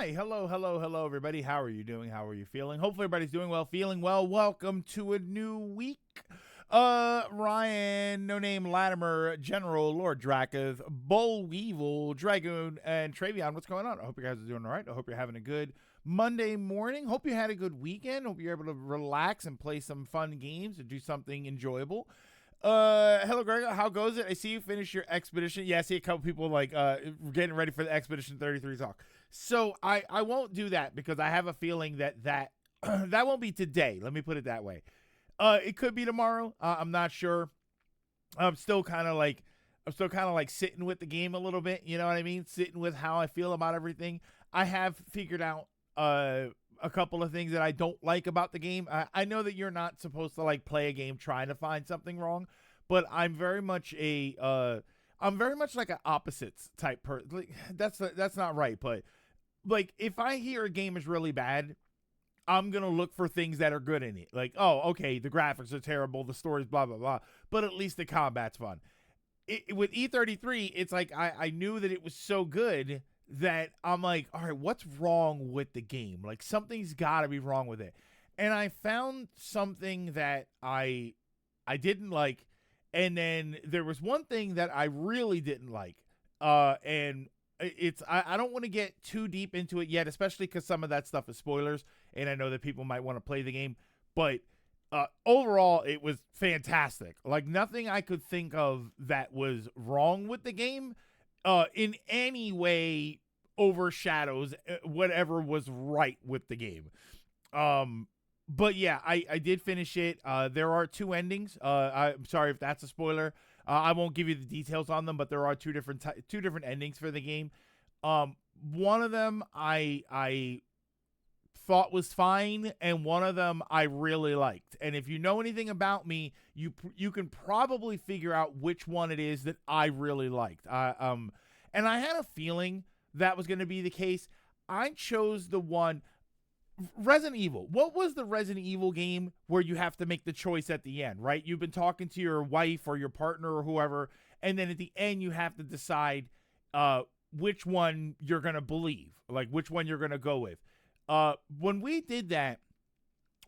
Hi, hello, everybody. How are you doing? How are you feeling? Hopefully, everybody's doing well, feeling well. Welcome to a new week. Ryan, No Name, Latimer, General, Lord Dracath, Bull Weevil, Dragoon, and Travion. What's going on? I hope you guys are doing all right. I hope you're having a good Monday morning. Hope you had a good weekend. Hope you're able to relax and play some fun games and do something enjoyable. Hello, Greg. How goes it? I see you finish your expedition. Yeah, I see a couple people getting ready for the Expedition 33 talk. So I won't do that because I have a feeling that that won't be today. Let me put it that way. It could be tomorrow. I'm not sure. I'm still kind of like sitting with the game a little bit. You know what I mean? Sitting with how I feel about everything. I have figured out a couple of things that I don't like about the game. I know that you're not supposed to like play a game trying to find something wrong, but I'm very much like an opposites type person. Like, that's not right, but like if I hear a game is really bad, I'm gonna look for things that are good in it. Like, oh, okay, the graphics are terrible, the story's blah blah blah, but at least the combat's fun. With E33, it's like I knew that it was so good that I'm like, all right, what's wrong with the game? Like something's got to be wrong with it. And I found something that I didn't like, and then there was one thing that I really didn't like. And I don't want to get too deep into it yet, especially because some of that stuff is spoilers, and I know that people might want to play the game, but overall, it was fantastic. Like nothing I could think of that was wrong with the game, in any way overshadows whatever was right with the game. Um, but yeah, I did finish it. There are two endings. I'm sorry if that's a spoiler. I won't give you the details on them, but there are two different endings for the game. One of them I thought was fine, and one of them I really liked. And if you know anything about me, you can probably figure out which one it is that I really liked. And I had a feeling that was going to be the case. I chose the one Resident Evil. What was the Resident Evil game where you have to make the choice at the end, right? You've been talking to your wife or your partner or whoever, and then at the end you have to decide which one you're going to believe, like which one you're going to go with. When we did that,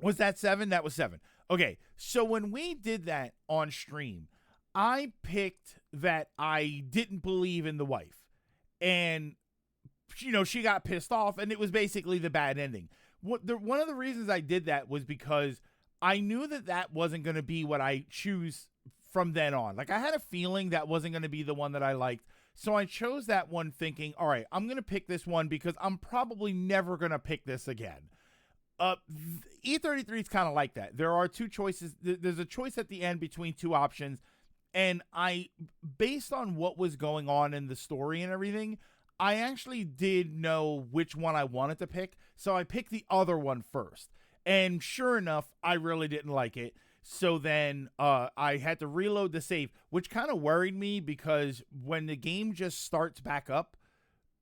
was that 7? That was 7. Okay, so when we did that on stream, I picked that I didn't believe in the wife. And, she got pissed off, and it was basically the bad ending. One of the reasons I did that was because I knew that wasn't going to be what I choose from then on. Like, I had a feeling that wasn't going to be the one that I liked. So I chose that one thinking, all right, I'm going to pick this one because I'm probably never going to pick this again. E33 is kind of like that. There are two choices. There's a choice at the end between two options. And based on what was going on in the story and everything, I actually did know which one I wanted to pick. So I picked the other one first. And sure enough, I really didn't like it. So then I had to reload the save, which kind of worried me because when the game just starts back up,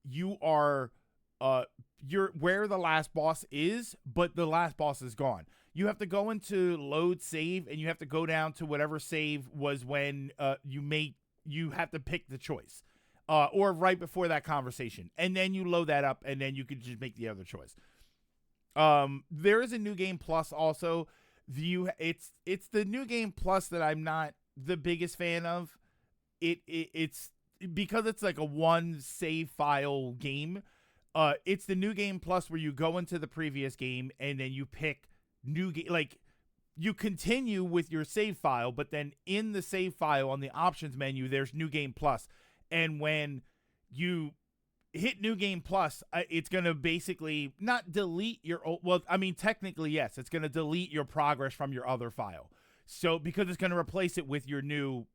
you're where the last boss is, but the last boss is gone. You have to go into load save, and you have to go down to whatever save was when you have to pick the choice, or right before that conversation, and then you load that up, and then you can just make the other choice. There is a new game plus also. It's the new game plus that I'm not the biggest fan of. It's because it's like a one save file game. It's the new game plus where you go into the previous game and then you pick new game. Like you continue with your save file, but then in the save file on the options menu, there's new game plus. And when you hit new game plus, it's going to basically not delete your old, well, I mean, technically, yes, it's going to delete your progress from your other file. So because it's going to replace it with your new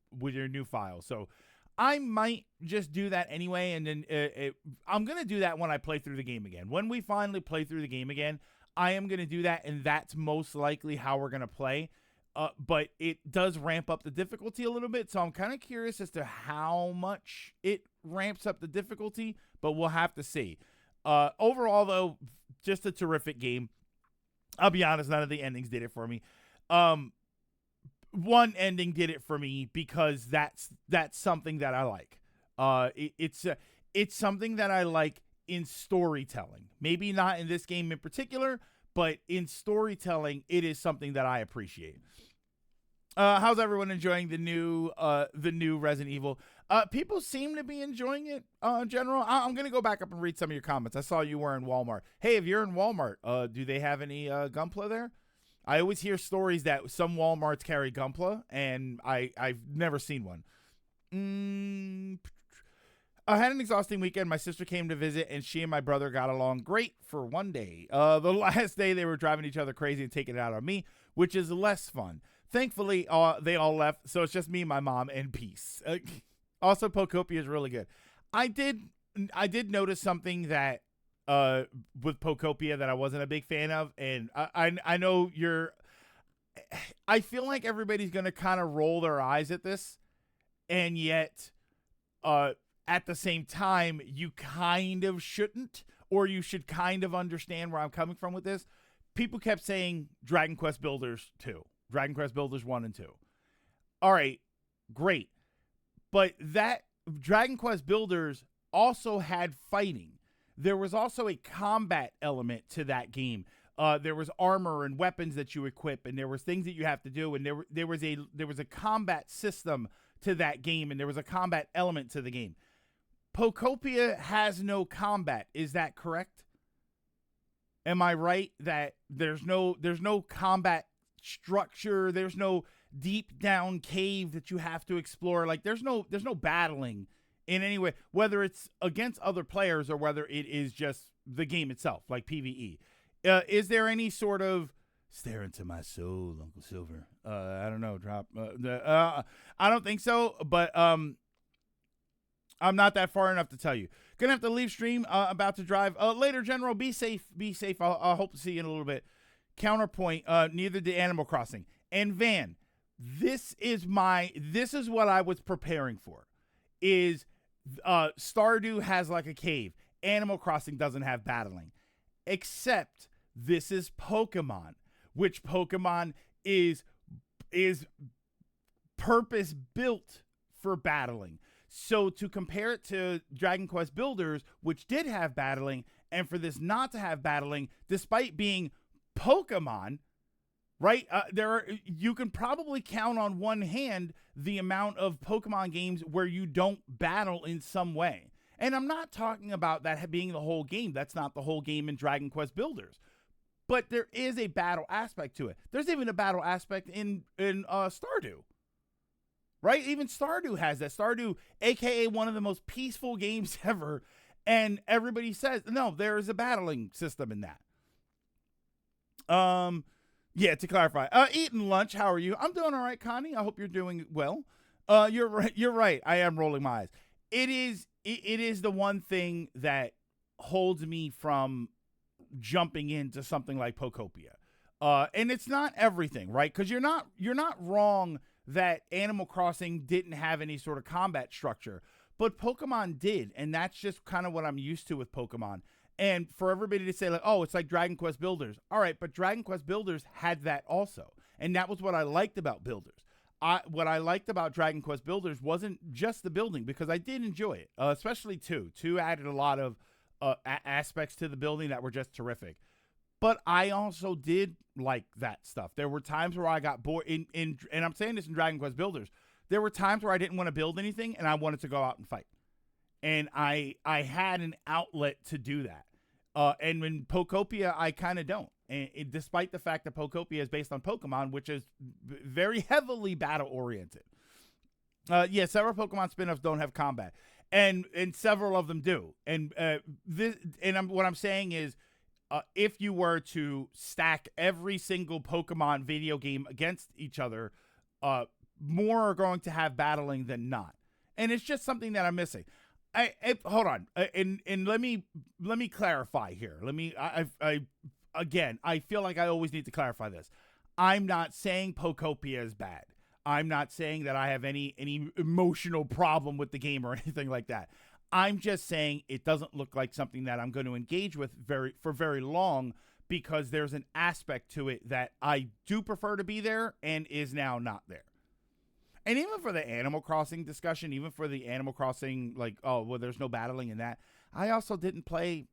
file. So I might just do that anyway, and then I'm going to do that when I play through the game again. When we finally play through the game again, I am going to do that, and that's most likely how we're going to play. But it does ramp up the difficulty a little bit, so I'm kind of curious as to how much it ramps up the difficulty, but we'll have to see. Overall, though, just a terrific game. I'll be honest, none of the endings did it for me. One ending did it for me because that's something that I like. It's something that I like in storytelling. Maybe not in this game in particular, but in storytelling, it is something that I appreciate. How's everyone enjoying the new Resident Evil? People seem to be enjoying it in general. I'm going to go back up and read some of your comments. I saw you were in Walmart. Hey, if you're in Walmart, do they have any Gunpla there? I always hear stories that some Walmarts carry Gunpla, and I've never seen one. I had an exhausting weekend. My sister came to visit, and she and my brother got along great for one day. The last day, they were driving each other crazy and taking it out on me, which is less fun. Thankfully, they all left, so it's just me, my mom, and peace. Also, Pokopia is really good. I did notice something that with Pokopia that I wasn't a big fan of, and I know you're. I feel like everybody's gonna kind of roll their eyes at this, and yet, at the same time, you kind of shouldn't, or you should kind of understand where I'm coming from with this. People kept saying Dragon Quest Builders 2. Dragon Quest Builders 1 and 2. All right, great. But that Dragon Quest Builders also had fighting. There was also a combat element to that game. There was armor and weapons that you equip, and there was things that you have to do, and there was a combat system to that game, and there was a combat element to the game. Pokopia has no combat. Is that correct? Am I right that there's no combat structure, there's no deep down cave that you have to explore, like there's no battling in any way, whether it's against other players or whether it is just the game itself, like PvE? Is there any sort of stare into my soul, Uncle Silver? I don't know, I don't think so, but I'm not that far enough to tell you. Gonna have to leave stream, about to drive later. General, be safe. I'll hope to see you in a little bit. Counterpoint, neither did Animal Crossing. And Van, this is what I was preparing for. Is Stardew has like a cave. Animal Crossing doesn't have battling. Except this is Pokemon, which Pokemon is purpose built for battling. So to compare it to Dragon Quest Builders, which did have battling, and for this not to have battling, despite being Pokemon, right? You can probably count on one hand the amount of Pokemon games where you don't battle in some way. And I'm not talking about that being the whole game. That's not the whole game in Dragon Quest Builders. But there is a battle aspect to it. There's even a battle aspect in Stardew. Right? Even Stardew has that. Stardew, a.k.a. one of the most peaceful games ever. And everybody says, no, there is a battling system in that. Yeah, to clarify, eating lunch. How are you? I'm doing all right, Connie. I hope you're doing well. You're right. You're right. I am rolling my eyes. It is the one thing that holds me from jumping into something like Pokopia. And it's not everything, right? Because you're not wrong that Animal Crossing didn't have any sort of combat structure, but Pokemon did, and that's just kind of what I'm used to with Pokemon. And for everybody to say, like, oh, it's like Dragon Quest Builders. All right, but Dragon Quest Builders had that also. And that was what I liked about Builders. What I liked about Dragon Quest Builders wasn't just the building, because I did enjoy it, especially 2. 2 added a lot of aspects to the building that were just terrific. But I also did like that stuff. There were times where I got bored, and I'm saying this in Dragon Quest Builders. There were times where I didn't want to build anything, and I wanted to go out and fight. And I had an outlet to do that. And in Pokopia, I kind of don't. And despite the fact that Pokopia is based on Pokemon, which is very heavily battle-oriented. Yeah, several Pokemon spin-offs don't have combat. And several of them do. And what I'm saying is, if you were to stack every single Pokemon video game against each other, more are going to have battling than not. And it's just something that I'm missing. Hold on, and let me clarify here. I feel like I always need to clarify this. I'm not saying Pokopia is bad. I'm not saying that I have any emotional problem with the game or anything like that. I'm just saying it doesn't look like something that I'm going to engage with for very long, because there's an aspect to it that I do prefer to be there and is now not there. And even for the Animal Crossing discussion, even for the Animal Crossing, like, oh, well, there's no battling in that, I also didn't play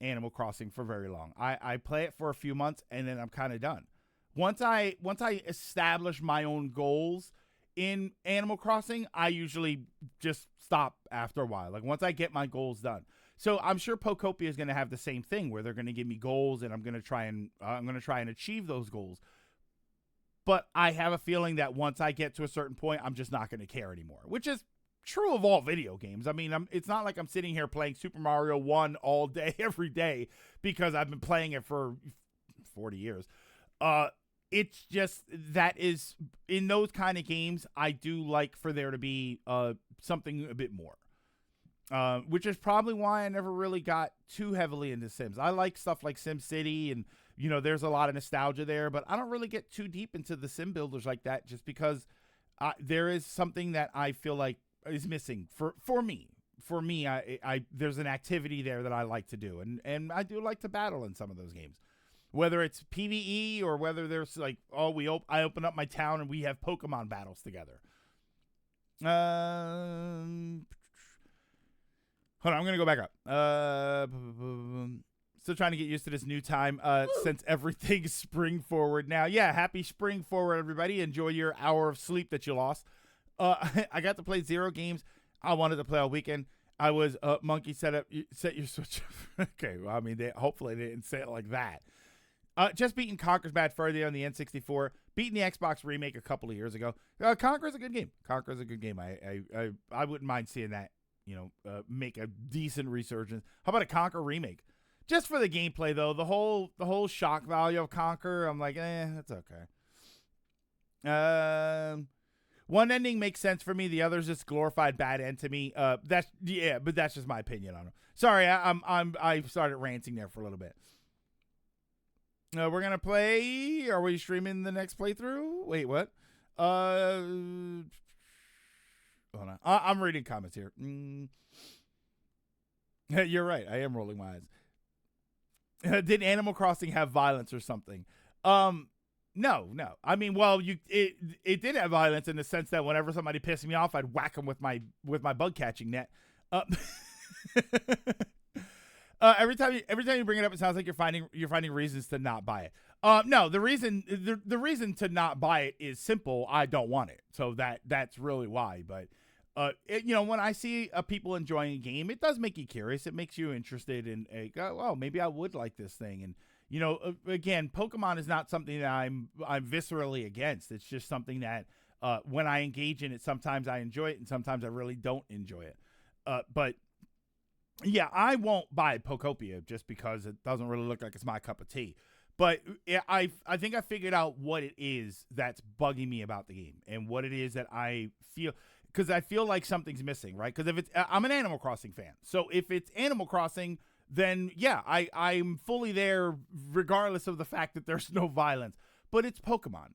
Animal Crossing for very long. I play it for a few months and then I'm kind of done. Once I establish my own goals in Animal Crossing, I usually just stop after a while. Like once I get my goals done. So I'm sure Pokopia is going to have the same thing where they're going to give me goals and I'm going to try and achieve those goals. But I have a feeling that once I get to a certain point, I'm just not going to care anymore, which is true of all video games. I mean, it's not like I'm sitting here playing Super Mario 1 all day, every day, because I've been playing it for 40 years. It's just that is, in those kind of games, I do like for there to be something a bit more. Which is probably why I never really got too heavily into Sims. I like stuff like SimCity and, you know, there's a lot of nostalgia there, but I don't really get too deep into the sim builders like that just because there is something that I feel like is missing for me. For me, I there's an activity there that I like to do, and I do like to battle in some of those games. Whether it's PvE or whether there's like, I open up my town and we have Pokemon battles together. Hold on, I'm going to go back up. Still trying to get used to this new time since everything's spring forward now. Yeah, happy spring forward, everybody. Enjoy your hour of sleep that you lost. I got to play 0 games. I wanted to play all weekend. I was Monkey set your Switch. Okay, well, I mean, hopefully they didn't say it like that. Just beating Conker's Bad Fur Day on the N64. Beating the Xbox remake a couple of years ago. Conker's a good game. Conker's a good game. I wouldn't mind seeing that, you know, make a decent resurgence. How about a Conker remake? Just for the gameplay, though. The whole shock value of Conker, I'm like, that's okay. One ending makes sense for me. The other's just glorified bad end to me. But that's just my opinion on it. Sorry, I started ranting there for a little bit. We're gonna play. Are we streaming the next playthrough? Wait, what? Hold on. I'm reading comments here. You're right. I am rolling my eyes. Did Animal Crossing have violence or something? No. I mean, well, it did have violence in the sense that whenever somebody pissed me off, I'd whack them with my bug catching net. Every time you bring it up, it sounds like you're finding reasons to not buy it. No, the reason to not buy it is simple. I don't want it, so that's really why. But when I see people enjoying a game, it does make you curious. It makes you interested in, maybe I would like this thing. And again, Pokemon is not something that I'm viscerally against. It's just something that when I engage in it, sometimes I enjoy it, and sometimes I really don't enjoy it. But yeah, I won't buy Pokopia just because it doesn't really look like it's my cup of tea. But I think I figured out what it is that's bugging me about the game and what it is that I feel, because I feel like something's missing, right? Because I'm an Animal Crossing fan. So if it's Animal Crossing, then yeah, I'm fully there regardless of the fact that there's no violence. But it's Pokemon.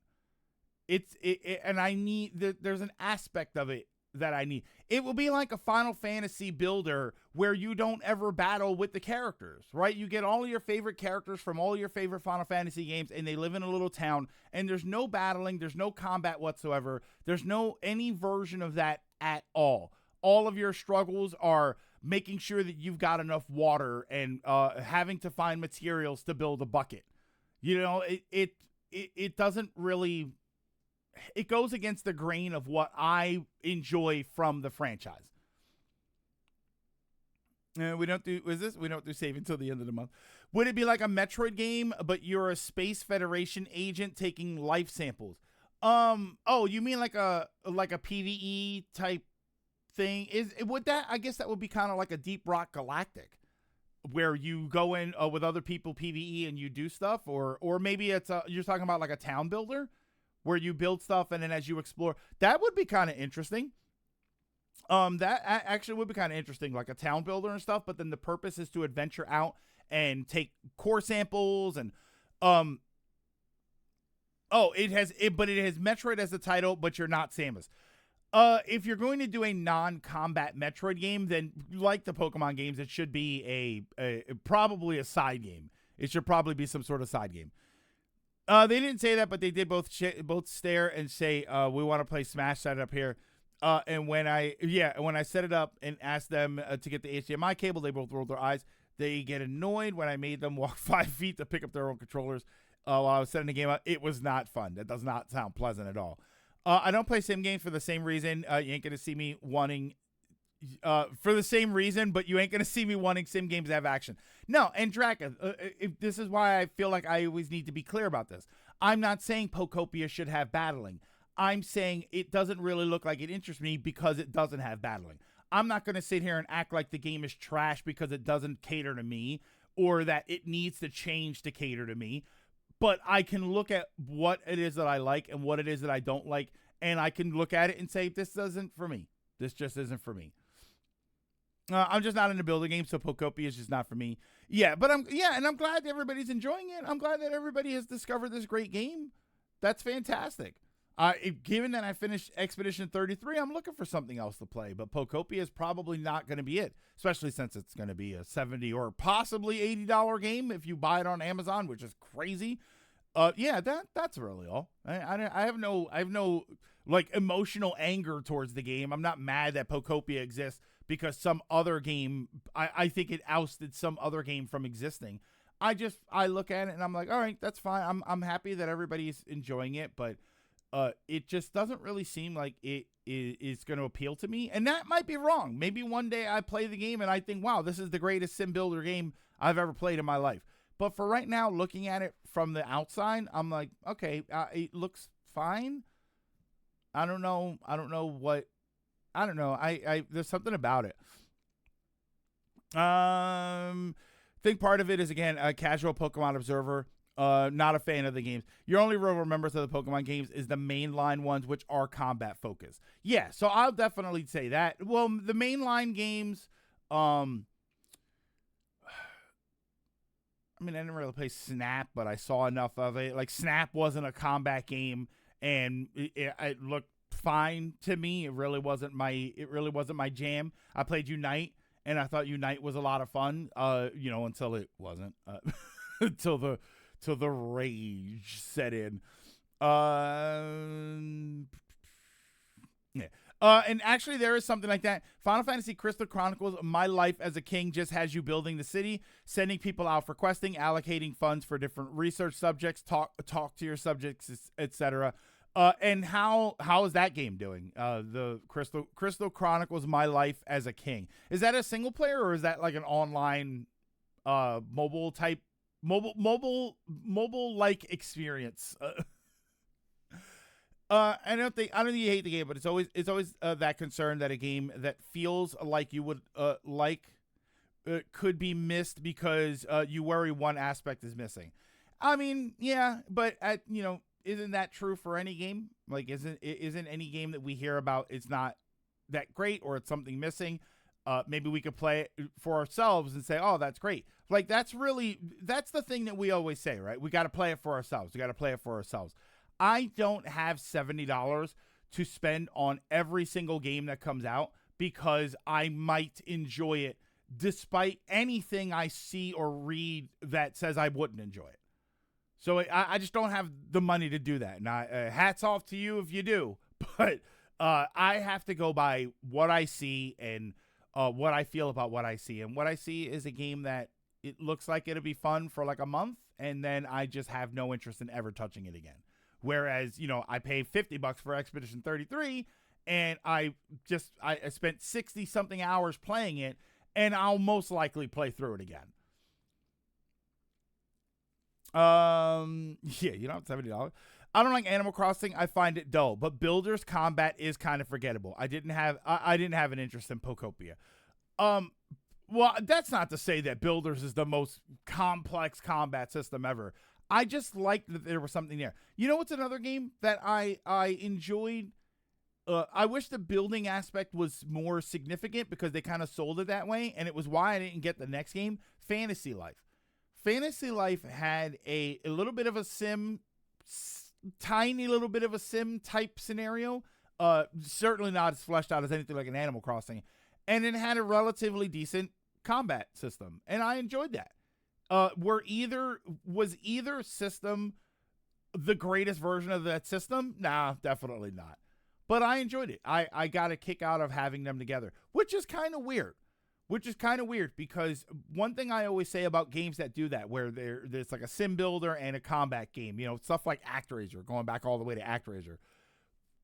And I need, there's an aspect of it that I need. It will be like a Final Fantasy builder where you don't ever battle with the characters, right? You get all of your favorite characters from all your favorite Final Fantasy games, and they live in a little town, and there's no battling, there's no combat whatsoever, there's no any version of that at all. All of your struggles are making sure that you've got enough water and having to find materials to build a bucket. You know, it doesn't really, it goes against the grain of what I enjoy from the franchise. We don't do save until the end of the month. Would it be like a Metroid game, but you're a Space Federation agent taking life samples? You mean like a PvE type thing? I guess that would be kind of like a Deep Rock Galactic, where you go in with other people PvE and you do stuff, or maybe you're talking about like a town builder, where you build stuff and then as you explore. That would be kind of interesting. That actually would be kind of interesting, like a town builder and stuff, but then the purpose is to adventure out and take core samples and it has Metroid as the title, but you're not Samus. If you're going to do a non-combat Metroid game, then like the Pokemon games, it should be probably a side game. It should probably be some sort of side game. They didn't say that, but they did both stare and say, we want to play Smash side up here. And when I set it up and asked them to get the HDMI cable, they both rolled their eyes. They get annoyed when I made them walk 5 feet to pick up their own controllers while I was setting the game up. It was not fun. That does not sound pleasant at all. I don't play sim games for the same reason. You ain't going to see me wanting for the same reason, but you ain't going to see me wanting sim games to have action. No, and Draka, this is why I feel like I always need to be clear about this. I'm not saying Pokopia should have battling. I'm saying it doesn't really look like it interests me because it doesn't have battling. I'm not going to sit here and act like the game is trash because it doesn't cater to me or that it needs to change to cater to me. But I can look at what it is that I like and what it is that I don't like, and I can look at it and say, this isn't for me. This just isn't for me. I'm just not into building games, so Pokopia is just not for me. Yeah, but I'm glad that everybody's enjoying it. I'm glad that everybody has discovered this great game. That's fantastic. Given that I finished Expedition 33, I'm looking for something else to play, but Pokopia is probably not going to be it, especially since it's going to be a $70 or possibly $80 game if you buy it on Amazon, which is crazy. That's really all. I have no like emotional anger towards the game. I'm not mad that Pokopia exists because some other game, I think it ousted some other game from existing. I look at it and I'm like, all right, that's fine. I'm happy that everybody's enjoying it, but it just doesn't really seem like it is going to appeal to me. And that might be wrong. Maybe one day I play the game and I think, wow, this is the greatest sim builder game I've ever played in my life. But for right now, looking at it from the outside, I'm like, okay, it looks fine. I don't know. There's something about it. Think part of it is, again, a casual Pokemon observer. Not a fan of the games. Your only real remembrance of the Pokemon games is the mainline ones, which are combat focused. Yeah, so I'll definitely say that. Well, the mainline games, I didn't really play Snap, but I saw enough of it. Like, Snap wasn't a combat game, and it looked fine to me. It really wasn't my jam. I played Unite, and I thought Unite was a lot of fun. Until it wasn't. Until the rage set in. And actually, there is something like that. Final Fantasy Crystal Chronicles, My Life as a King just has you building the city, sending people out for questing, allocating funds for different research subjects, talk to your subjects, etc. And how is that game doing? The Crystal Chronicles, My Life as a King. Is that a single player or is that like an online mobile like experience? I don't think you hate the game, but it's always that concern that a game that feels like you would could be missed because you worry one aspect is missing. I mean, yeah, but isn't that true for any game? Like, isn't any game that we hear about it's not that great or it's something missing? Maybe we could play it for ourselves and say, oh, that's great. Like, that's the thing that we always say, right? We got to play it for ourselves. I don't have $70 to spend on every single game that comes out because I might enjoy it despite anything I see or read that says I wouldn't enjoy it. So I just don't have the money to do that. Now, hats off to you if you do, but I have to go by what I see and what I feel about what I see. And what I see is a game that it looks like it'll be fun for like a month, and then I just have no interest in ever touching it again. Whereas, I paid $50 for Expedition 33, and I spent 60-something hours playing it, and I'll most likely play through it again. You don't have $70. I don't like Animal Crossing. I find it dull, but Builders combat is kind of forgettable. I didn't have an interest in Pokopia. Well, that's not to say that Builders is the most complex combat system ever. I just liked that there was something there. You know what's another game that I enjoyed? I wish the building aspect was more significant because they kind of sold it that way, and it was why I didn't get the next game, Fantasy Life. Fantasy Life had a little bit of a sim, tiny little bit of a sim type scenario. Certainly not as fleshed out as anything like an Animal Crossing. And it had a relatively decent combat system, and I enjoyed that. Was either system the greatest version of that system? Nah, definitely not. but I enjoyed it. I got a kick out of having them together, which is kind of weird. Because one thing I always say about games that do that, where there's like a sim builder and a combat game, stuff like ActRaiser, going back all the way to ActRaiser.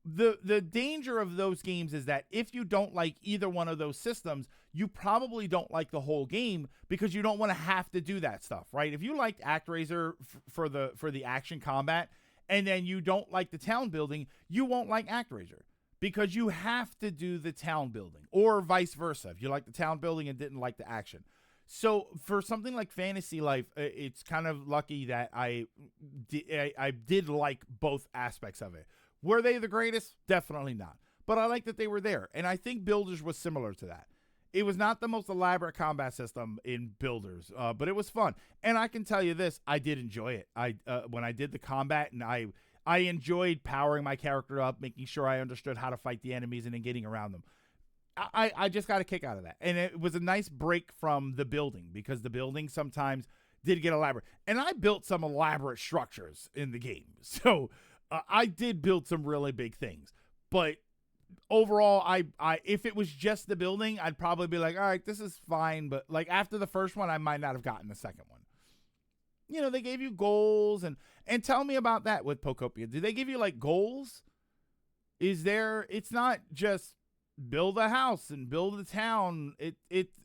The danger of those games is that if you don't like either one of those systems, you probably don't like the whole game, because you don't want to have to do that stuff, right? If you liked ActRaiser for the action combat, and then you don't like the town building, you won't like ActRaiser, because you have to do the town building, or vice versa. If you like the town building and didn't like the action. So for something like Fantasy Life, it's kind of lucky that I did like both aspects of it. Were they the greatest? Definitely not. But I like that they were there. And I think Builders was similar to that. It was not the most elaborate combat system in Builders, but it was fun. And I can tell you this, I did enjoy it. When I did the combat, and I enjoyed powering my character up, making sure I understood how to fight the enemies and then getting around them. I just got a kick out of that. And it was a nice break from the building, because the building sometimes did get elaborate. And I built some elaborate structures in the game. So I did build some really big things. But overall, I if it was just the building, I'd probably be like, all right, this is fine. But like after the first one, I might not have gotten the second one. They gave you goals, and tell me about that with Pokopia. Do they give you like goals? It's not just build a house and build a town.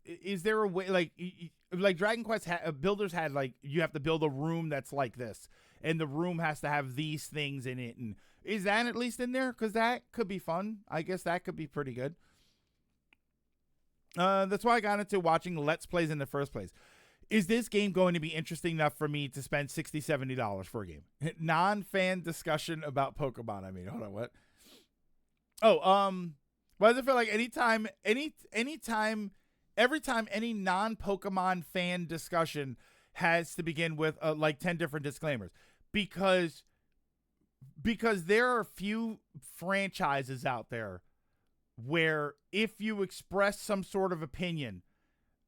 Is there a way, like Dragon Quest Builders had, like, you have to build a room that's like this, and the room has to have these things in it, and is that at least in there? Because that could be fun. I guess that could be pretty good. That's why I got into watching Let's Plays in the first place. Is this game going to be interesting enough for me to spend $60, $70 for a game? Non-fan discussion about Pokemon. I mean, hold on, what? Why does it feel like every time any non-Pokemon fan discussion has to begin with like 10 different disclaimers? Because there are a few franchises out there where if you express some sort of opinion,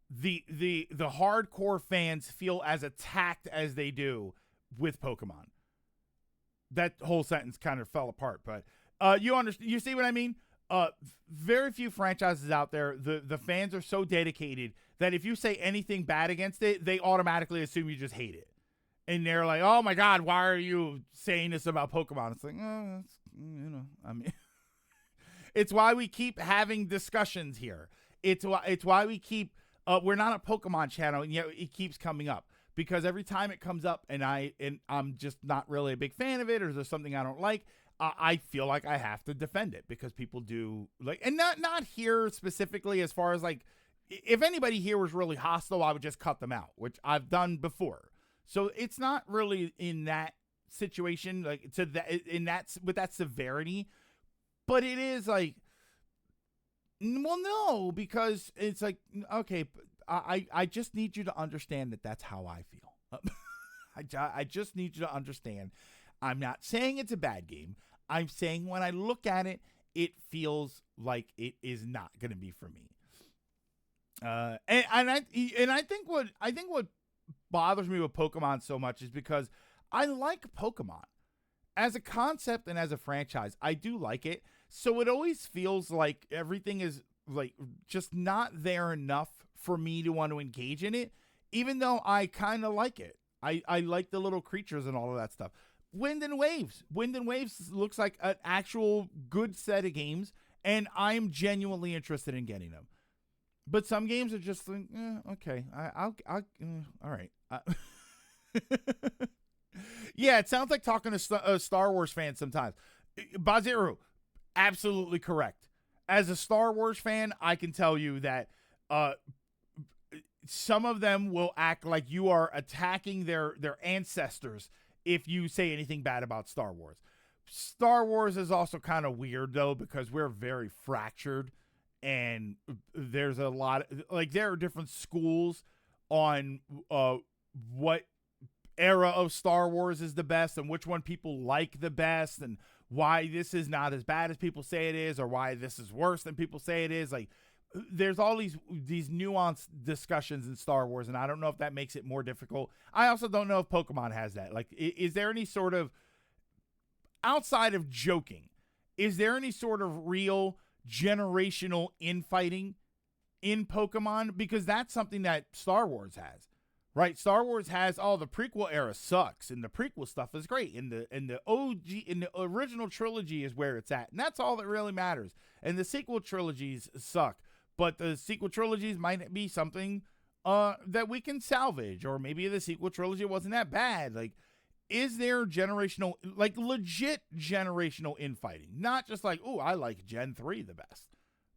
the hardcore fans feel as attacked as they do with Pokemon. That whole sentence kind of fell apart, but you see what I mean? Very few franchises out there, the fans are so dedicated that if you say anything bad against it, they automatically assume you just hate it. And they're like, oh my God, why are you saying this about Pokemon? It's like, I mean, it's why we keep having discussions here. It's why we keep, we're not a Pokemon channel, and yet it keeps coming up. Because every time it comes up and I'm just not really a big fan of it, or there's something I don't like, I feel like I have to defend it, because people do like, and not here specifically as far as like, if anybody here was really hostile, I would just cut them out, which I've done before. So it's not really in that situation, like with that severity, but it is like, well, no, because it's like, okay, I just need you to understand that that's how I feel. I just need you to understand. I'm not saying it's a bad game. I'm saying when I look at it, it feels like it is not going to be for me. And I think what bothers me with Pokemon so much is because I like Pokemon as a concept and as a franchise. I do like it. So it always feels like everything is like just not there enough for me to want to engage in it, even though I kind of like it. I like the little creatures and all of that stuff. Wind and Waves looks like an actual good set of games, and I'm genuinely interested in getting them. But some games are just like, okay, I'll all right. Yeah, it sounds like talking to Star Wars fans sometimes. Baziru, absolutely correct. As a Star Wars fan, I can tell you that some of them will act like you are attacking their ancestors if you say anything bad about Star Wars. Star Wars is also kind of weird, though, because we're very fractured, and there's a lot like there are different schools on what era of Star Wars is the best and which one people like the best, and why this is not as bad as people say it is, or why this is worse than people say it is. Like, there's all these nuanced discussions in Star Wars, and I don't know if that makes it more difficult. I also don't know if Pokemon has that. Like, is there any sort of, outside of joking, is there any sort of real generational infighting in Pokemon? Because that's something that Star Wars has, right? Star Wars has, the prequel era sucks, and the prequel stuff is great, and the original trilogy is where it's at, and that's all that really matters. And the sequel trilogies suck, but the sequel trilogies might be something that we can salvage, or maybe the sequel trilogy wasn't that bad. Like, is there generational, like legit generational infighting? Not just like, oh, I like Gen 3 the best,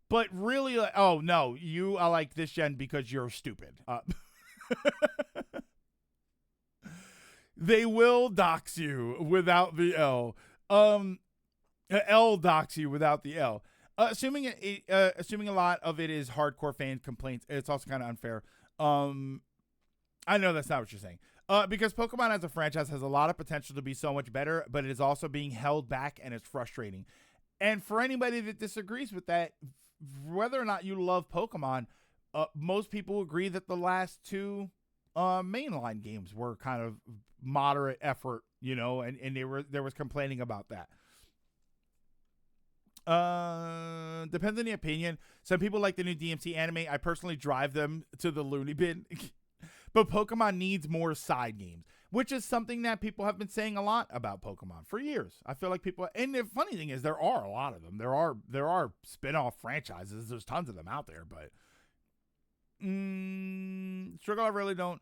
but really like, oh no, I like this gen because you're stupid. They will dox you without the L. L dox you without the L. Assuming a lot of it is hardcore fan complaints, it's also kind of unfair. I know that's not what you're saying. Because Pokemon as a franchise has a lot of potential to be so much better, but it is also being held back, and it's frustrating. And for anybody that disagrees with that, whether or not you love Pokemon, most people agree that the last two mainline games were kind of moderate effort, and there was complaining about that. Depends on the opinion. Some people like the new DMC anime. I personally drive them to the loony bin. But Pokemon needs more side games, which is something that people have been saying a lot about Pokemon for years. I feel like people, and the funny thing is there are a lot of them. There are spin-off franchises. There's tons of them out there, but struggle I really don't.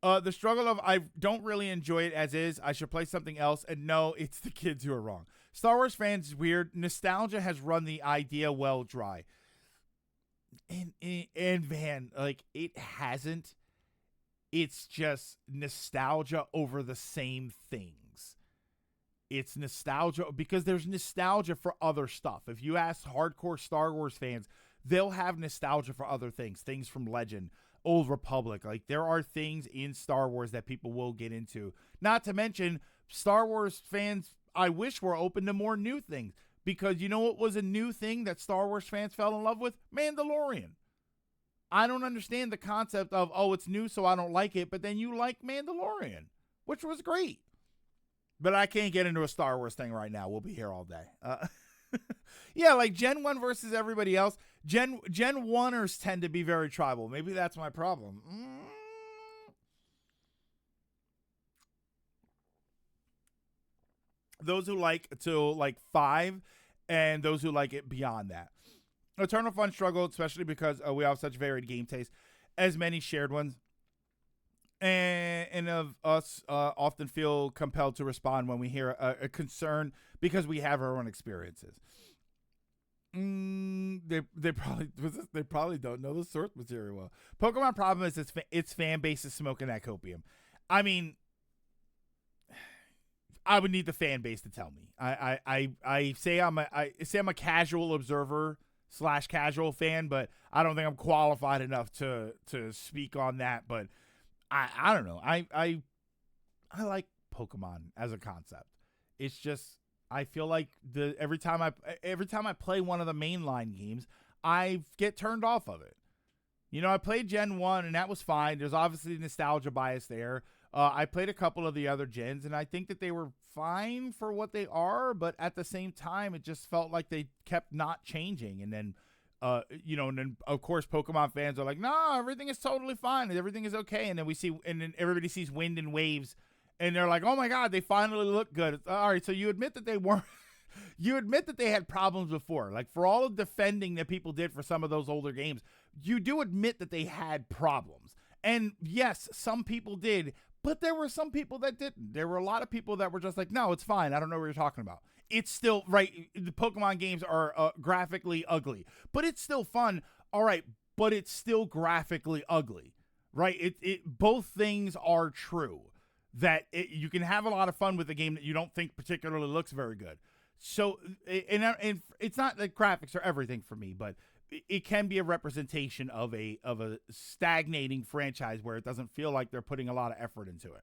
The struggle of I don't really enjoy it as is. I should play something else, and no, it's the kids who are wrong. Star Wars fans is weird. Nostalgia has run the idea well dry. And Van, like, it hasn't. It's just nostalgia over the same things. It's nostalgia because there's nostalgia for other stuff. If you ask hardcore Star Wars fans, they'll have nostalgia for other things from Legend, Old Republic. Like, there are things in Star Wars that people will get into. Not to mention, Star Wars fans, I wish, were open to more new things. Because you know what was a new thing that Star Wars fans fell in love with? Mandalorian. I don't understand the concept of, it's new, so I don't like it, but then you like Mandalorian, which was great. But I can't get into a Star Wars thing right now. We'll be here all day. Yeah, like Gen 1 versus everybody else. Gen 1ers tend to be very tribal. Maybe that's my problem. Those who like till like 5, and those who like it beyond that. Eternal Fun struggled, especially because we have such varied game taste, as many shared ones, and of us often feel compelled to respond when we hear a concern because we have our own experiences. They probably don't know the source material well. Pokemon problem is its fan base is smoking that copium. I mean, I would need the fan base to tell me. I say I'm a casual observer / casual fan, but I don't think I'm qualified enough to speak on that. But I don't know. I like Pokemon as a concept. It's just I feel like every time I play one of the mainline games, I get turned off of it. I played Gen 1 and that was fine. There's obviously nostalgia bias there. I played a couple of the other gens, and I think that they were fine for what they are, but at the same time, it just felt like they kept not changing. And then, and then of course, Pokemon fans are like, "No, everything is totally fine, and everything is okay." And then everybody sees Wind and Waves, and they're like, "Oh my God, they finally look good." All right, so you admit that they weren't. You admit that they had problems before. Like, for all the defending that people did for some of those older games, you do admit that they had problems. And yes, some people did. But there were some people that didn't. There were a lot of people that were just like, no, it's fine. I don't know what you're talking about. It's still, right, the Pokemon games are graphically ugly. But it's still fun. All right, but it's still graphically ugly. Right? Both things are true. That you can have a lot of fun with a game that you don't think particularly looks very good. So, and it's not that graphics are everything for me, but it can be a representation of a stagnating franchise where it doesn't feel like they're putting a lot of effort into it.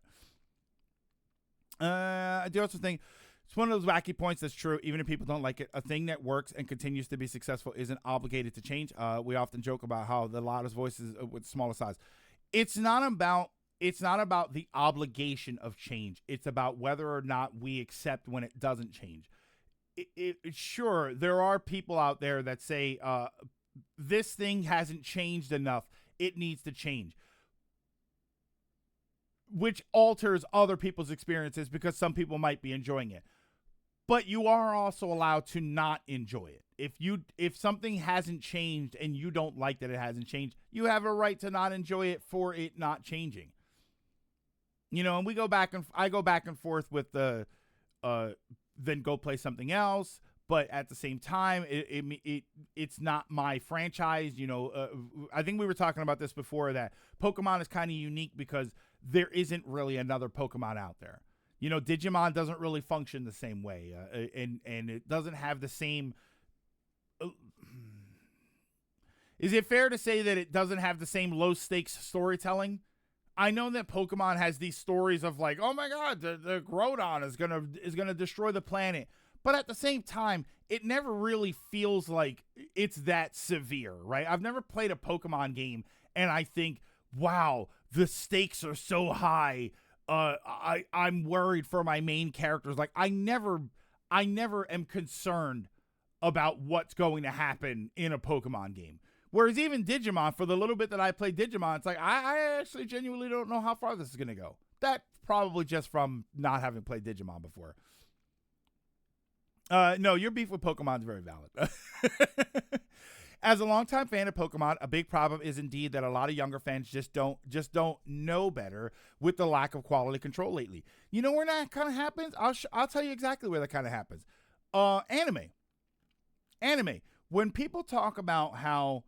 I do also think it's one of those wacky points that's true, even if people don't like it. A thing that works and continues to be successful isn't obligated to change. We often joke about how the loudest voices with smaller size. It's not about the obligation of change. It's about whether or not we accept when it doesn't change. sure, there are people out there that say this thing hasn't changed enough. It needs to change, which alters other people's experiences because some people might be enjoying it. But you are also allowed to not enjoy it. If something hasn't changed and you don't like that it hasn't changed, you have a right to not enjoy it for it not changing. And I go back and forth with the then go play something else. But at the same time, it's not my franchise. I think we were talking about this before, that Pokemon is kind of unique because there isn't really another Pokemon out there. Digimon doesn't really function the same way, and it doesn't have the same. Is it fair to say that it doesn't have the same low stakes storytelling? I know that Pokemon has these stories of like, oh my God, the Groudon is gonna destroy the planet. But at the same time, it never really feels like it's that severe, right? I've never played a Pokemon game and I think, wow, the stakes are so high. I'm worried for my main characters. Like I never am concerned about what's going to happen in a Pokemon game. Whereas even Digimon, for the little bit that I played Digimon, it's like, I actually genuinely don't know how far this is going to go. That's probably just from not having played Digimon before. No, your beef with Pokemon is very valid. As a longtime fan of Pokemon, a big problem is indeed that a lot of younger fans just don't know better with the lack of quality control lately. You know where that kind of happens? I'll tell you exactly where that kind of happens. Anime. When people talk about how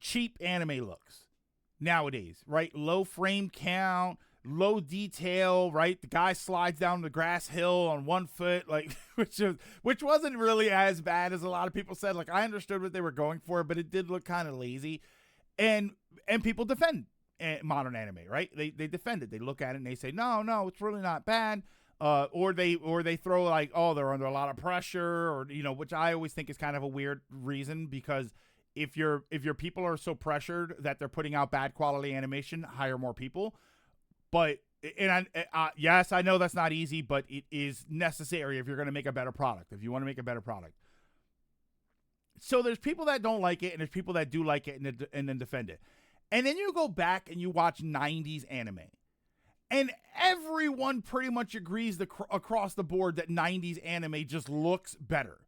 cheap anime looks nowadays, right? Low frame count, low detail, right? The guy slides down the grass hill on 1 foot, like which wasn't really as bad as a lot of people said. Like I understood what they were going for, but it did look kind of lazy. And people defend modern anime, right? They defend it. They look at it and they say, no, it's really not bad. Or they throw like, oh, they're under a lot of pressure, or which I always think is kind of a weird reason, because if your people are so pressured that they're putting out bad quality animation, hire more people. But yes, I know that's not easy, but it is necessary if you're going to make a better product. If you want to make a better product. So there's people that don't like it, and there's people that do like it and then defend it. And then you go back and you watch 90s anime. And everyone pretty much agrees across the board that 90s anime just looks better.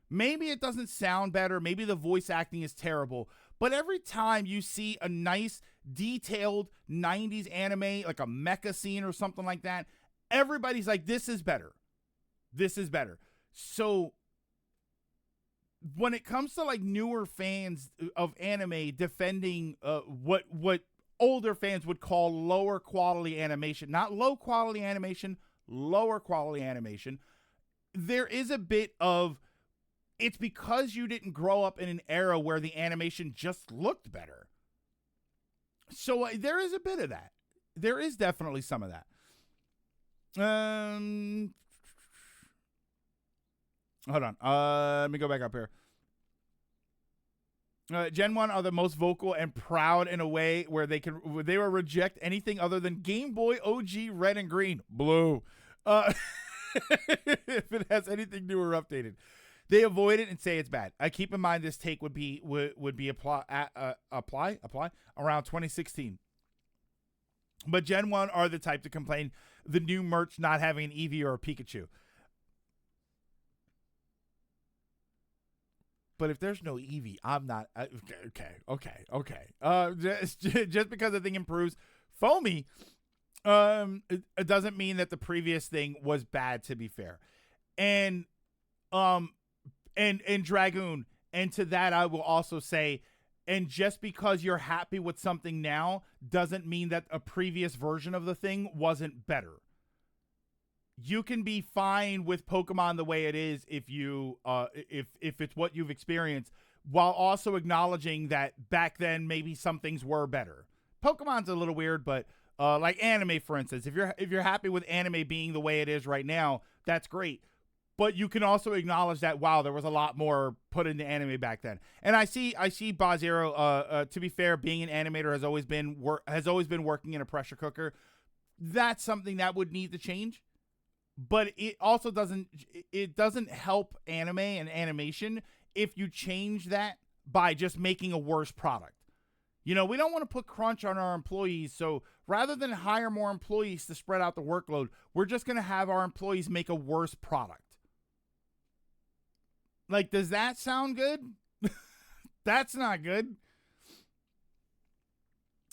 Maybe it doesn't sound better. Maybe the voice acting is terrible. But every time you see a nice, detailed 90s anime, like a mecha scene or something like that, everybody's like, this is better. This is better. So when it comes to like newer fans of anime defending what older fans would call lower quality animation, not low quality animation, lower quality animation, there is a bit of, it's because you didn't grow up in an era where the animation just looked better. So there is a bit of that. There is definitely some of that. Hold on. Let me go back up here. Gen 1 are the most vocal and proud in a way where they will reject anything other than Game Boy OG red and green. Blue. If it has anything new or updated. They avoid it and say it's bad. I keep in mind this take would be apply around 2016. But Gen 1 are the type to complain the new merch not having an Eevee or a Pikachu. But if there's no Eevee, I'm not okay. Just because the thing improves, Foamy, it doesn't mean that the previous thing was bad. To be fair, and Dragoon, and to that I will also say, and just because you're happy with something now doesn't mean that a previous version of the thing wasn't better. You can be fine with Pokemon the way it is if you if it's what you've experienced, while also acknowledging that back then maybe some things were better. Pokemon's a little weird, but like anime, for instance, if you're happy with anime being the way it is right now, that's great. But you can also acknowledge that, wow, there was a lot more put into anime back then. And I see Bazero, to be fair, being an animator has always been working in a pressure cooker. That's something that would need to change. but it also doesn't help anime and animation if you change that by just making a worse product. We don't want to put crunch on our employees, so rather than hire more employees to spread out the workload, we're just going to have our employees make a worse product. Like, does that sound good? That's not good.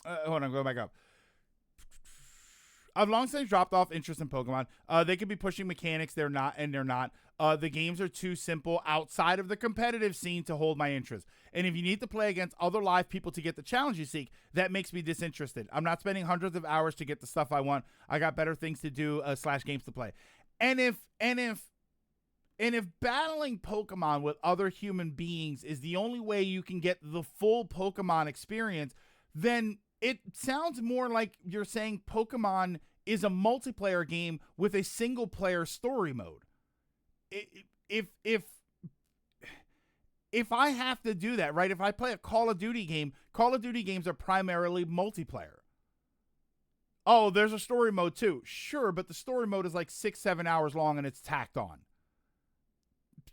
Hold on, go back up. I've long since dropped off interest in Pokemon. They could be pushing mechanics, they're not. The games are too simple outside of the competitive scene to hold my interest. And if you need to play against other live people to get the challenge you seek, that makes me disinterested. I'm not spending hundreds of hours to get the stuff I want. I got better things to do / games to play. And if battling Pokemon with other human beings is the only way you can get the full Pokemon experience, then it sounds more like you're saying Pokemon is a multiplayer game with a single player story mode. If I have to do that, right? If I play a Call of Duty game, Call of Duty games are primarily multiplayer. Oh, there's a story mode too. Sure, but the story mode is like 6-7 hours long and it's tacked on.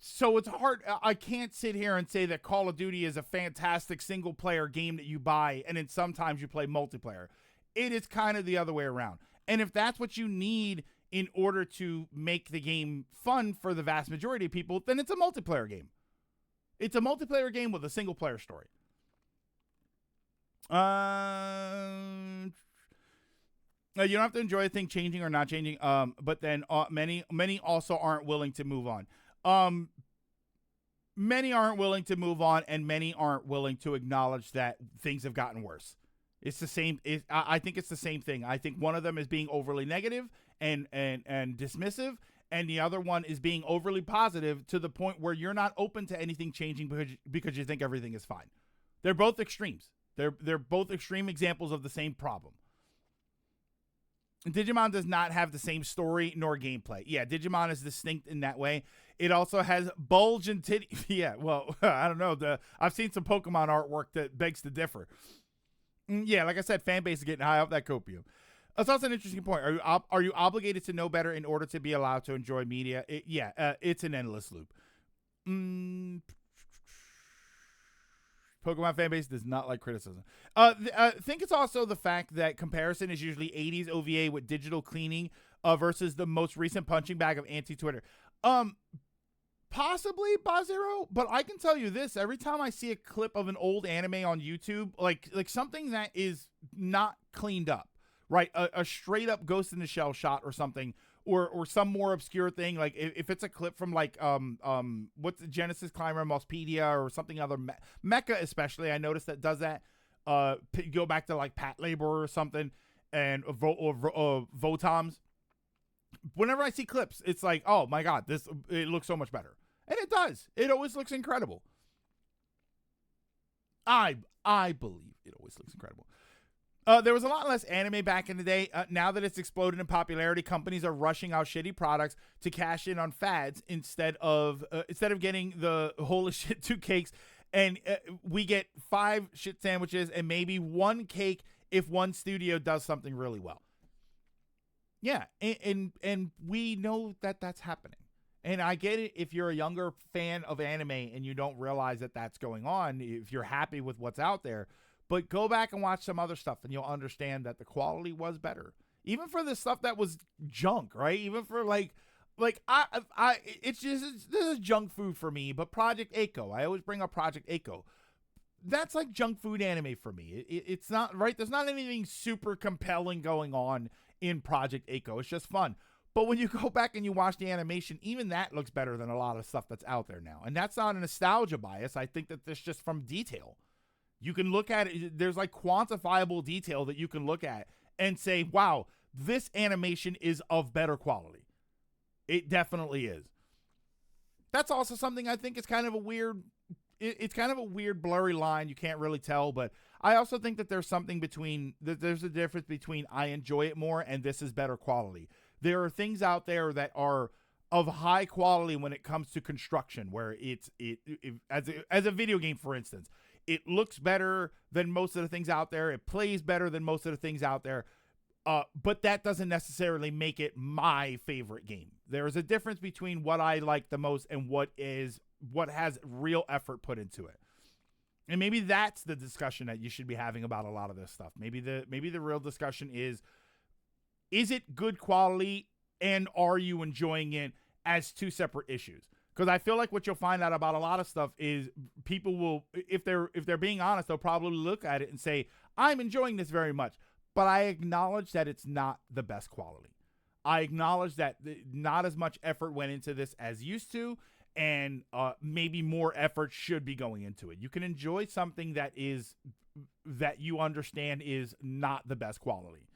So it's hard. I can't sit here and say that Call of Duty is a fantastic single player game that you buy and then sometimes you play multiplayer. It is kind of the other way around. And if that's what you need in order to make the game fun for the vast majority of people, then it's a multiplayer game. It's a multiplayer game with a single player story. You don't have to enjoy a thing changing or not changing. But then many also aren't willing to move on. Many aren't willing to move on, and many aren't willing to acknowledge that things have gotten worse. It's the same. I think it's the same thing. I think one of them is being overly negative and dismissive, and the other one is being overly positive to the point where you're not open to anything changing because you think everything is fine. They're both extremes. They're both extreme examples of the same problem. Digimon does not have the same story nor gameplay. Yeah, Digimon is distinct in that way. It also has bulge and titty. Yeah, well, I don't know. I've seen some Pokemon artwork that begs to differ. Yeah, like I said, fan base is getting high off that copium. That's also an interesting point. Are you obligated to know better in order to be allowed to enjoy media? It's an endless loop. Pokemon fan base does not like criticism. I think it's also the fact that comparison is usually 80s OVA with digital cleaning versus the most recent punching bag of anti-Twitter. Possibly Bazero, but I can tell you this: every time I see a clip of an old anime on YouTube, like something that is not cleaned up, right? A straight up Ghost in the Shell shot or something, or some more obscure thing, like if it's a clip from like what's the Genesis Climber Mospedia or something other, Mecha especially, I noticed that does that. Go back to like Pat Labor or something, and Votoms. Whenever I see clips, it's like, oh my god, it looks so much better, and it does. It always looks incredible. I believe it always looks incredible. There was a lot less anime back in the day. Now that it's exploded in popularity, companies are rushing out shitty products to cash in on fads instead of getting the whole shit 2 cakes, and we get 5 shit sandwiches and maybe 1 cake if one studio does something really well. Yeah, and we know that that's happening. And I get it if you're a younger fan of anime and you don't realize that that's going on, if you're happy with what's out there. But go back and watch some other stuff and you'll understand that the quality was better. Even for the stuff that was junk, right? Even for this is junk food for me, but Project Echo, I always bring up Project Echo. That's like junk food anime for me. It's not, right? There's not anything super compelling going on in Project Echo. It's just fun. But when you go back and you watch the animation, even that looks better than a lot of stuff that's out there now. And that's not a nostalgia bias. I think that that's just from detail. You can look at it. There's like quantifiable detail that you can look at and say, wow, this animation is of better quality. It definitely is. That's also something I think is kind of a weird, it's kind of a weird blurry line. You can't really tell, but I also think that there's something there's a difference between I enjoy it more and this is better quality. There are things out there that are of high quality when it comes to construction, where as a video game, for instance, it looks better than most of the things out there. It plays better than most of the things out there. But that doesn't necessarily make it my favorite game. There is a difference between what I like the most and what has real effort put into it. And maybe that's the discussion that you should be having about a lot of this stuff. Maybe the real discussion is it good quality and are you enjoying it as two separate issues? Because I feel like what you'll find out about a lot of stuff is people will, if they're being honest, they'll probably look at it and say, I'm enjoying this very much. But I acknowledge that it's not the best quality. I acknowledge that not as much effort went into this as used to, and maybe more effort should be going into it. You can enjoy something that you understand is not the best quality.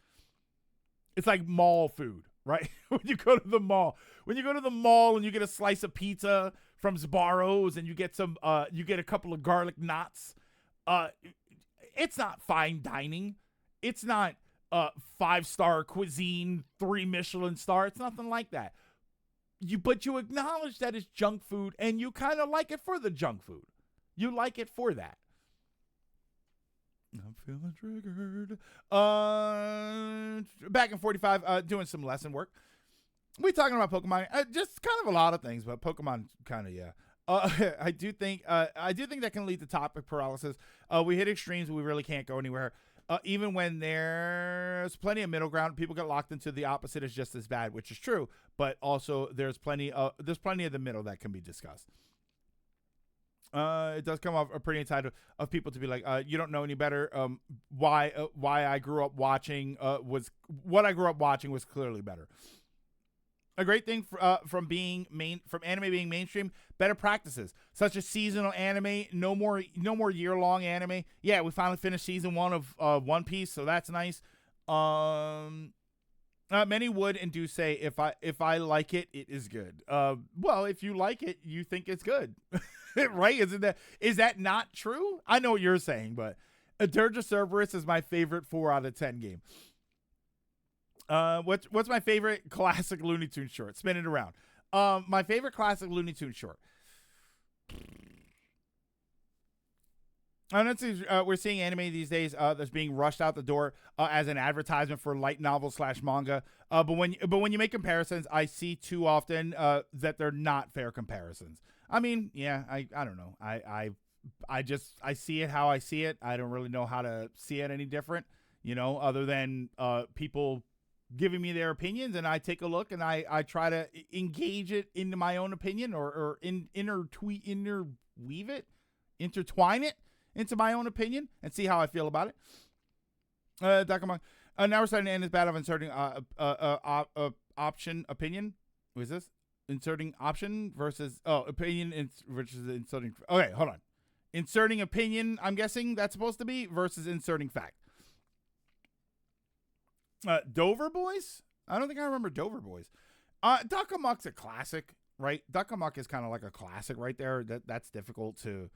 It's like mall food, right? When you go to the mall and you get a slice of pizza from Sbarro's and you get a couple of garlic knots, it's not fine dining. It's not 5-star cuisine, 3 Michelin star. It's nothing like that. But you acknowledge that it's junk food, and you kind of like it for the junk food. You like it for that. I'm feeling triggered. Back in 45, doing some lesson work. We talking about Pokemon, just kind of a lot of things, but Pokemon kind of, yeah. I do think that can lead to topic paralysis. We hit extremes, we really can't go anywhere. Even when there's plenty of middle ground, people get locked into the opposite is just as bad, which is true. But also, there's plenty of the middle that can be discussed. It does come off a pretty entitled of people to be like, you don't know any better. Why I grew up watching was clearly better. A great thing from anime being mainstream, better practices such as seasonal anime, no more year-long anime. Yeah, we finally finished season 1 of One Piece, so that's nice. Many would and do say if I like it, it is good. Well, if you like it, you think it's good, right? Is that not true? I know what you're saying, but Dirge of Cerberus is my favorite 4 out of 10 game. What's my favorite classic Looney Tunes short? Spin it around. My favorite classic Looney Tunes short. We're seeing anime these days that's being rushed out the door as an advertisement for light novel / manga. But when you make comparisons, I see too often that they're not fair comparisons. I mean, yeah, I don't know. I see it how I see it. I don't really know how to see it any different, other than people giving me their opinions, and I take a look and I try to engage it into my own opinion or intertwine it into my own opinion and see how I feel about it. Dakamon. Now we're starting to end this battle of inserting option opinion. What is this? Inserting option versus opinion versus inserting. Okay, hold on. Inserting opinion, I'm guessing that's supposed to be, versus inserting fact. Dover Boys? I don't think I remember Dover Boys. Duck Amuck's a classic, right? Duck Amuck is kind of like a classic right there. That's difficult to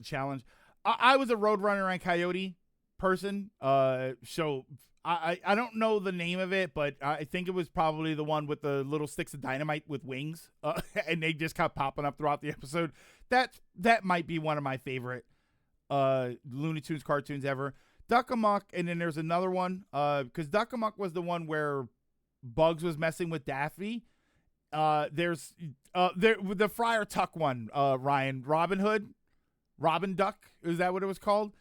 challenge. I was a Roadrunner and Coyote person, so I don't know the name of it, but I think it was probably the one with the little sticks of dynamite with wings, and they just kept popping up throughout the episode. That might be one of my favorite Looney Tunes cartoons ever. Duck Amuck, and then there's another one, because Duck Amuck was the one where Bugs was messing with Daffy. There's the Friar Tuck one, Ryan, Robin Duck, is that what it was called?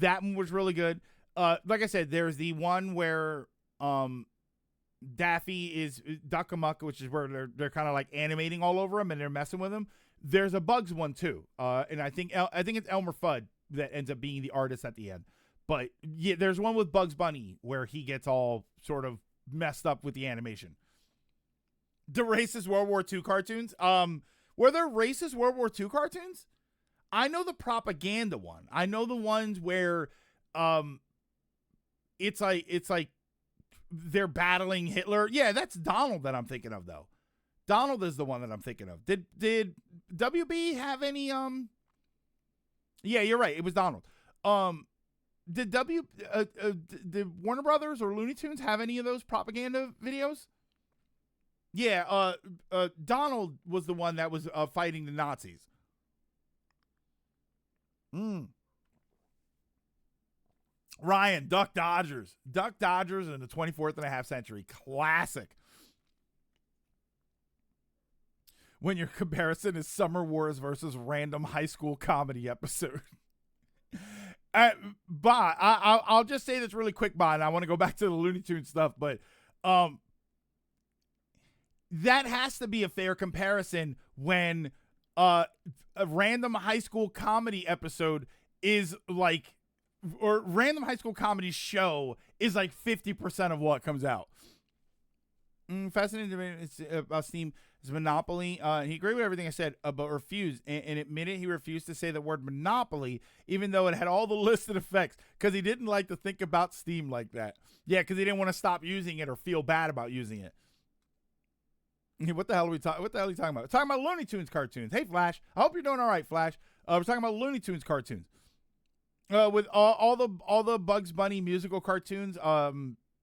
That one was really good. Like I said, there's the one where Daffy is Duck Amuck, which is where they're kind of like animating all over him and they're messing with him. There's a Bugs one too, and I think it's Elmer Fudd that ends up being the artist at the end. But yeah, there's one with Bugs Bunny where he gets all sort of messed up with the animation. The racist World War II cartoons. Were there racist World War II cartoons? I know the propaganda one. I know the ones where it's like they're battling Hitler. Yeah, that's Donald that I'm thinking of though. Donald is the one that I'm thinking of. Did WB have any Yeah, you're right. It was Donald. Did Warner Brothers or Looney Tunes have any of those propaganda videos? Yeah, Donald was the one that was fighting the Nazis. Ryan, Duck Dodgers. Duck Dodgers in the 24th and a half century. Classic. When your comparison is Summer Wars versus random high school comedy episode. But I'll just say this really quick, Bob, and I want to go back to the Looney Tunes stuff, but that has to be a fair comparison when a random high school comedy episode is like, or random high school comedy show is like 50% of what comes out. Fascinating debate. It's about Steam. It's Monopoly. He agreed with everything I said, but refused and admitted he refused to say the word Monopoly, even though it had all the listed effects, because he didn't like to think about Steam like that. Yeah, because he didn't want to stop using it or feel bad about using it. What the hell are we talking? What the hell are you talking about? We're talking about Looney Tunes cartoons. Hey, Flash. I hope you're doing all right, Flash. We're talking about Looney Tunes cartoons. With all the Bugs Bunny musical cartoons.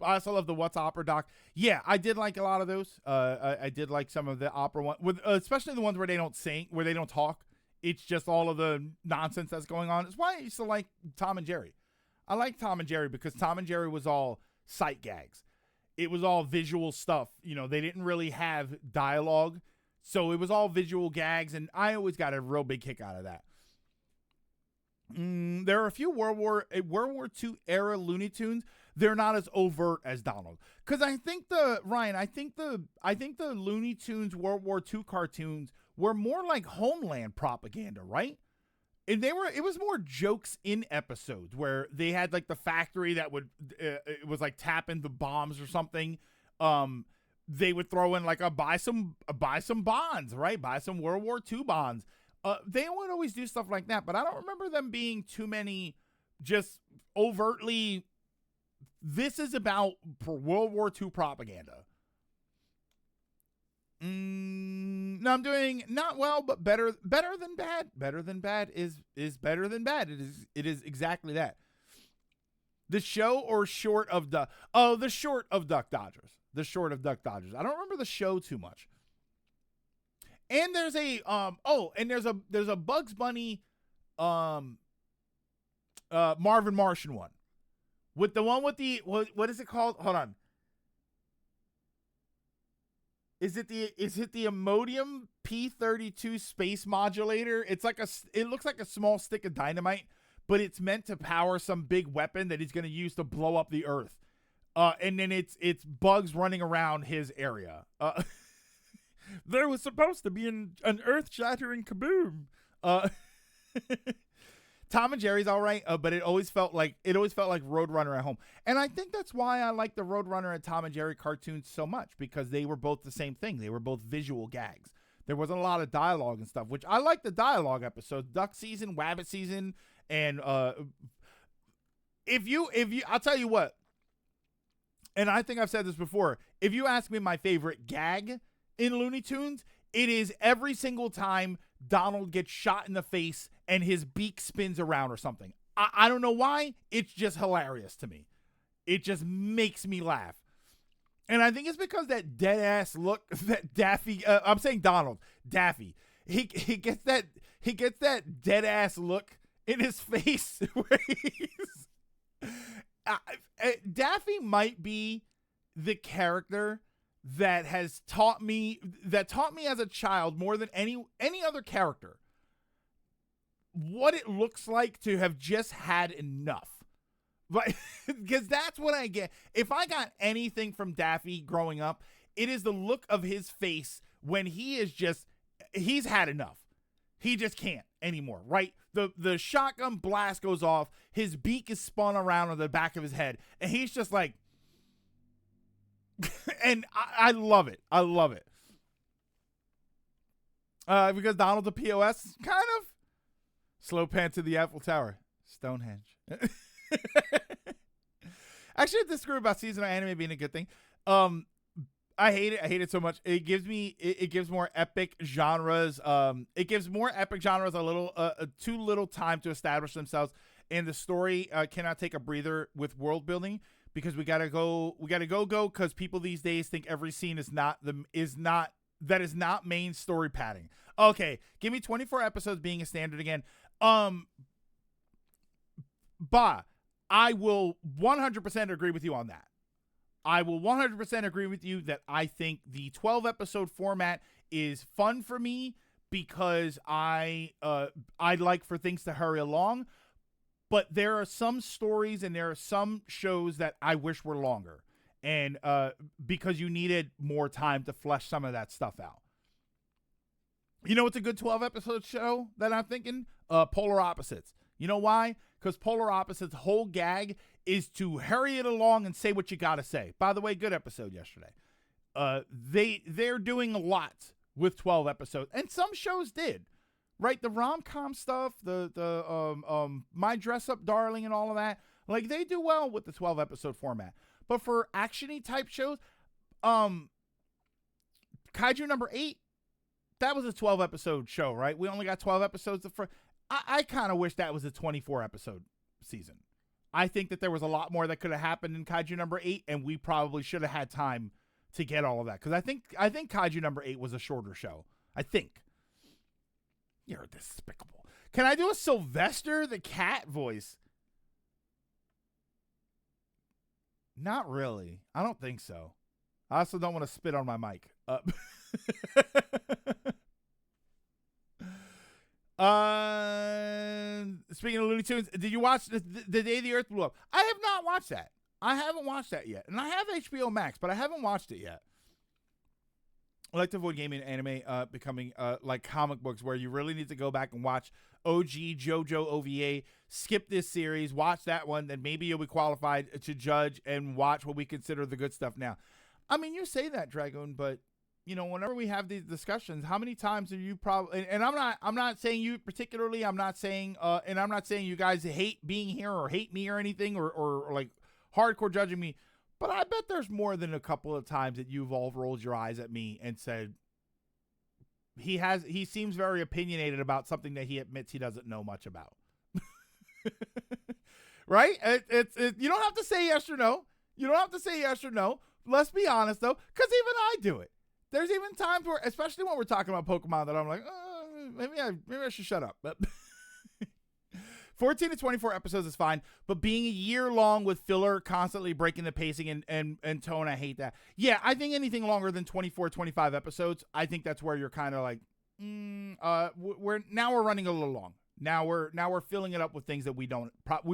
I also love the What's Opera doc. Yeah, I did like a lot of those. I did like some of the opera ones, with especially the ones where they don't sing, where they don't talk. It's just all of the nonsense that's going on. It's why I used to like Tom and Jerry. I like Tom and Jerry because Tom and Jerry was all sight gags. It was all visual stuff. You know, they didn't really have dialogue, so it was all visual gags, and I always got a real big kick out of that. There are a few World War II era Looney Tunes. They're not as overt as Donald, because I think the Looney Tunes World War II cartoons were more like Homeland propaganda, right? And it was more jokes in episodes where they had like the factory that would it was like tapping the bombs or something. They would throw in like buy some bonds, right? Buy some World War II bonds. They would always do stuff like that, but I don't remember them being too many just overtly, this is about World War II propaganda. No, I'm doing not well, but better than bad. Better than bad is better than bad. It is exactly that. The show or short of the short of Duck Dodgers. The short of Duck Dodgers. I don't remember the show too much. And there's there's a Bugs Bunny Marvin Martian one. With the one with the what is it called? Hold on. Is it the Imodium P32 space modulator? It looks like a small stick of dynamite, but it's meant to power some big weapon that he's going to use to blow up the Earth. And then it's Bugs running around his area. There was supposed to be an earth-shattering kaboom. Tom and Jerry's all right, but it always felt like Roadrunner at home. And I think that's why I like the Roadrunner and Tom and Jerry cartoons so much, because they were both the same thing. They were both visual gags. There wasn't a lot of dialogue and stuff, which I like the dialogue episodes. Duck season, Wabbit season, and if you I'll tell you what, and I think I've said this before, if you ask me my favorite gag in Looney Tunes, it is every single time Donald gets shot in the face and his beak spins around or something. I don't know why. It's just hilarious to me. It just makes me laugh. And I think it's because that dead ass look that Daffy, I'm saying Donald, Daffy, he gets that dead ass look in his face where Daffy might be the character that taught me as a child more than any other character what it looks like to have just had enough. But because that's what I get. If I got anything from Daffy growing up, it is the look of his face when he's had enough. He just can't anymore, right? The shotgun blast goes off, his beak is spun around on the back of his head, and he's just like, and I love it. I love it. Because Donald's a POS, kind of. Slow pan to the Eiffel Tower. Stonehenge. Actually, I disagree about seasonal anime being a good thing. I hate it. I hate it so much. It gives more epic genres. It gives more epic genres too little time to establish themselves, and the story cannot take a breather with world building. Because we gotta go because people these days think every scene is not main story padding. Okay, give me 24 episodes being a standard again. I will 100% agree with you on that. I will 100% agree with you that I think the 12 episode format is fun for me because I like for things to hurry along. But there are some stories and there are some shows that I wish were longer. And because you needed more time to flesh some of that stuff out. You know what's a good 12 episode show that I'm thinking? Polar Opposites. You know why? Because Polar Opposites' whole gag is to hurry it along and say what you got to say. By the way, good episode yesterday. They're doing a lot with 12 episodes. And some shows did. Right, the rom-com stuff, the My Dress Up Darling and all of that, like they do well with the 12 episode format. But for action-y type shows, Kaiju number 8, that was a 12 episode show, right? We only got 12 episodes. I kind of wish that was a 24 episode season. I think that there was a lot more that could have happened in Kaiju number 8, and we probably should have had time to get all of that because I think Kaiju number 8 was a shorter show. I think. You're despicable. Can I do a Sylvester the Cat voice? Not really. I don't think so. I also don't want to spit on my mic. Speaking of Looney Tunes, did you watch the Day the Earth Blew Up? I have not watched that. I haven't watched that yet. And I have HBO Max, but I haven't watched it yet. I like to avoid gaming and anime becoming like comic books where you really need to go back and watch OG JoJo OVA, skip this series, watch that one, then maybe you'll be qualified to judge and watch what we consider the good stuff now. I mean, you say that, Dragoon, but you know, whenever we have these discussions, how many times are you probably, and I'm not saying you particularly, I'm not saying you guys hate being here or hate me or anything or like hardcore judging me. But I bet there's more than a couple of times that you've all rolled your eyes at me and said, he seems very opinionated about something that he admits he doesn't know much about. Right? You don't have to say yes or no. You don't have to say yes or no. Let's be honest, though, because even I do it. There's even times where, especially when we're talking about Pokemon, that I'm like, maybe I should shut up. But 14 to 24 episodes is fine, but being a year long with filler constantly breaking the pacing and tone, I hate that. Yeah, I think anything longer than 24, 25 episodes, I think that's where you're kind of like, we're running a little long. Now we're filling it up with things that we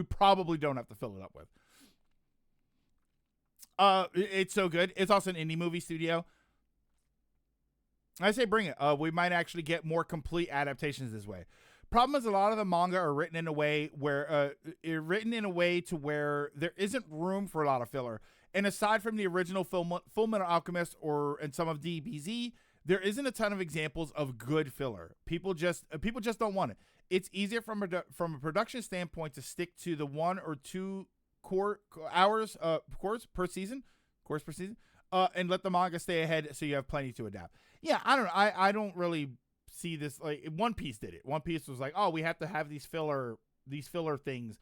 probably don't have to fill it up with. It's so good. It's also an indie movie studio. I say bring it. We might actually get more complete adaptations this way. Problem is, a lot of the manga are written in a way to where there isn't room for a lot of filler. And aside from the original Fullmetal Alchemist and some of DBZ, there isn't a ton of examples of good filler. People just don't want it. It's easier from a production standpoint to stick to the 1 or 2 course per season, and let the manga stay ahead so you have plenty to adapt. Yeah, I don't know. I don't really see this. Like, One Piece did it. One Piece was like, oh, we have to have these filler things.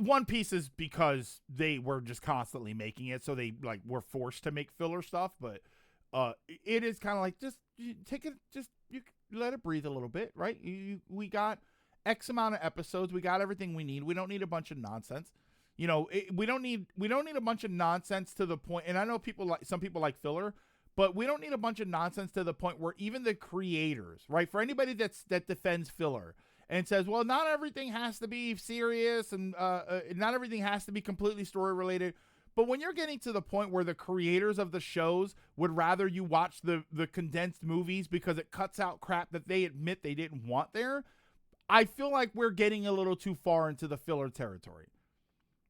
One Piece is because they were just constantly making it, so they like were forced to make filler stuff. But it is kind of like just take it, you let it breathe a little bit, right? We got X amount of episodes. We got everything we need. We don't need a bunch of nonsense. You know, we don't need a bunch of nonsense to the point. And I know some people like filler. But we don't need a bunch of nonsense to the point where even the creators, right? For anybody that defends filler and says, well, not everything has to be serious and not everything has to be completely story related. But when you're getting to the point where the creators of the shows would rather you watch the condensed movies because it cuts out crap that they admit they didn't want there, I feel like we're getting a little too far into the filler territory.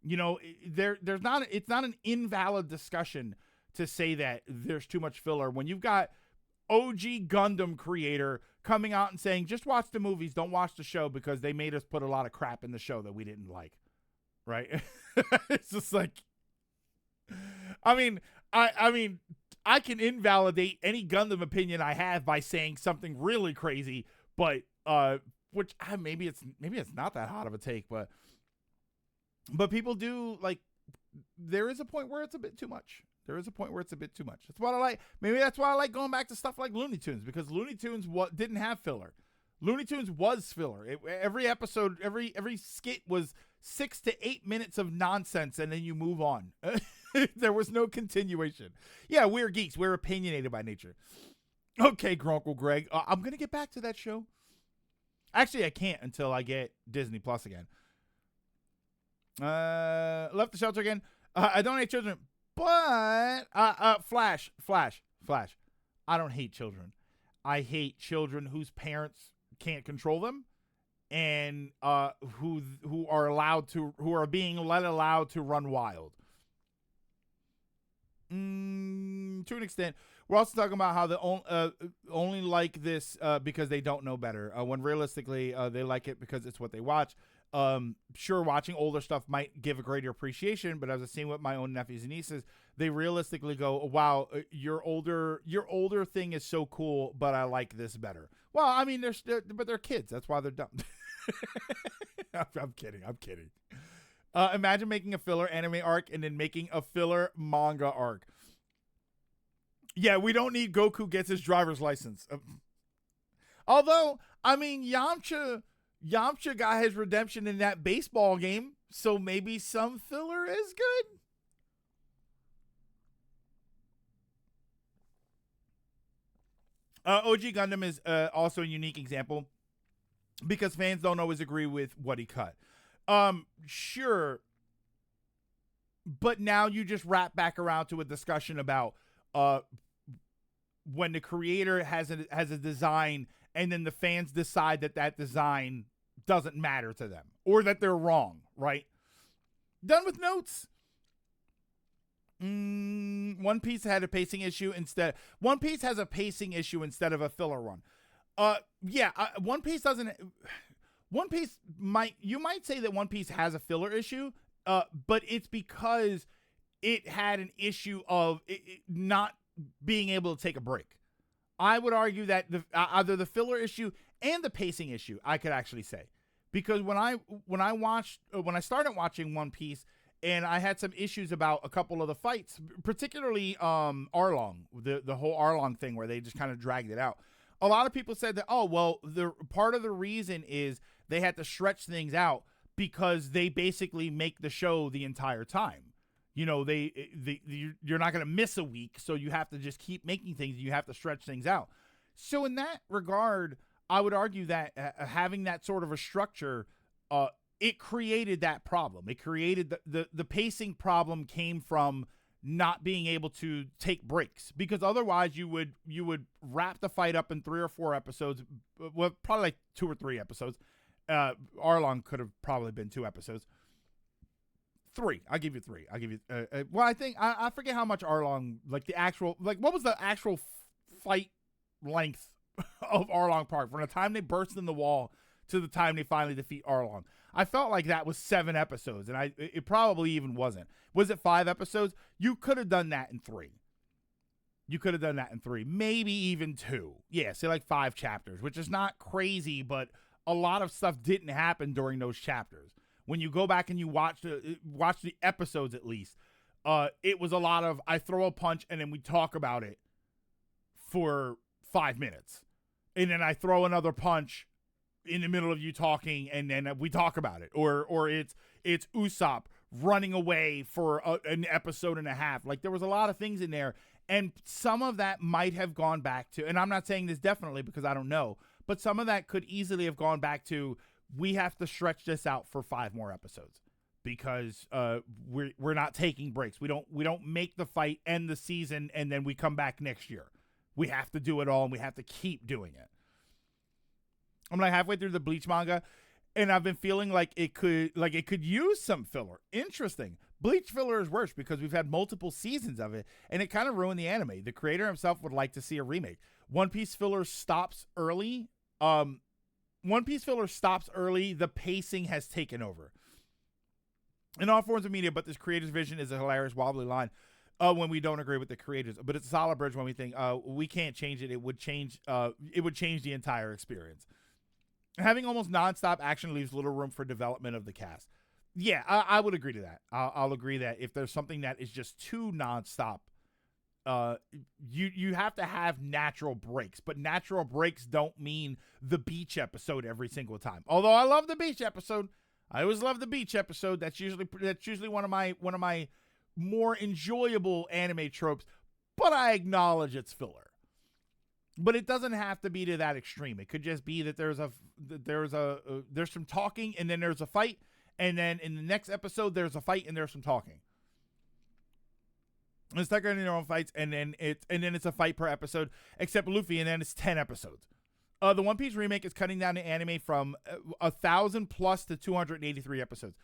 You know, it's not an invalid discussion to say that there's too much filler when you've got OG Gundam creator coming out and saying, just watch the movies, don't watch the show because they made us put a lot of crap in the show that we didn't like. Right? It's just like, I mean, I can invalidate any Gundam opinion I have by saying something really crazy, but which maybe it's not that hot of a take, but people do like. There is a point where it's a bit too much. That's what I like. Maybe that's why I like going back to stuff like Looney Tunes, because Looney Tunes didn't have filler. Looney Tunes was filler. Every episode, every skit was 6 to 8 minutes of nonsense and then you move on. There was no continuation. Yeah, we're geeks. We're opinionated by nature. Okay, Grunkle Greg. I'm going to get back to that show. Actually, I can't until I get Disney Plus again. Left the shelter again. I don't hate children, but Flash. I don't hate children. I hate children whose parents can't control them, and who are being allowed to run wild. To an extent. We're also talking about how they only like this because they don't know better. When realistically, they like it because it's what they watch. Sure, watching older stuff might give a greater appreciation, but as I've seen with my own nephews and nieces, they realistically go, "Wow, your older thing is so cool, but I like this better." Well, I mean, they're kids. That's why they're dumb. I'm kidding. Imagine making a filler anime arc and then making a filler manga arc. Yeah, we don't need Goku gets his driver's license. Although, I mean, Yamcha got his redemption in that baseball game, so maybe some filler is good. OG Gundam is also a unique example because fans don't always agree with what he cut. Sure, but now you just wrap back around to a discussion about when the creator has a design and then the fans decide that design doesn't matter to them or that they're wrong, right? Done with notes. One Piece had a pacing issue instead. One Piece has a pacing issue instead of a filler one. One Piece doesn't. One Piece you might say that One Piece has a filler issue, but it's because it had an issue of it not being able to take a break. I would argue that either the filler issue and the pacing issue, I could actually say, because when I started watching One Piece and I had some issues about a couple of the fights, particularly Arlong, the whole Arlong thing where they just kind of dragged it out. A lot of people said that, oh, well, the part of the reason is they had to stretch things out because they basically make the show the entire time. You know, you're not going to miss a week, so you have to just keep making things. You have to stretch things out. So in that regard, I would argue that having that sort of a structure, it created that problem. It created the pacing problem came from not being able to take breaks, because otherwise you would wrap the fight up in 3 or 4 episodes. Well, probably like 2 or 3 episodes. Arlong could have probably been 2 episodes. 3. I'll give you 3. I'll give you. Well, I think I forget how much Arlong, like the actual, like what was the actual fight length of Arlong Park from the time they burst in the wall to the time they finally defeat Arlong. I felt like that was 7 episodes, and it probably even wasn't. Was it 5 episodes? You could have done that in 3. Maybe even 2. Yeah, say like 5 chapters, which is not crazy, but a lot of stuff didn't happen during those chapters. When you go back and you watch the episodes, at least, it was a lot of I throw a punch and then we talk about it for 5 minutes, and then I throw another punch in the middle of you talking, and then we talk about it, or it's Usopp running away for an episode and a half. Like, there was a lot of things in there, and some of that might have gone back to, and I'm not saying this definitely because I don't know, but some of that could easily have gone back to, we have to stretch this out for 5 more episodes because we're not taking breaks. We don't make the fight end the season and then we come back next year. We have to do it all, and we have to keep doing it. I'm like halfway through the Bleach manga, and I've been feeling like it could use some filler. Interesting. Bleach filler is worse because we've had multiple seasons of it, and it kind of ruined the anime. The creator himself would like to see a remake. One Piece filler stops early. The pacing has taken over in all forms of media, but this creator's vision is a hilarious wobbly line when we don't agree with the creators, but it's a solid bridge when we think we can't change it. It would change the entire experience. Having almost nonstop action leaves little room for development of the cast. Yeah, I would agree to that. I'll agree that if there's something that is just too nonstop, you have to have natural breaks, but natural breaks don't mean the beach episode every single time. Although I love the beach episode, I always love the beach episode. That's usually one of my more enjoyable anime tropes, but I acknowledge it's filler. But it doesn't have to be to that extreme. It could just be that there's some talking and then there's a fight, and then in the next episode there's a fight and there's some talking. It's like their own fights, and then it's a fight per episode, except Luffy, and then it's 10 episodes. The One Piece remake is cutting down the anime from 1,000 plus to 283 episodes.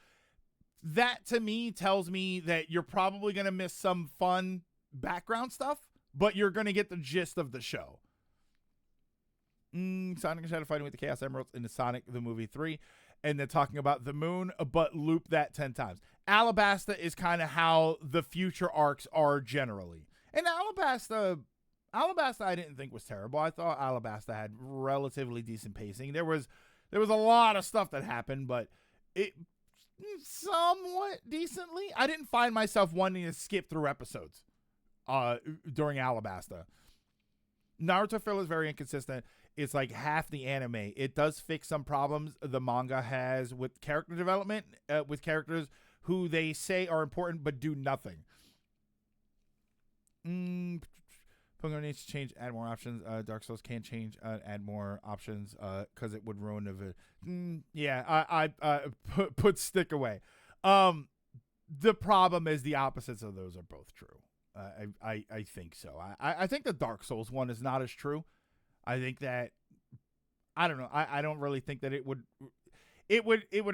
That to me tells me that you're probably gonna miss some fun background stuff, but you're gonna get the gist of the show. Sonic and Shadow fighting with the Chaos Emeralds in the Sonic the Movie 3, and then talking about the moon, but loop that 10 times. Alabasta is kind of how the future arcs are generally. And Alabasta I didn't think was terrible. I thought Alabasta had relatively decent pacing. There was a lot of stuff that happened, but it somewhat decently. I didn't find myself wanting to skip through episodes during Alabasta. Naruto filler is very inconsistent. It's like half the anime. It does fix some problems the manga has with character development, with characters who they say are important but do nothing. Pokemon needs to change, add more options. Dark Souls can't change, add more options because it would ruin the video. Yeah, I put stick away. The problem is the opposites of those are both true. I think so. I think the Dark Souls one is not as true. I think that, I don't know. I don't really think that it would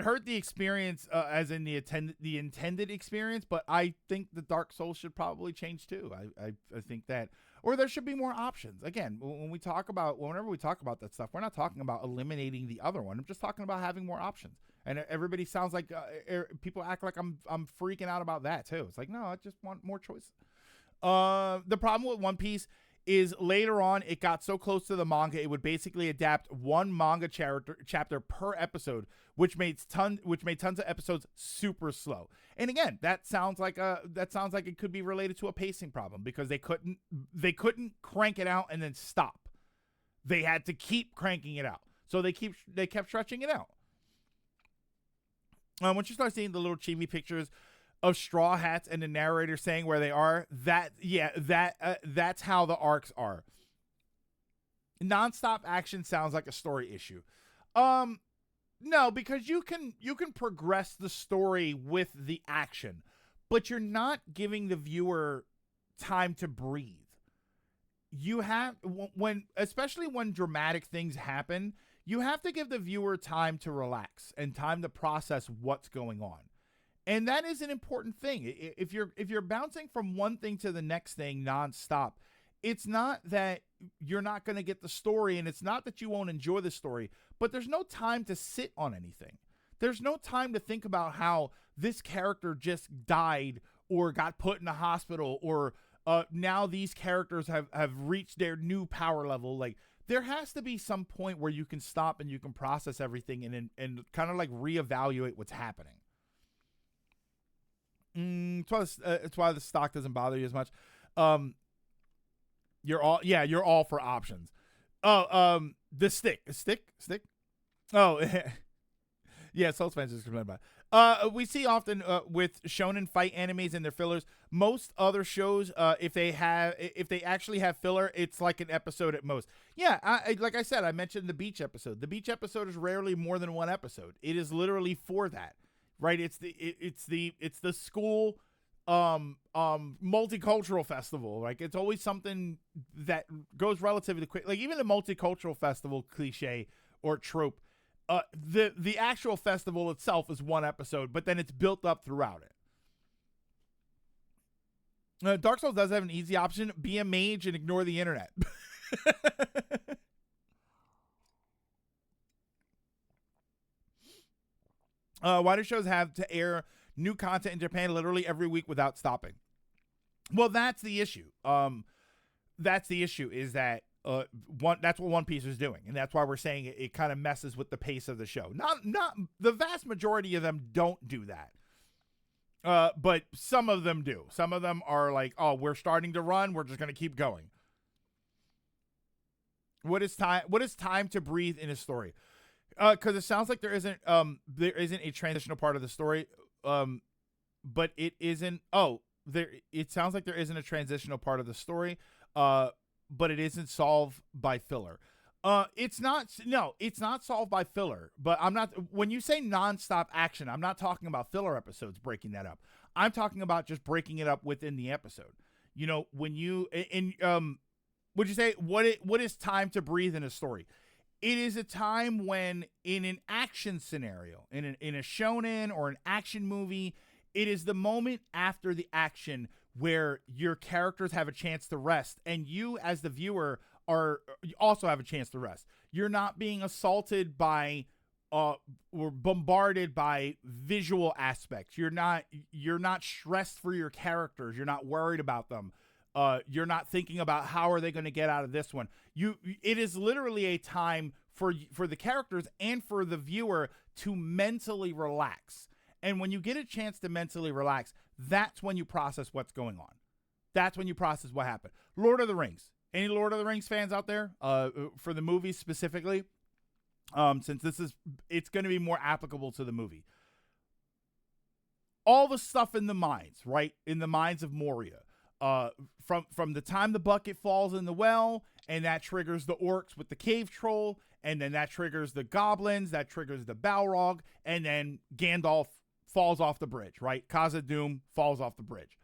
hurt the experience as in the intended experience, but I think the Dark Souls should probably change too. I think that, or there should be more options. Again, whenever we talk about that stuff, we're not talking about eliminating the other one. I'm just talking about having more options. And everybody sounds like people act like I'm freaking out about that too. It's like, no, I just want more choice. The problem with One Piece is later on it got so close to the manga it would basically adapt one manga chapter per episode, which made tons of episodes super slow. And again, that sounds like it could be related to a pacing problem because they couldn't crank it out and then stop. They had to keep cranking it out. So they kept stretching it out. Once you start seeing the little chibi pictures of Straw Hats and the narrator saying where they are, that's how the arcs are. Nonstop action sounds like a story issue. No, because you can progress the story with the action, but you're not giving the viewer time to breathe. You have, especially when dramatic things happen, you have to give the viewer time to relax and time to process what's going on. And that is an important thing. If you're bouncing from one thing to the next thing nonstop, it's not that you're not going to get the story, and it's not that you won't enjoy the story, but there's no time to sit on anything. There's no time to think about how this character just died or got put in a hospital, or now these characters have reached their new power level. Like, there has to be some point where you can stop and you can process everything and kind of like reevaluate what's happening. It's why the stock doesn't bother you as much. You're all for options. The stick. Oh, yeah, Souls fans just complain about it. We see often with shonen fight animes and their fillers. Most other shows, if they actually have filler, it's like an episode at most. Yeah, like I said, I mentioned the beach episode. The beach episode is rarely more than one episode. It is literally for that. Right, it's the school multicultural festival. Like, it's always something that goes relatively quick. Like, even the multicultural festival cliche or trope, the actual festival itself is one episode, but then it's built up throughout it. Dark Souls does have an easy option: be a mage and ignore the internet. Why do shows have to air new content in Japan literally every week without stopping? Well, that's the issue. That's the issue is that that's what One Piece is doing, and that's why we're saying it kind of messes with the pace of the show. Not the vast majority of them don't do that. But some of them do. Some of them are like, oh, we're starting to run, we're just going to keep going. What is time to breathe in a story? Because it sounds like there isn't a transitional part of the story, but it isn't. Oh, there. It sounds like there isn't a transitional part of the story, but it isn't solved by filler. It's not. No, it's not solved by filler. But I'm not. When you say nonstop action, I'm not talking about filler episodes breaking that up. I'm talking about just breaking it up within the episode. When you would you say what is time to breathe in a story? It is a time when, in an action scenario, in a shonen or an action movie, it is the moment after the action where your characters have a chance to rest, and you, as the viewer, you also have a chance to rest. You're not being assaulted by or bombarded by visual aspects. You're not stressed for your characters. You're not worried about them. You're not thinking about how are they going to get out of this one. It is literally a time for the characters and for the viewer to mentally relax. And when you get a chance to mentally relax, that's when you process what's going on. That's when you process what happened. Lord of the Rings. Any Lord of the Rings fans out there? For the movies specifically, since it's going to be more applicable to the movie. All the stuff in the mines, right? In the mines of Moria. From the time the bucket falls in the well, and that triggers the orcs with the cave troll, and then that triggers the goblins, that triggers the Balrog, and then Gandalf falls off the bridge, right? Khazad-dûm falls off the bridge.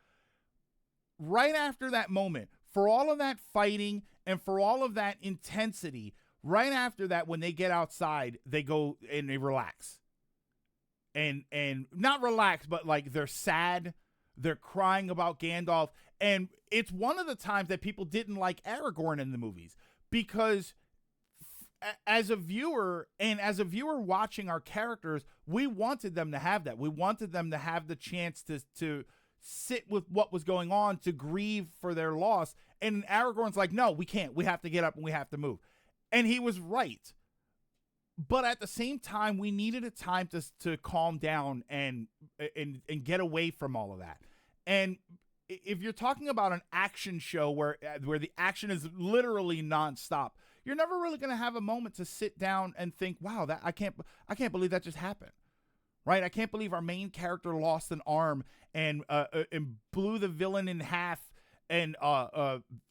Right after that moment, for all of that fighting and for all of that intensity, right after that, when they get outside, they go and they relax. And not relax, but like they're sad, they're crying about Gandalf. And it's one of the times that people didn't like Aragorn in the movies, because as a viewer watching our characters, we wanted them to have that. We wanted them to have the chance to sit with what was going on, to grieve for their loss. And Aragorn's like, no, we can't. We have to get up and we have to move. And he was right. But at the same time, we needed a time to calm down and get away from all of that. And if you're talking about an action show where the action is literally nonstop, you're never really going to have a moment to sit down and think, wow, that I can't believe that just happened. Right? I can't believe our main character lost an arm and blew the villain in half and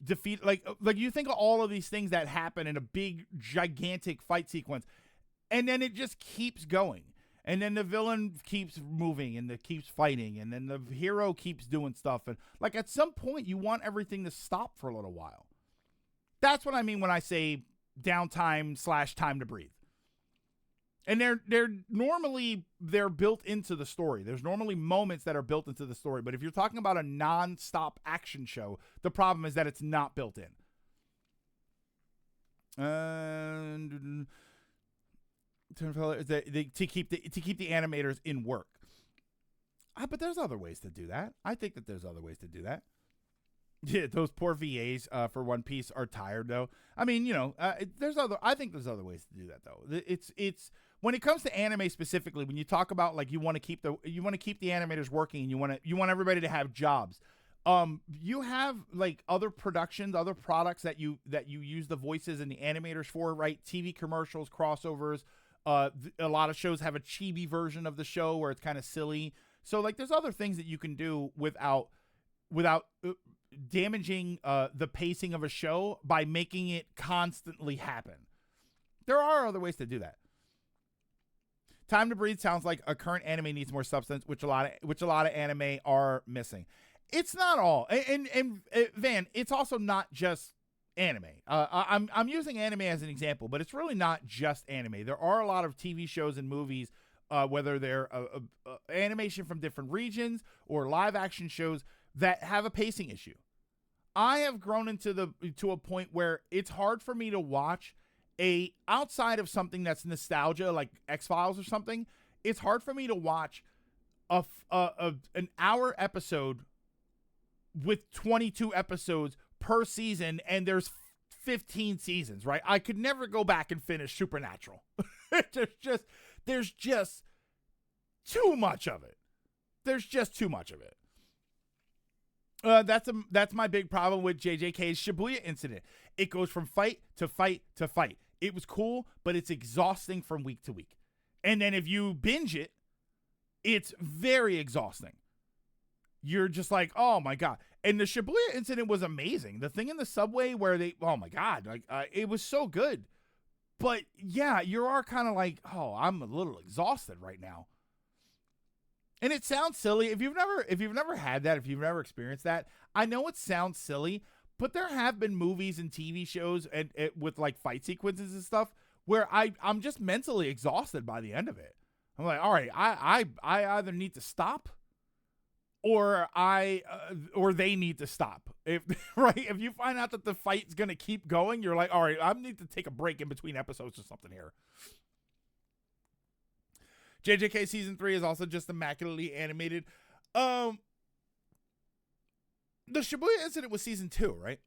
defeat, like you think of all of these things that happen in a big gigantic fight sequence, and then it just keeps going. And then the villain keeps moving and it keeps fighting, and then the hero keeps doing stuff. And like at some point you want everything to stop for a little while. That's what I mean when I say downtime / time to breathe. And they're normally built into the story. There's normally moments that are built into the story. But if you're talking about a non-stop action show, the problem is that it's not built in. And to keep the animators in work. But there's other ways to do that. I think that there's other ways to do that. Yeah, those poor VAs for One Piece are tired though. I mean, I think there's other ways to do that though. It's when it comes to anime specifically, when you talk about like you want to keep the animators working, and you want everybody to have jobs. You have like other productions, other products that you use the voices and the animators for, right? TV commercials, crossovers. A lot of shows have a chibi version of the show where it's kind of silly. So like there's other things that you can do without damaging the pacing of a show by making it constantly happen. There are other ways to do that. Time to Breathe sounds like a current anime needs more substance, which a lot of anime are missing. It's not all, and Van, it's also not just anime. I'm using anime as an example, but it's really not just anime. There are a lot of TV shows and movies, whether they're animation from different regions or live action shows, that have a pacing issue. I have grown to a point where it's hard for me to watch outside of something that's nostalgia, like X-Files or something. It's hard for me to watch an hour episode with 22 episodes per season, and there's 15 seasons, right? I could never go back and finish Supernatural. There's just too much of it. There's just too much of it. That's my big problem with JJK's Shibuya incident. It goes from fight to fight to fight. It was cool, but it's exhausting from week to week. And then if you binge it, it's very exhausting. You're just like, oh my God. And the Shibuya incident was amazing. The thing in the subway where oh my God, like it was so good. But yeah, you are kind of like, oh, I'm a little exhausted right now. And it sounds silly. If you've never had that, if you've never experienced that, I know it sounds silly, but there have been movies and TV shows and with like fight sequences and stuff where I'm just mentally exhausted by the end of it. I'm like, all right, I either need to stop or they need to stop. If right, if you find out that the fight's gonna keep going, you're like, all right, I need to take a break in between episodes or something here. JJK season 3 is also just immaculately animated. The Shibuya incident was season 2, right?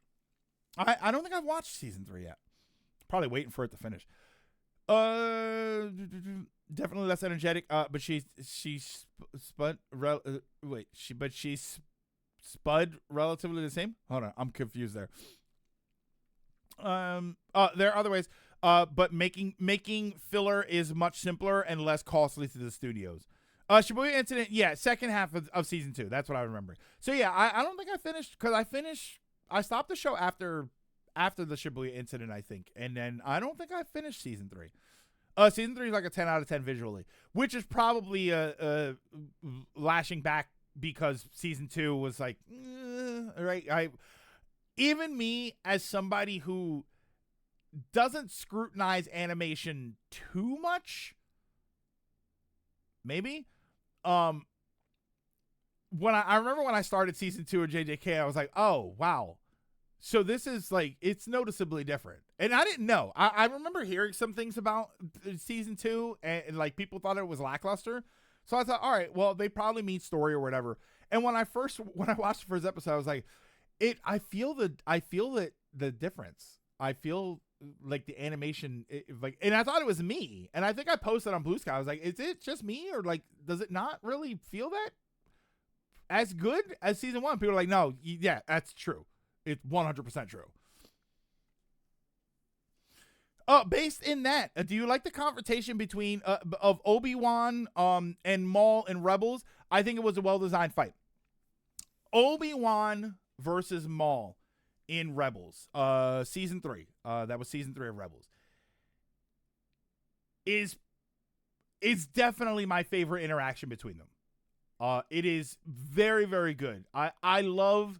I don't think I've watched season 3 yet. Probably waiting for it to finish. Definitely less energetic. But she spud. Spud relatively the same. Hold on, I'm confused there. There are other ways. But making filler is much simpler and less costly to the studios. Shibuya incident, yeah, second half of season 2. That's what I remember. So yeah, I don't think I finished because I stopped the show after the Shibuya incident, I think, and then I don't think I finished season 3. Season 3 is like a 10 out of 10 visually, which is probably lashing back because season 2 was like, right. Even me as somebody who doesn't scrutinize animation too much, maybe. When I remember when I started season 2 of JJK, I was like, oh wow, so this is like, it's noticeably different. And I didn't know. I remember hearing some things about season 2 and like people thought it was lackluster. So I thought, all right, well, they probably mean story or whatever. And when I watched the first episode, I was like, I feel the difference. I feel like the animation, and I thought it was me. And I think I posted on Blue Sky. I was like, is it just me, or like, does it not really feel that as good as season 1? People are like, no, yeah, that's true. It's 100% true. Based in that, do you like the confrontation between of Obi-Wan and Maul and Rebels? I think it was a well-designed fight. Obi-Wan versus Maul in Rebels, season 3. That was season 3 of Rebels. Is definitely my favorite interaction between them. It is very, very good. I love.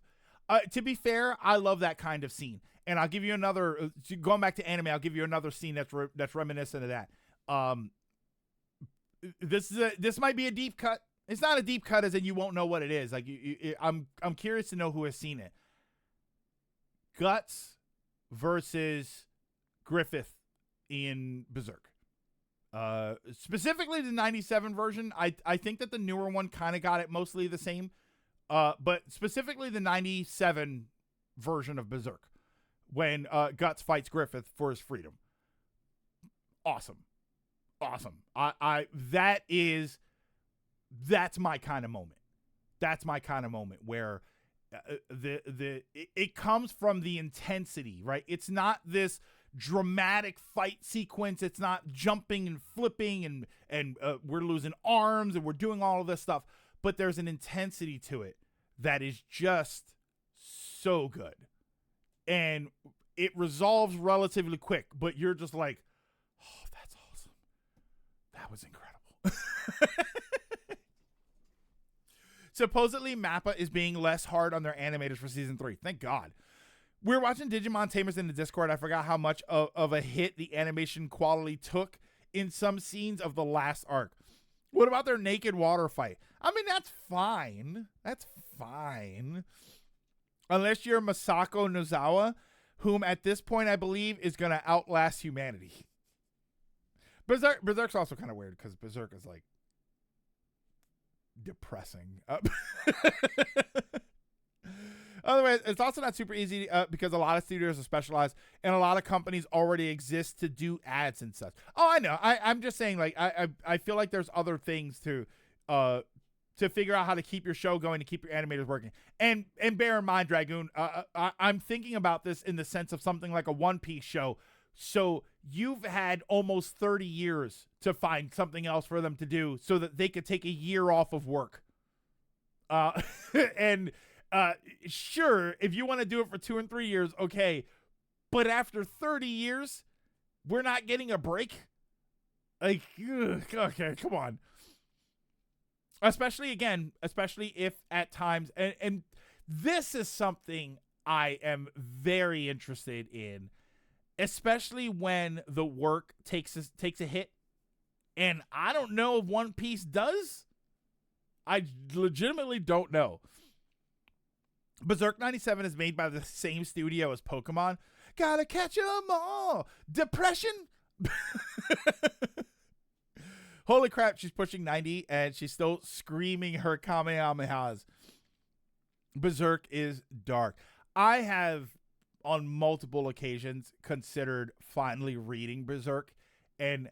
To be fair, I love that kind of scene. And I'll give you another, going back to anime, I'll give you another scene that's reminiscent of that. This might be a deep cut. It's not a deep cut as in you won't know what it is. Like I'm curious to know who has seen it. Guts versus Griffith in Berserk. Specifically the 97 version. I think that the newer one kind of got it mostly the same. But specifically the 97 version of Berserk, when Guts fights Griffith for his freedom. Awesome. That's my kind of moment. That's my kind of moment where it comes from the intensity, right? It's not this dramatic fight sequence. It's not jumping and flipping and we're losing arms and we're doing all of this stuff, but there's an intensity to it that is just so good. And it resolves relatively quick, but you're just like, oh, that's awesome. That was incredible. Supposedly, MAPPA is being less hard on their animators for season 3. Thank God. We were watching Digimon Tamers in the Discord. I forgot how much of a hit the animation quality took in some scenes of the last arc. What about their naked water fight? I mean, that's fine. That's fine. Unless you're Masako Nozawa, whom at this point I believe is going to outlast humanity. Berserk's also kind of weird because Berserk is like depressing. Otherwise, it's also not super easy because a lot of studios are specialized and a lot of companies already exist to do ads and such. Oh, I know. I'm just saying, like, I feel like there's other things to figure out how to keep your show going, to keep your animators working. And bear in mind, Dragoon, I'm thinking about this in the sense of something like a One Piece show. So you've had almost 30 years to find something else for them to do so that they could take a year off of work. And sure, if you want to do it for 2 and 3 years, okay. But after 30 years, we're not getting a break? Like, ugh, okay, come on. Especially if at times, and this is something I am very interested in, especially when the work takes a hit. And I don't know if One Piece does. I legitimately don't know. Berserk 97 is made by the same studio as Pokemon. Gotta catch 'em all. Depression? Holy crap, she's pushing 90 and she's still screaming her Kamehamehas. Berserk is dark. I have, on multiple occasions, considered finally reading Berserk, and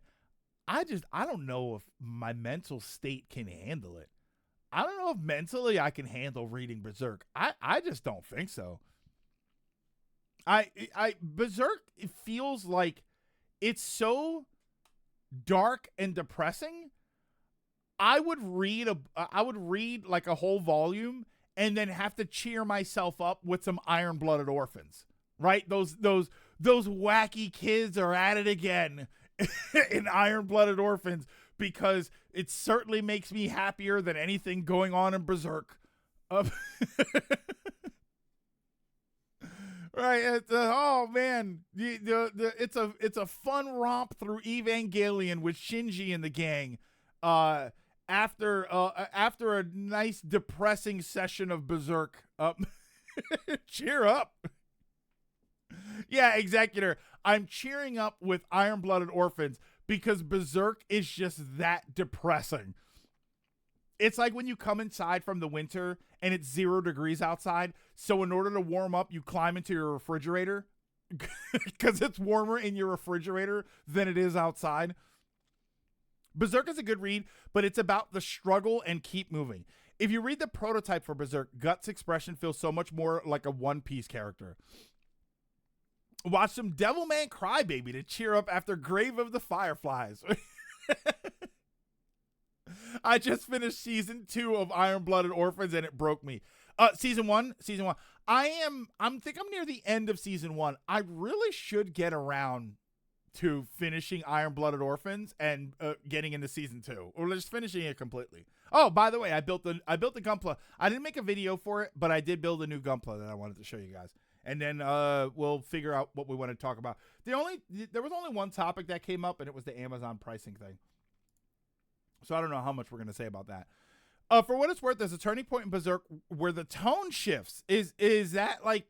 I don't know if my mental state can handle it. I don't know if mentally I can handle reading Berserk. I just don't think so. Berserk, it feels like it's so dark and depressing. I would read like a whole volume and then have to cheer myself up with some Iron-Blooded Orphans, right? Those wacky kids are at it again in Iron-Blooded Orphans, because it certainly makes me happier than anything going on in Berserk. Right? Oh man, it's a fun romp through Evangelion with Shinji and the gang. After a nice depressing session of Berserk. Cheer up. Yeah, Executor. I'm cheering up with Iron-Blooded Orphans because Berserk is just that depressing. It's like when you come inside from the winter and it's 0 degrees outside. So in order to warm up, you climb into your refrigerator because it's warmer in your refrigerator than it is outside. Berserk is a good read, but it's about the struggle and keep moving. If you read the prototype for Berserk, Guts' expression feels so much more like a One Piece character. Watch some Devilman Crybaby to cheer up after Grave of the Fireflies. I just finished season 2 of Iron-Blooded Orphans and it broke me. Season one. I'm near the end of season 1. I really should get around to finishing Iron-Blooded Orphans and getting into season 2, or just finishing it completely. Oh, by the way, I built the Gunpla. I didn't make a video for it, but I did build a new Gunpla that I wanted to show you guys. And then we'll figure out what we want to talk about. There was only one topic that came up, and it was the Amazon pricing thing. So I don't know how much we're going to say about that. For what it's worth, there's a turning point in Berserk where the tone shifts. Is that like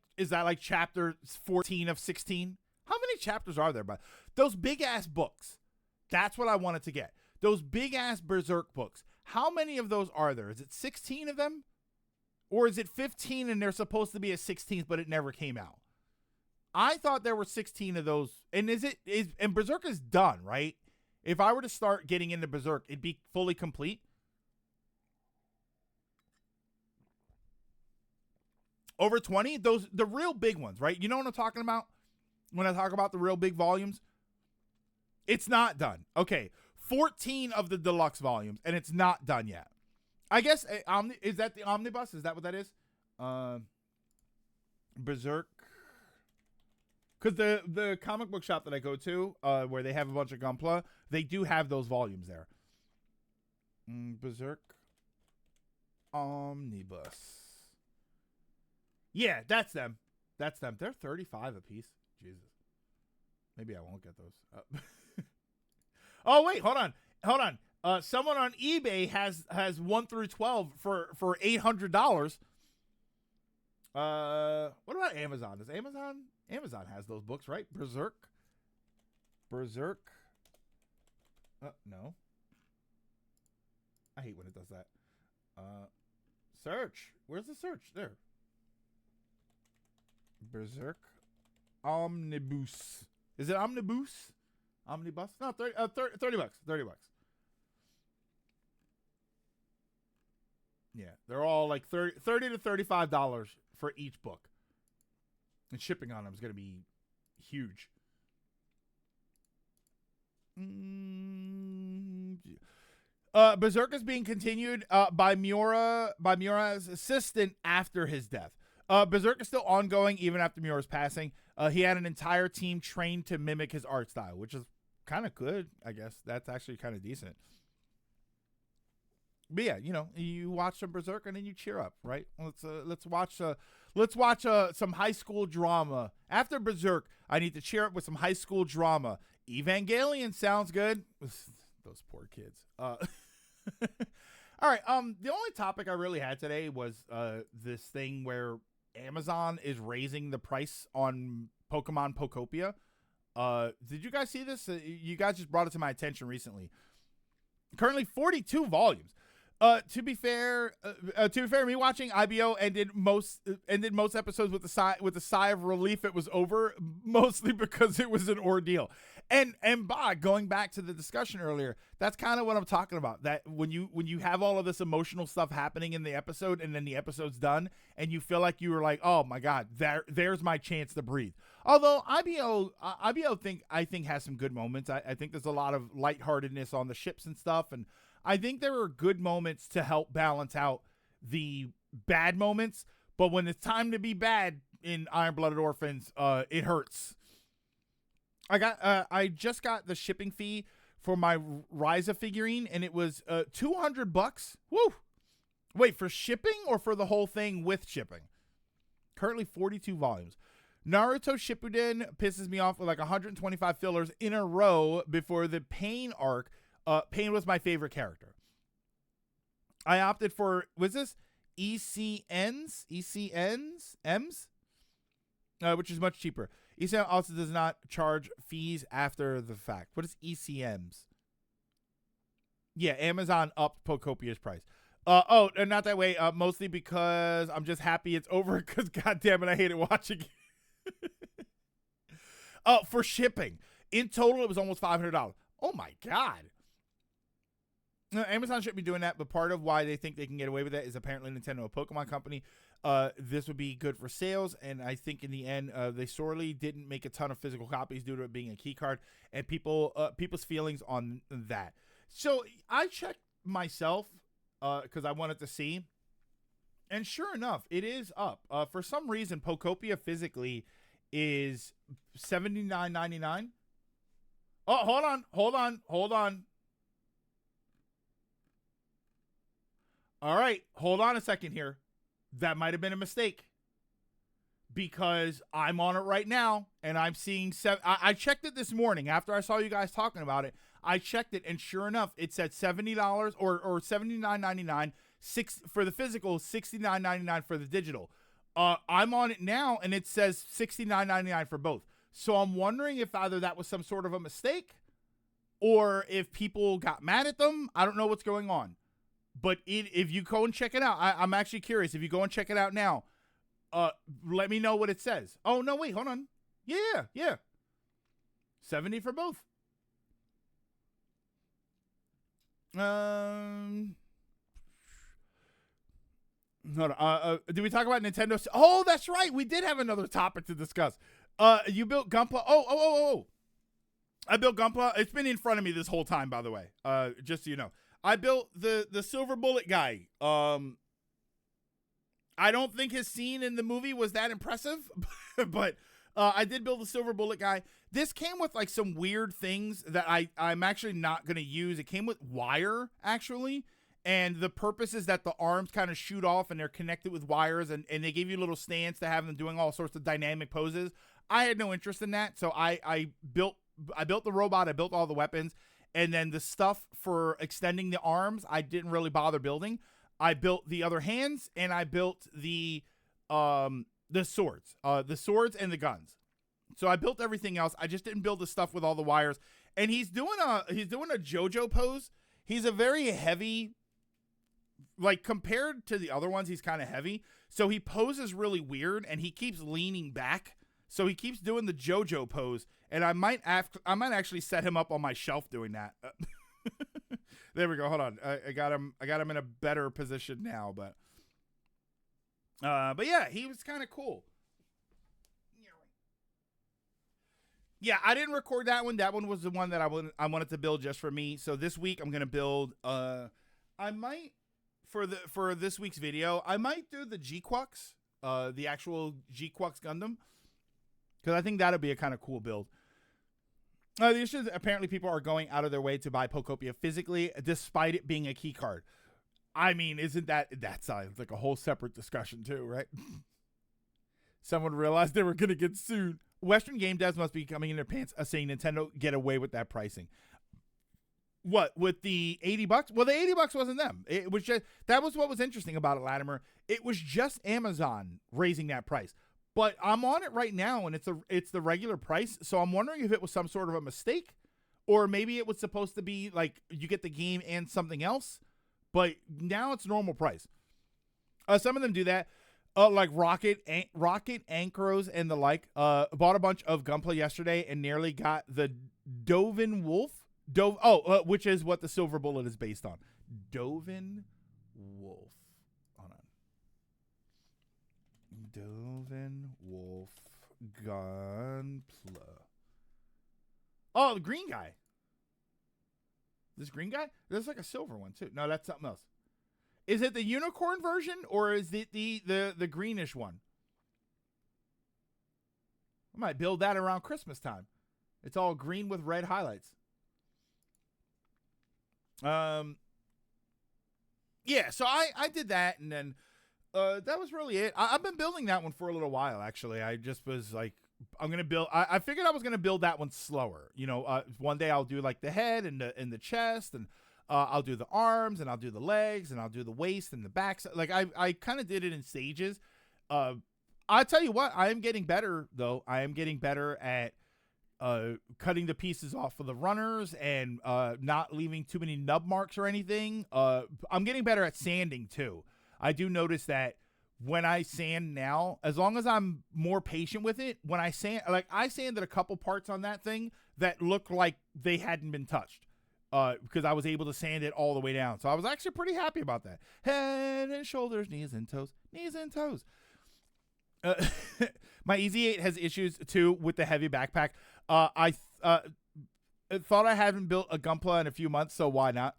chapter 14 of 16? How many chapters are there? But those big ass books. That's what I wanted to get. Those big ass Berserk books. How many of those are there? Is it 16 of them? Or is it 15 and they're supposed to be a 16th, but it never came out? I thought there were 16 of those. And and Berserk is done, right? If I were to start getting into Berserk, it'd be fully complete. Over 20, the real big ones, right? You know what I'm talking about? When I talk about the real big volumes? It's not done. Okay, 14 of the deluxe volumes, and it's not done yet. I guess, is that the omnibus? Is that what that is? Berserk. Because the comic book shop that I go to, where they have a bunch of Gunpla, they do have those volumes there. Berserk Omnibus. Yeah, that's them. That's them. They're 35 a piece. Jesus. Maybe I won't get those. Oh, wait, hold on. Someone on eBay has 1 through 12 for $800. What about Amazon? Does Amazon has those books, right? Berserk. No. I hate when it does that. Search. Where's the search? There. Berserk Omnibus. Is it Omnibus? Omnibus? No, 30 bucks. 30 bucks. Yeah, they're all like $30 to $35 for each book. And shipping on them is going to be huge. Berserk is being continued by Miura's assistant after his death. Berserk is still ongoing even after Miura's passing. He had an entire team trained to mimic his art style, which is kind of good, I guess. That's actually kind of decent. But yeah, you watch some Berserk and then you cheer up, right? Let's watch some high school drama. After Berserk, I need to cheer up with some high school drama. Evangelion sounds good. Those poor kids. All right. The only topic I really had today was this thing where Amazon is raising the price on Pokemon Pokopia. Did you guys see this? You guys just brought it to my attention recently. Currently 42 volumes. To be fair, me watching IBO ended most episodes with a sigh of relief. It was over, mostly because it was an ordeal. And going back to the discussion earlier, that's kind of what I'm talking about. That when you have all of this emotional stuff happening in the episode, and then the episode's done, and you feel like you were like, oh my god, there's my chance to breathe. Although IBO I think has some good moments. I think there's a lot of lightheartedness on the ships and stuff, and I think there are good moments to help balance out the bad moments. But when it's time to be bad in Iron-Blooded Orphans, it hurts. I just got the shipping fee for my Ryza figurine, and it was $200. Woo! Wait, for shipping or for the whole thing with shipping? Currently 42 volumes. Naruto Shippuden pisses me off with like 125 fillers in a row before the Pain arc. Pain was my favorite character. I opted for, was this ECNs? M's? Which is much cheaper. ECM also does not charge fees after the fact. What is ECMs? Yeah, Amazon upped Pocopia's price. Not that way. Mostly because I'm just happy it's over because goddamn it, I hated watching it. For shipping. In total, it was almost $500. Oh my god. No, Amazon shouldn't be doing that, but part of why they think they can get away with that is apparently Nintendo, a Pokemon company. This would be good for sales, and I think in the end, they sorely didn't make a ton of physical copies due to it being a key card, and people's feelings on that. So I checked myself because I wanted to see, and sure enough, it is up. For some reason, Pokopia physically is $79.99. Oh, hold on. All right, hold on a second here. That might have been a mistake because I'm on it right now and I'm seeing I checked it this morning after I saw you guys talking about it. I checked it and sure enough, it said $70 or $79.99 for the physical, $69.99 for the digital. I'm on it now and it says $69.99 for both. So I'm wondering if either that was some sort of a mistake or if people got mad at them. I don't know what's going on. But if you go and check it out, I'm actually curious. If you go and check it out now, let me know what it says. Oh, no, wait, hold on. Yeah. 70 for both. Hold on. Did we talk about Nintendo? Oh, that's right. We did have another topic to discuss. You built Gunpla. Oh. I built Gunpla. It's been in front of me this whole time, by the way. Just so you know. I built the Silver Bullet guy. I don't think his scene in the movie was that impressive, but I did build the Silver Bullet guy. This came with like some weird things that I'm actually not going to use. It came with wire, actually, and the purpose is that the arms kind of shoot off and they're connected with wires, and they give you a little stance to have them doing all sorts of dynamic poses. I had no interest in that, so I built the robot. I built all the weapons. And then the stuff for extending the arms, I didn't really bother building. I built the other hands, and I built the swords, and the guns. So I built everything else. I just didn't build the stuff with all the wires. And he's doing a JoJo pose. He's a very heavy, like compared to the other ones, he's kind of heavy. So he poses really weird, and he keeps leaning back. So he keeps doing the JoJo pose, and I might actually set him up on my shelf doing that. There we go. Hold on, I got him in a better position now, but yeah, he was kind of cool. Yeah, I didn't record that one. That one was the one that I wanted to build just for me. So this week I'm gonna build. I might for this week's video. I might do the G-Quux, the actual G-Quux Gundam, because I think that'll be a kind of cool build. The issue is apparently people are going out of their way to buy Pokopia physically, despite it being a key card. I mean, isn't that sounds like a whole separate discussion too, right? Someone realized they were going to get sued. Western game devs must be coming in their pants saying Nintendo get away with that pricing. What, with the $80? Well, the $80 wasn't them. It was just, that was what was interesting about it, Latimer. It was just Amazon raising that price. But I'm on it right now, and it's the regular price. So I'm wondering if it was some sort of a mistake, or maybe it was supposed to be like you get the game and something else. But now it's normal price. Some of them do that. Like Rocket Anchors and the like. Bought a bunch of Gunpla yesterday and nearly got the Dovin Wolf. Which is what the Silver Bullet is based on. Dovin Wolf. Hold on. Dovin Wolf Gunpla. Oh, the green guy. This green guy? There's like a silver one too. No, that's something else. Is it the unicorn version or is it the greenish one? I might build that around Christmas time. It's all green with red highlights. Yeah, so I did that, and then that was really it. I've been building that one for a little while, actually. I just was like, I'm gonna build. I figured I was gonna build that one slower. You know, one day I'll do like the head and the chest, and I'll do the arms, and I'll do the legs, and I'll do the waist and the back. Like I kind of did it in stages. I'll tell you what, I am getting better though. I am getting better at cutting the pieces off of the runners and not leaving too many nub marks or anything. I'm getting better at sanding too. I do notice that when I sand now, as long as I'm more patient with it, when I sand, like I sanded a couple parts on that thing that looked like they hadn't been touched because I was able to sand it all the way down. So I was actually pretty happy about that. Head and shoulders, knees and toes, knees and toes. My EZ8 has issues too with the heavy backpack. I thought I hadn't built a Gunpla in a few months, so why not?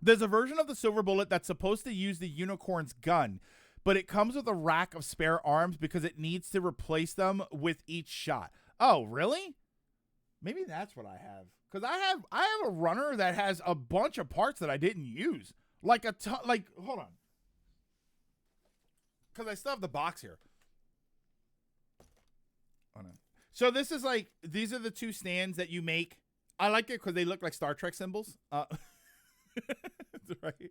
There's a version of the Silver Bullet that's supposed to use the unicorn's gun, but it comes with a rack of spare arms because it needs to replace them with each shot. Oh, really? Maybe that's what I have. Because I have a runner that has a bunch of parts that I didn't use. Like a ton, like, hold on. Because I still have the box here. Oh, no. So this is like, these are the two stands that you make. I like it because they look like Star Trek symbols. Right.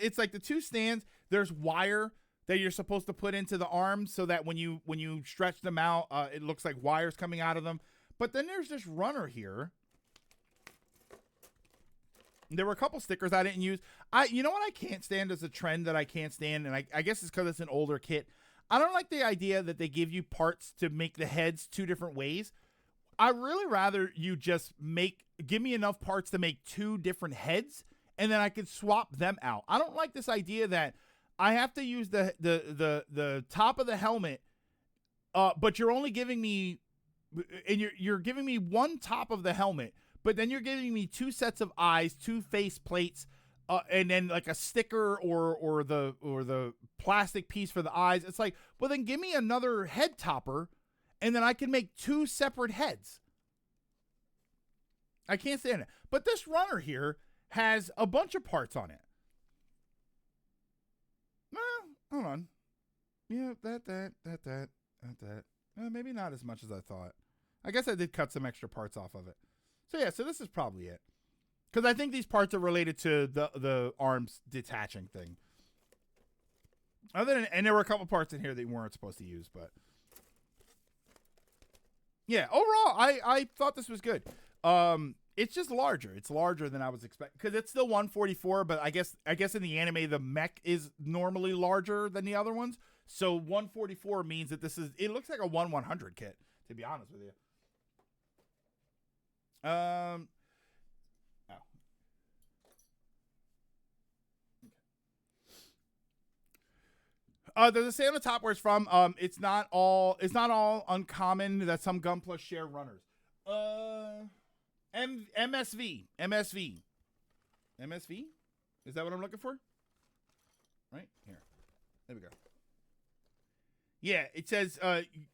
It's like the two stands. There's wire that you're supposed to put into the arms so that when you stretch them out, it looks like wires coming out of them. But then there's this runner here. There were a couple stickers I didn't use. You know what I can't stand as a trend that I can't stand, and I guess it's because it's an older kit. I don't like the idea that they give you parts to make the heads two different ways. I really rather you just give me enough parts to make two different heads, and then I can swap them out. I don't like this idea that I have to use the top of the helmet, but you're only giving me, and you're giving me one top of the helmet, but then you're giving me two sets of eyes, two face plates, and then like a sticker or the plastic piece for the eyes. It's like, well, then give me another head topper, and then I can make two separate heads. I can't stand it. But this runner here has a bunch of parts on it. Hold on. Yeah, that. Maybe not as much as I thought. I guess I did cut some extra parts off of it. So yeah, so this is probably it. Because I think these parts are related to the arms detaching thing. And there were a couple parts in here that you weren't supposed to use, but yeah, overall, I thought this was good. It's just larger. It's larger than I was expecting because it's still 144, but I guess in the anime the mech is normally larger than the other ones. So 144 means that it looks like a 1/100 kit, to be honest with you. Does it say on the top where it's from? It's not all uncommon that some Gunpla share runners. MSV. Is that what I'm looking for? Right here. There we go. Yeah, it says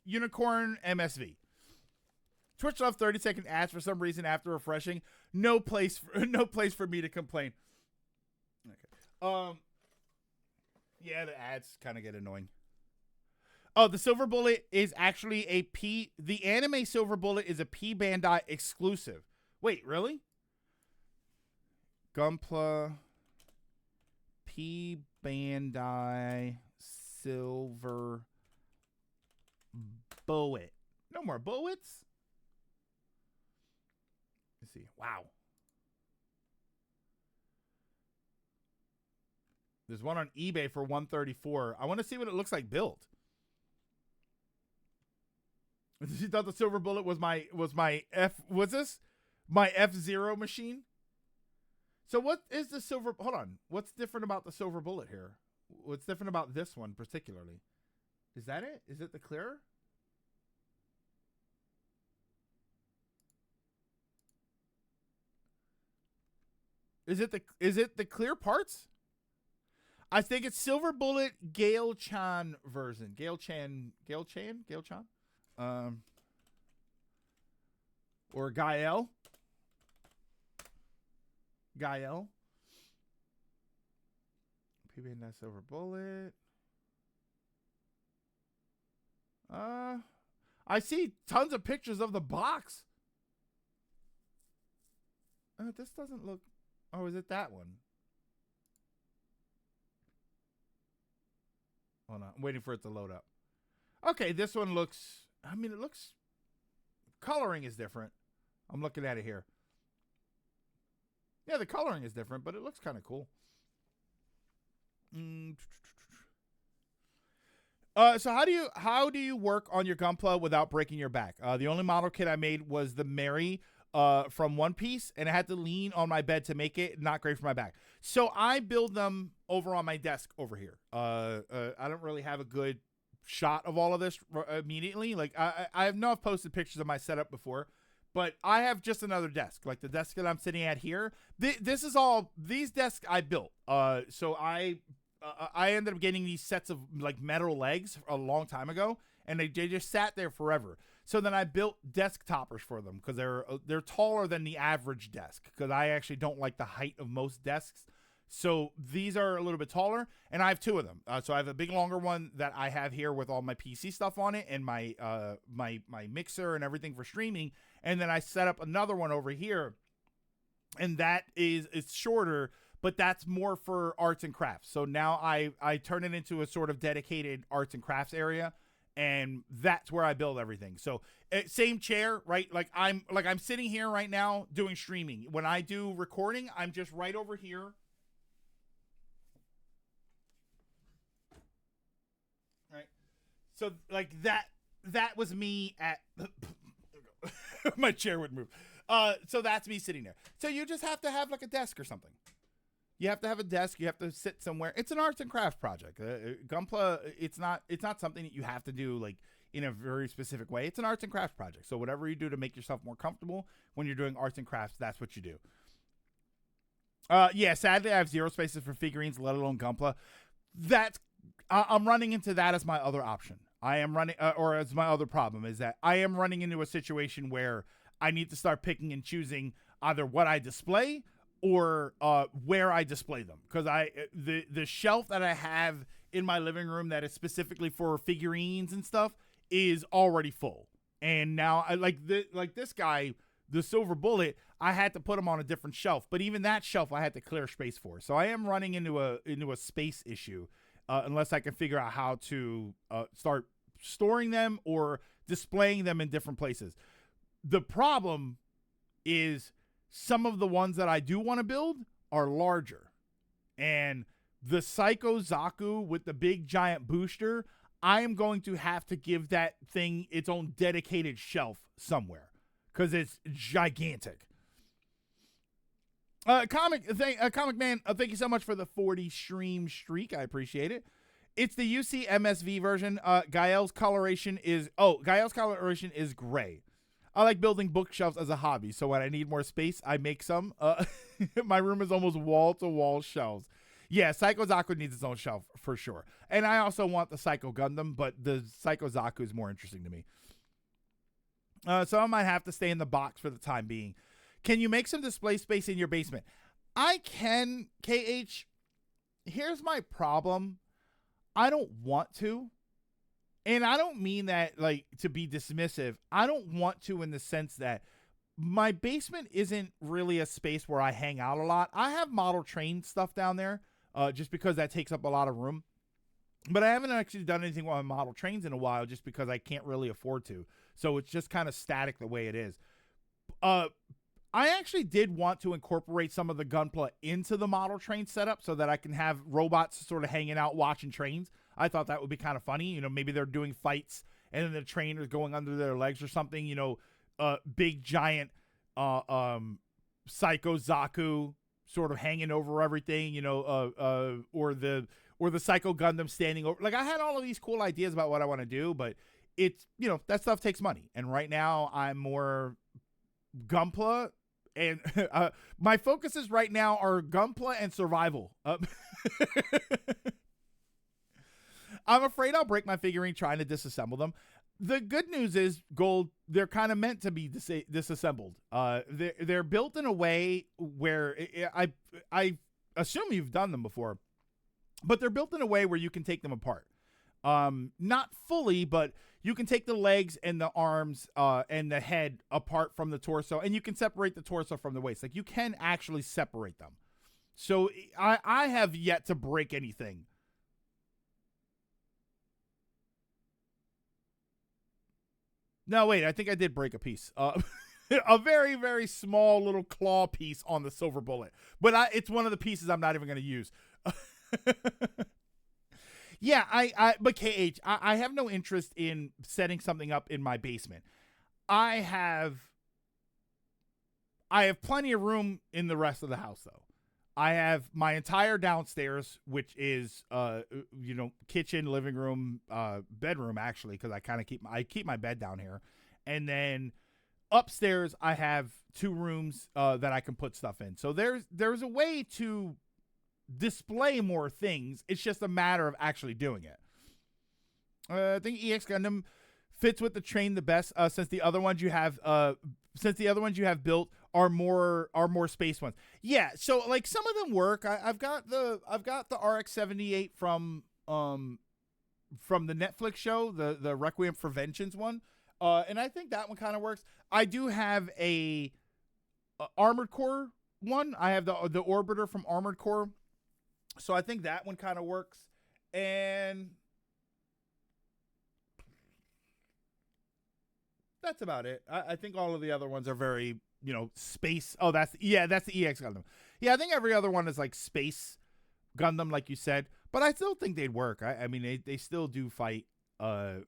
Unicorn MSV. Twitch left 30-second ads for some reason after refreshing. No place for me to complain. Okay. Yeah, the ads kind of get annoying. Oh, the Silver Bullet is actually a P. The anime Silver Bullet is a P Bandai exclusive. Wait, really? Gunpla P Bandai Silver Bullet. No more bullets? Let's see. Wow. There's one on eBay for $134. I want to see what it looks like built. You thought the Silver Bullet was my F-Zero machine? So what is the silver? Hold on. What's different about the Silver Bullet here? What's different about this one particularly? Is that it? Is it the clear? Is it the clear parts? I think it's Silver Bullet Gale Chan version. Gale Chan. Or Gael. PB and that Silver Bullet. I see tons of pictures of the box. This doesn't look. Oh, is it that one? Hold on, I'm waiting for it to load up. Okay, this one looks. I mean, it looks. Coloring is different. I'm looking at it here. Yeah, the coloring is different, but it looks kind of cool. So how do you work on your Gunpla without breaking your back? The only model kit I made was the Mary from One Piece, and I had to lean on my bed to make it. Not great for my back. So I build them over on my desk over here. I don't really have a good shot of all of this immediately. Like I know I've posted pictures of my setup before, but I have just another desk, like the desk that I'm sitting at here. This is all these desks I built. So I ended up getting these sets of like metal legs a long time ago, and they just sat there forever. So then I built desk toppers for them because they're taller than the average desk because I actually don't like the height of most desks. So these are a little bit taller, and I have two of them. So I have a big, longer one that I have here with all my PC stuff on it and my my mixer and everything for streaming. And then I set up another one over here, and that it's shorter, but that's more for arts and crafts. So now I turn it into a sort of dedicated arts and crafts area, and that's where I build everything. So same chair, right? Like I'm sitting here right now doing streaming. When I do recording, I'm just right over here. Right. So like that was me at my chair would move. So that's me sitting there. So you just have to have like a desk or something. You have to have a desk. You have to sit somewhere. It's an arts and crafts project. Gunpla, it's not something that you have to do like in a very specific way. It's an arts and crafts project. So whatever you do to make yourself more comfortable when you're doing arts and crafts, that's what you do. Yeah, sadly I have zero spaces for figurines, let alone Gunpla. I'm running into that as my other option. I am running, or as my other problem is that I am running into a situation where I need to start picking and choosing either what I display or where I display them, because the shelf that I have in my living room that is specifically for figurines and stuff is already full, and now I like this guy, the Silver Bullet. I had to put him on a different shelf, but even that shelf I had to clear space for. So I am running into a space issue unless I can figure out how to start storing them or displaying them in different places. The problem is some of the ones that I do want to build are larger. And the Psycho Zaku with the big giant booster, I am going to have to give that thing its own dedicated shelf somewhere because it's gigantic. Comic Man, thank you so much for the 40 stream streak. I appreciate it. It's the UC MSV version. Gael's coloration is gray. I like building bookshelves as a hobby, so when I need more space, I make some. My room is almost wall-to-wall shelves. Yeah, Psycho Zaku needs its own shelf for sure. And I also want the Psycho Gundam, but the Psycho Zaku is more interesting to me. So I might have to stay in the box for the time being. Can you make some display space in your basement? I can, KH. Here's my problem. I don't want to. And I don't mean that like to be dismissive. I don't want to in the sense that my basement isn't really a space where I hang out a lot. I have model train stuff down there just because that takes up a lot of room. But I haven't actually done anything with my model trains in a while just because I can't really afford to. So it's just kind of static the way it is. I actually did want to incorporate some of the Gunpla into the model train setup so that I can have robots sort of hanging out watching trains. I thought that would be kind of funny. You know, maybe they're doing fights and then the train is going under their legs or something. You know, big giant Psycho Zaku sort of hanging over everything. You know, or the Psycho Gundam standing over. Like I had all of these cool ideas about what I want to do, but it's, you know, that stuff takes money. And right now I'm more Gunpla. And my focuses right now are Gunpla and survival. I'm afraid I'll break my figurine trying to disassemble them. The good news is, Gold, they're kind of meant to be disassembled. They're built in a way where I assume you've done them before, but they're built in a way where you can take them apart. Not fully, but you can take the legs and the arms and the head apart from the torso, and you can separate the torso from the waist. Like, you can actually separate them. So I have yet to break anything. No, wait, I think I did break a piece. A very, very small little claw piece on the Silver Bullet. But it's one of the pieces I'm not even going to use. Yeah, but KH, I have no interest in setting something up in my basement. I have plenty of room in the rest of the house, though. I have my entire downstairs, which is, you know, kitchen, living room, bedroom, actually, because I keep my bed down here. And then upstairs, I have 2 rooms that I can put stuff in. So there's a way to display more things. It's just a matter of actually doing it. I think EX Gundam fits with the train the best since the other ones you have built are more space ones. Yeah, so like some of them work. I've got the RX-78 from the Netflix show, the Requiem for Vengeance one, and I think that one kind of works. I do have a Armored Core one. I have the Orbiter from Armored Core, so I think that one kind of works. And that's about it. I think all of the other ones are very, you know, space. Oh, that's the EX Gundam. Yeah, I think every other one is like space Gundam, like you said. But I still think they'd work. I mean, they still do fight. Yeah,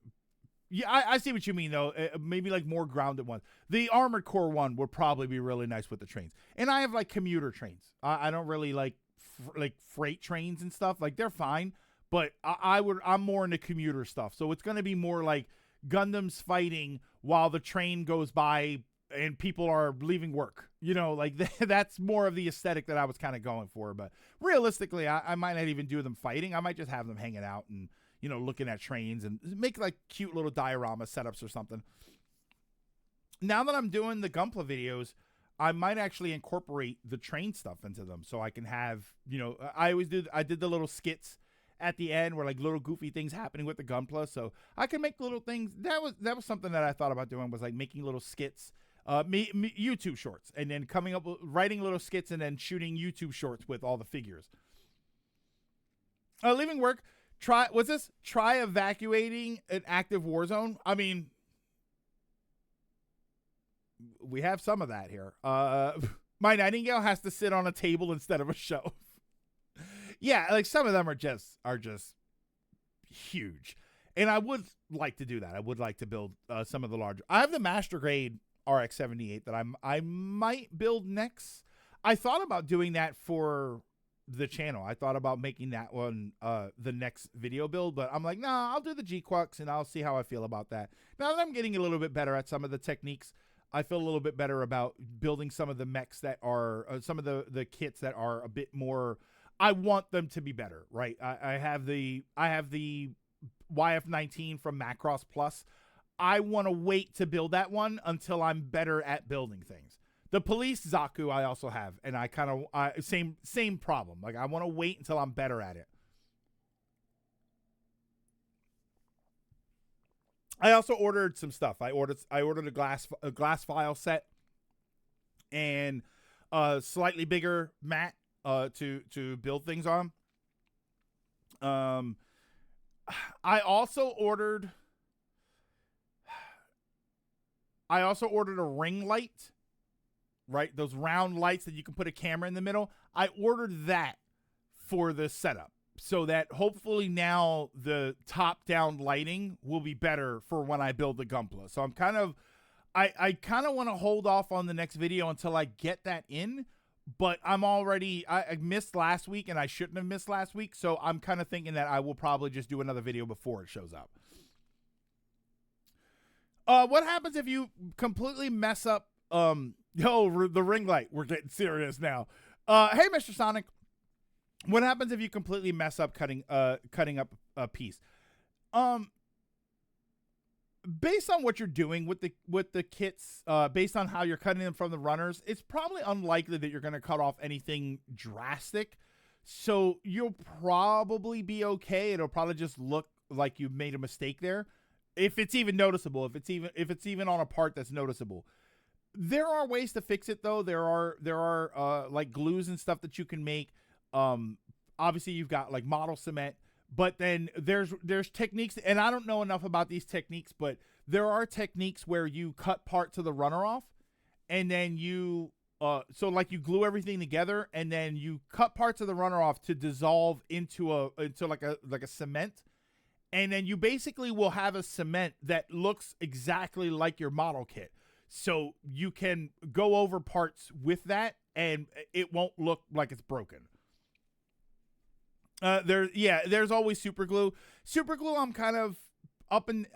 I see what you mean, though. Maybe like more grounded ones. The Armored Core one would probably be really nice with the trains. And I have like commuter trains. I don't really like freight trains and stuff. Like, they're fine. But I'm more into commuter stuff. So it's going to be more like Gundams fighting while the train goes by and people are leaving work. You know, like that's more of the aesthetic that I was kind of going for. But realistically, I might not even do them fighting. I might just have them hanging out and, you know, looking at trains and make like cute little diorama setups or something. Now that I'm doing the Gunpla videos, I might actually incorporate the train stuff into them so I can have, you know, I did the little skits at the end where like little goofy things happening with the Gunpla, so I can make little things. That was something that I thought about doing, was like making little skits, YouTube shorts, and then coming up with writing little skits and then shooting YouTube shorts with all the figures. Leaving work, try evacuating an active war zone. I mean, we have some of that here. My Nightingale has to sit on a table instead of a shelf. Yeah, like some of them are just huge. And I would like to do that. I would like to build some of the larger. I have the Master Grade RX-78 that I might build next. I thought about doing that for the channel. I thought about making that one the next video build, but I'm like, nah, I'll do the G-Quux and I'll see how I feel about that. Now that I'm getting a little bit better at some of the techniques, I feel a little bit better about building some of the mechs that are some of the kits that are a bit more. I want them to be better, right? I have the YF-19 from Macross Plus. I want to wait to build that one until I'm better at building things. The police Zaku I also have, and I kind of same problem. Like I want to wait until I'm better at it. I also ordered some stuff. I ordered a glass file set and a slightly bigger mat to build things on. I also ordered a ring light. Right, those round lights that you can put a camera in the middle. I ordered that for the setup so that hopefully now the top-down lighting will be better for when I build the Gunpla. So I'm kind of, I kind of want to hold off on the next video until I get that in. But I'm already, I missed last week and I shouldn't have missed last week. So I'm kind of thinking that I will probably just do another video before it shows up. What happens if you completely mess up? The ring light. We're getting serious now. Hey, Mr. Sonic. What happens if you completely mess up cutting up a piece? Based on what you're doing with the kits, based on how you're cutting them from the runners, it's probably unlikely that you're going to cut off anything drastic. So you'll probably be okay. It'll probably just look like you made a mistake there, if it's even noticeable. If it's even on a part that's noticeable. There are ways to fix it though. There are like glues and stuff that you can make. Obviously you've got like model cement, but then there's techniques, and I don't know enough about these techniques, but there are techniques where you cut parts of the runner off, and then you so like you glue everything together, and then you cut parts of the runner off to dissolve into like a cement, and then you basically will have a cement that looks exactly like your model kit. So you can go over parts with that, and it won't look like it's broken. There's always super glue. Super glue, I'm kind of up and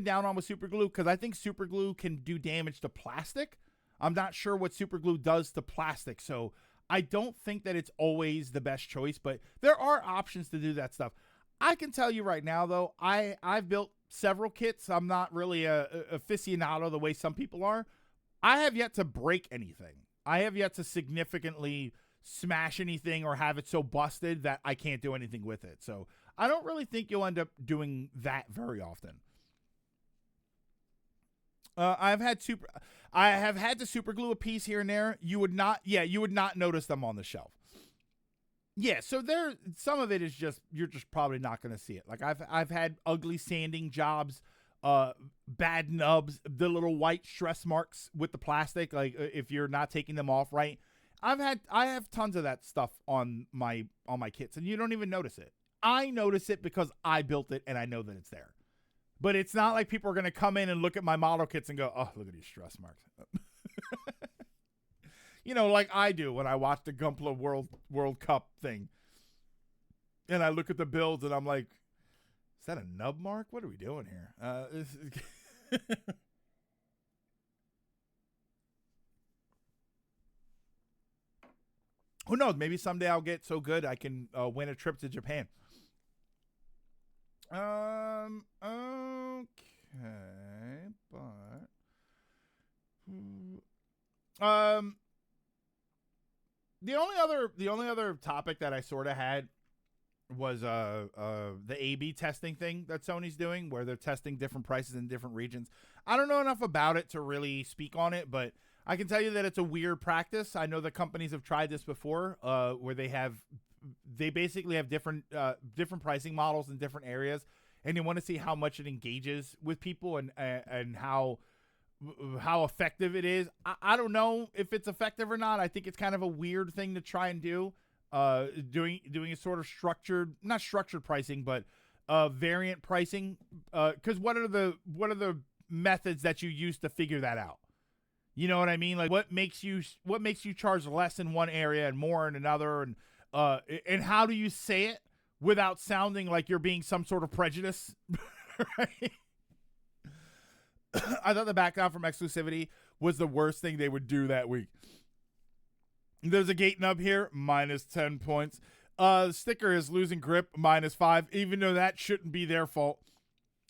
down on with super glue, because I think super glue can do damage to plastic. I'm not sure what super glue does to plastic, so I don't think that it's always the best choice. But there are options to do that stuff. I can tell you right now, though, I've built several kits. I'm not really a aficionado the way some people are. I have yet to break anything. I have yet to significantly smash anything or have it so busted that I can't do anything with it. So I don't really think you'll end up doing that very often. I have had to super glue a piece here and there. You would not notice them on the shelf. Yeah, so some of it is just, you're just probably not going to see it. Like I've had ugly sanding jobs, bad nubs, the little white stress marks with the plastic, like if you're not taking them off right. I have tons of that stuff on my kits, and you don't even notice it. I notice it because I built it and I know that it's there. But it's not like people are going to come in and look at my model kits and go, "Oh, look at these stress marks." You know, like I do when I watch the Gunpla World Cup thing. And I look at the builds and I'm like, is that a nub mark? What are we doing here? Who knows? Maybe someday I'll get so good I can win a trip to Japan. Okay, but the only other topic that I sort of had was the A/B testing thing that Sony's doing, where they're testing different prices in different regions. I don't know enough about it to really speak on it, but I can tell you that it's a weird practice. I know that companies have tried this before, where they basically have different pricing models in different areas, and they want to see how much it engages with people and how effective it is. I don't know if it's effective or not. I think it's kind of a weird thing to try and do. Doing a sort of not structured pricing, but variant pricing. Because what are the methods that you use to figure that out? You know what I mean? Like what makes you charge less in one area and more in another, and how do you say it without sounding like you're being some sort of prejudice? Right? I thought the back down from exclusivity was the worst thing they would do that week. There's a gate nub here, minus 10 points. The sticker is losing grip, minus 5, even though that shouldn't be their fault.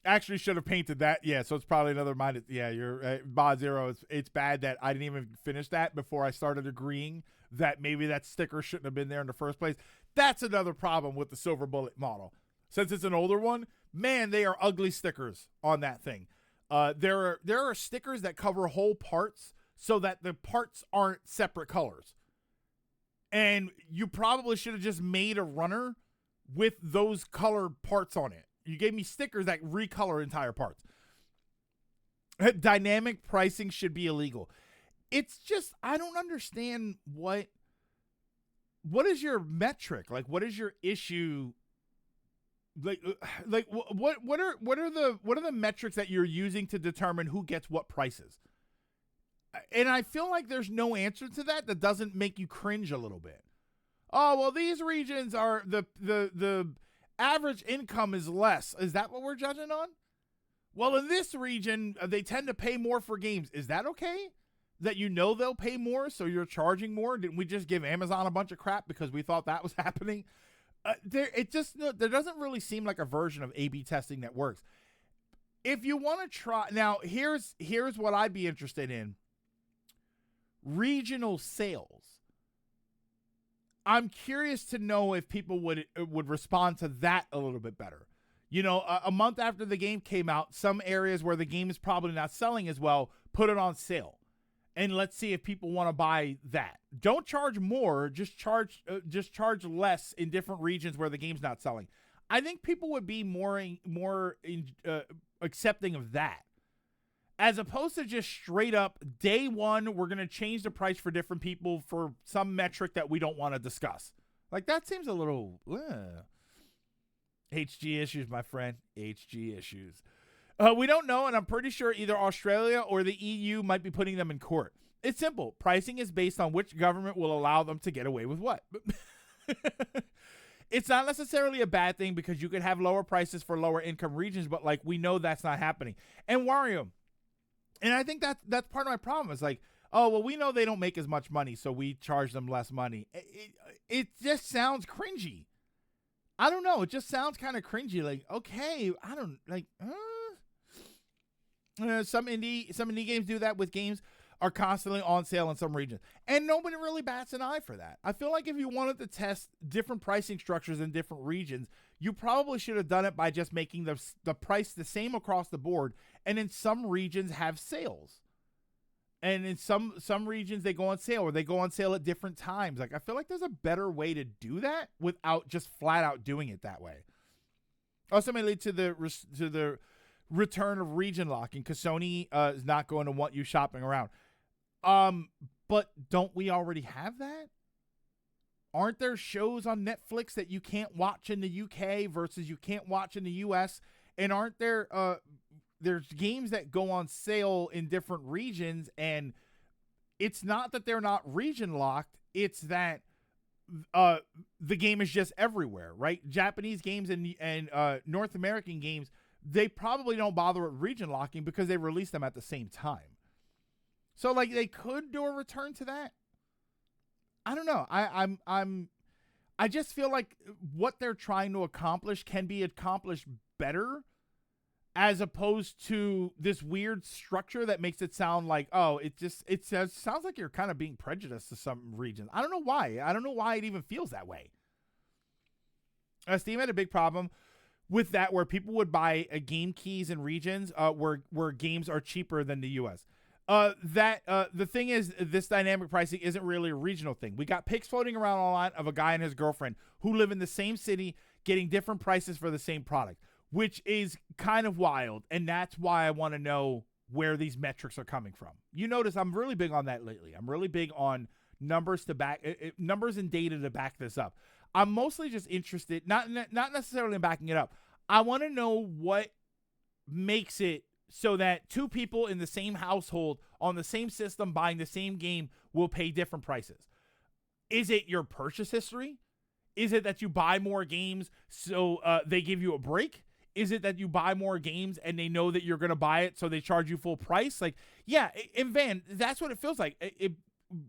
Actually should have painted that. Yeah, so it's probably another minus. Yeah, you're Bod Zero. It's bad that I didn't even finish that before I started agreeing that maybe that sticker shouldn't have been there in the first place. That's another problem with the Silver Bullet model. Since it's an older one, man, they are ugly stickers on that thing. There are stickers that cover whole parts so that the parts aren't separate colors. And you probably should have just made a runner with those colored parts on it. You gave me stickers that recolor entire parts. Dynamic pricing should be illegal. It's just, I don't understand what is your metric? Like, what is your issue? Like what are the metrics that you're using to determine who gets what prices? And I feel like there's no answer to that doesn't make you cringe a little bit. Oh, well, these regions are the average income is less. Is that what we're judging on? Well, in this region, they tend to pay more for games. Is that okay? That they'll pay more, so you're charging more? Didn't we just give Amazon a bunch of crap because we thought that was there doesn't really seem like a version of A/B testing that works. If you want to try, now here's what I'd be interested in. Regional sales. I'm curious to know if people would respond to that a little bit better. You know, a month after the game came out, some areas where the game is probably not selling as well, put it on sale. And let's see if people want to buy that. Don't charge more, just charge less in different regions where the game's not selling. I think people would be more accepting of that. As opposed to just straight up, day one, we're going to change the price for different people for some metric that we don't want to discuss. Like, that seems a little... HG issues, my friend. HG issues. We don't know, and I'm pretty sure either Australia or the EU might be putting them in court. It's simple. Pricing is based on which government will allow them to get away with what. It's not necessarily a bad thing because you could have lower prices for lower income regions, but, like, we know that's not happening. And Wario... And I think that's part of my problem. It's like, oh, well, we know they don't make as much money, so we charge them less money. It just sounds cringy. I don't know. It just sounds kind of cringy. Like, okay, I don't like. Some indie games do that with games are constantly on sale in some regions, and nobody really bats an eye for that. I feel like if you wanted to test different pricing structures in different regions, you probably should have done it by just making the price the same across the board. And in some regions have sales. And in some regions they go on sale, or they go on sale at different times. Like, I feel like there's a better way to do that without just flat out doing it that way. Also may lead to the return of region locking, because Sony is not going to want you shopping around. But don't we already have that? Aren't there shows on Netflix that you can't watch in the UK versus you can't watch in the US? And aren't there there's games that go on sale in different regions, and it's not that they're not region locked, it's that the game is just everywhere, right? Japanese games and North American games, they probably don't bother with region locking because they release them at the same time. So, like, they could do a return to that. I don't know. I just feel like what they're trying to accomplish can be accomplished better, as opposed to this weird structure that makes it sound like, oh, it sounds like you're kind of being prejudiced to some regions. I don't know why. I don't know why it even feels that way. Steam had a big problem with that, where people would buy game keys in regions where games are cheaper than the U.S. The thing is, this dynamic pricing isn't really a regional thing. We got pics floating around online of a guy and his girlfriend who live in the same city getting different prices for the same product, which is kind of wild. And that's why I want to know where these metrics are coming from. You notice I'm really big on that lately. I'm really big on numbers and data to back this up. I'm mostly just interested, not necessarily in backing it up. I want to know what makes it so that two people in the same household on the same system buying the same game will pay different prices? Is it your purchase history? Is it that you buy more games so they give you a break? Is it that you buy more games and they know that you're going to buy it so they charge you full price? Like, yeah, and Van, that's what it feels like.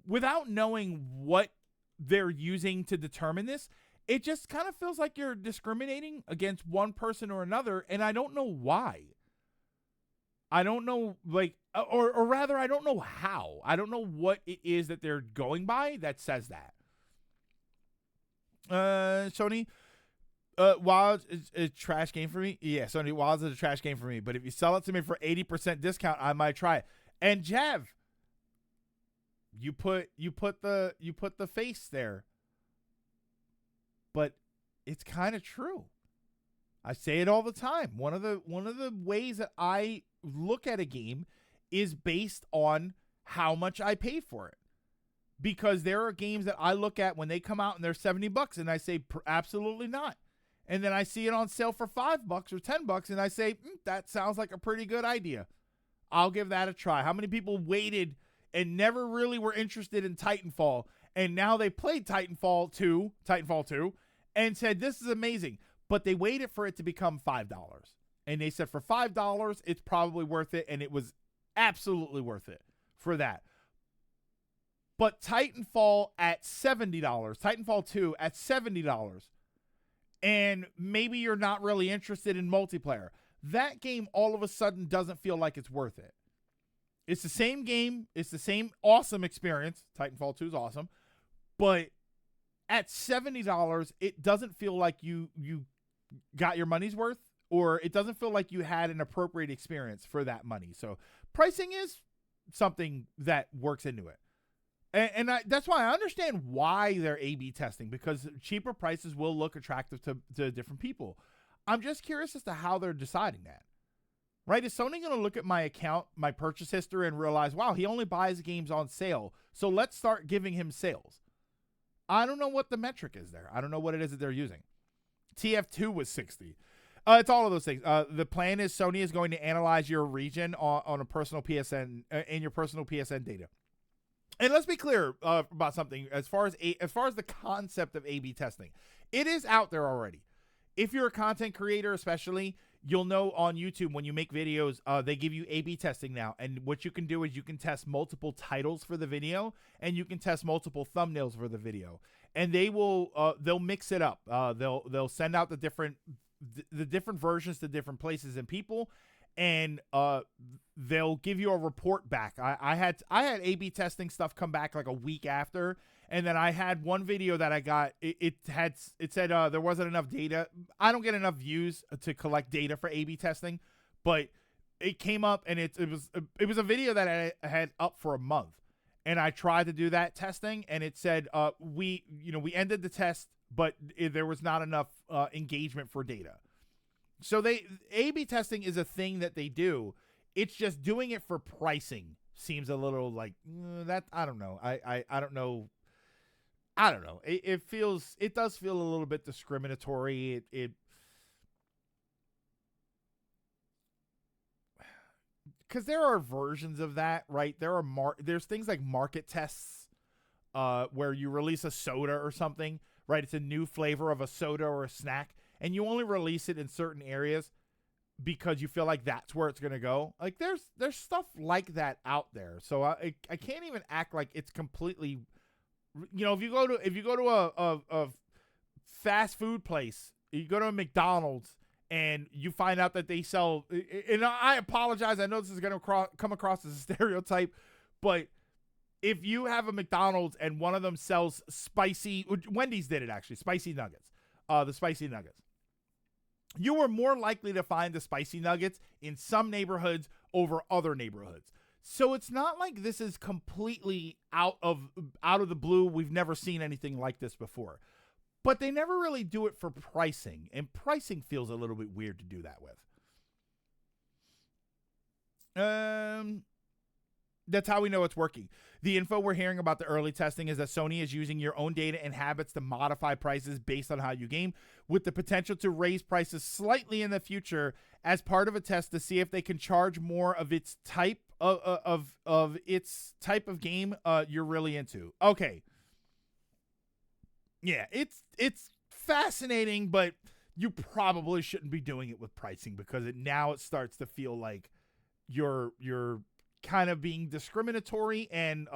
Without knowing what they're using to determine this, it just kind of feels like you're discriminating against one person or another, and I don't know why. I don't know, like, or rather, I don't know how. I don't know what it is that they're going by that says that. Sony, Wilds is a trash game for me. Yeah, Sony, Wilds is a trash game for me. But if you sell it to me for 80% discount, I might try it. And Jav, you put the face there, but it's kind of true. I say it all the time. One of the ways that I look at a game is based on how much I paid for it. Because there are games that I look at when they come out and they're $70 and I say absolutely not. And then I see it on sale for $5 or $10 and I say, that sounds like a pretty good idea. I'll give that a try. How many people waited and never really were interested in Titanfall, and now they played Titanfall 2, and said, this is amazing. But they waited for it to become $5. And they said for $5, it's probably worth it, and it was absolutely worth it for that. But Titanfall at $70, Titanfall 2 at $70, and maybe you're not really interested in multiplayer, that game all of a sudden doesn't feel like it's worth it. It's the same game. It's the same awesome experience. Titanfall 2 is awesome. But at $70, it doesn't feel like you got your money's worth, or it doesn't feel like you had an appropriate experience for that money. So pricing is something that works into it. And that's why I understand why they're A/B testing, because cheaper prices will look attractive to different people. I'm just curious as to how they're deciding that. Right? Is Sony going to look at my account, my purchase history, and realize, wow, he only buys games on sale, so let's start giving him sales? I don't know what the metric is there. I don't know what it is that they're using. TF2 was 60. It's all of those things. The plan is Sony is going to analyze your region on a personal PSN in your personal PSN data. And let's be clear about something as far as the concept of A/B testing. It is out there already. If you're a content creator, especially, you'll know on YouTube when you make videos, they give you A/B testing now. And what you can do is you can test multiple titles for the video, and you can test multiple thumbnails for the video. And they'll mix it up. They'll send out the different versions to different places and people, and they'll give you a report back. I had A/B testing stuff come back like a week after, and then I had one video that I got. It said there wasn't enough data. I don't get enough views to collect data for A/B testing, but it came up, and it was a video that I had up for a month, and I tried to do that testing, and it said we ended the test, but there was not enough engagement for data. So A/B testing is a thing that they do. It's just doing it for pricing seems a little like that. I don't know. I don't know. I don't know. It does feel a little bit discriminatory. Because there are versions of that, right? There's things like market tests, where you release a soda or something, right? It's a new flavor of a soda or a snack, and you only release it in certain areas because you feel like that's where it's going to go. Like there's stuff like that out there. So I can't even act like it's completely, if you go to a fast food place, you go to a McDonald's and you find out that they sell, and I apologize, I know this is going to come across as a stereotype, but if you have a McDonald's and one of them sells Wendy's did it actually, spicy nuggets, the spicy nuggets, you are more likely to find the spicy nuggets in some neighborhoods over other neighborhoods. So it's not like this is completely out of the blue. We've never seen anything like this before. But they never really do it for pricing, and pricing feels a little bit weird to do that with. That's how we know it's working. The info we're hearing about the early testing is that Sony is using your own data and habits to modify prices based on how you game, with the potential to raise prices slightly in the future as part of a test to see if they can charge more of its type of its type of game you're really into. Okay. Yeah, it's fascinating, but you probably shouldn't be doing it with pricing, because now it starts to feel like you're kind of being discriminatory and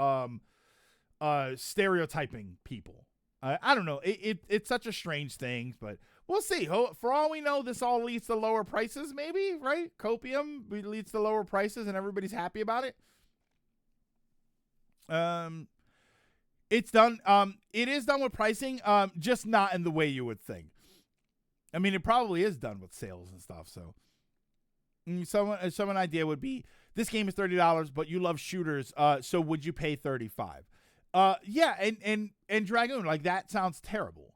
stereotyping people. I don't know. It's such a strange thing, but we'll see. For all we know, this all leads to lower prices, maybe, right? Copium leads to lower prices and everybody's happy about it. It's done. It is done with pricing, just not in the way you would think. I mean, it probably is done with sales and stuff. So, an idea would be, this game is $30, but you love shooters. So would you pay $35? Yeah, and Dragoon, like, that sounds terrible.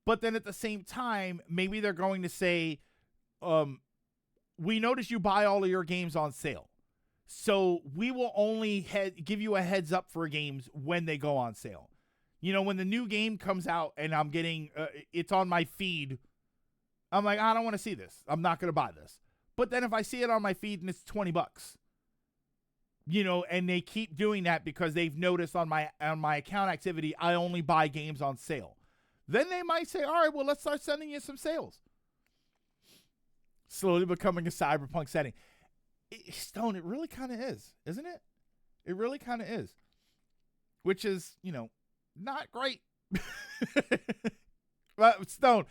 But then at the same time, maybe they're going to say, we notice you buy all of your games on sale, so we will only give you a heads up for games when they go on sale. You know, when the new game comes out and I'm getting it's on my feed, I'm like, I don't want to see this. I'm not going to buy this. But then if I see it on my feed and it's $20, you know, and they keep doing that because they've noticed on my account activity, I only buy games on sale, then they might say, all right, well, let's start sending you some sales. Slowly becoming a cyberpunk setting. Stone, it really kind of is, isn't it? It really kind of is. Which is, you know, not great. But Stone,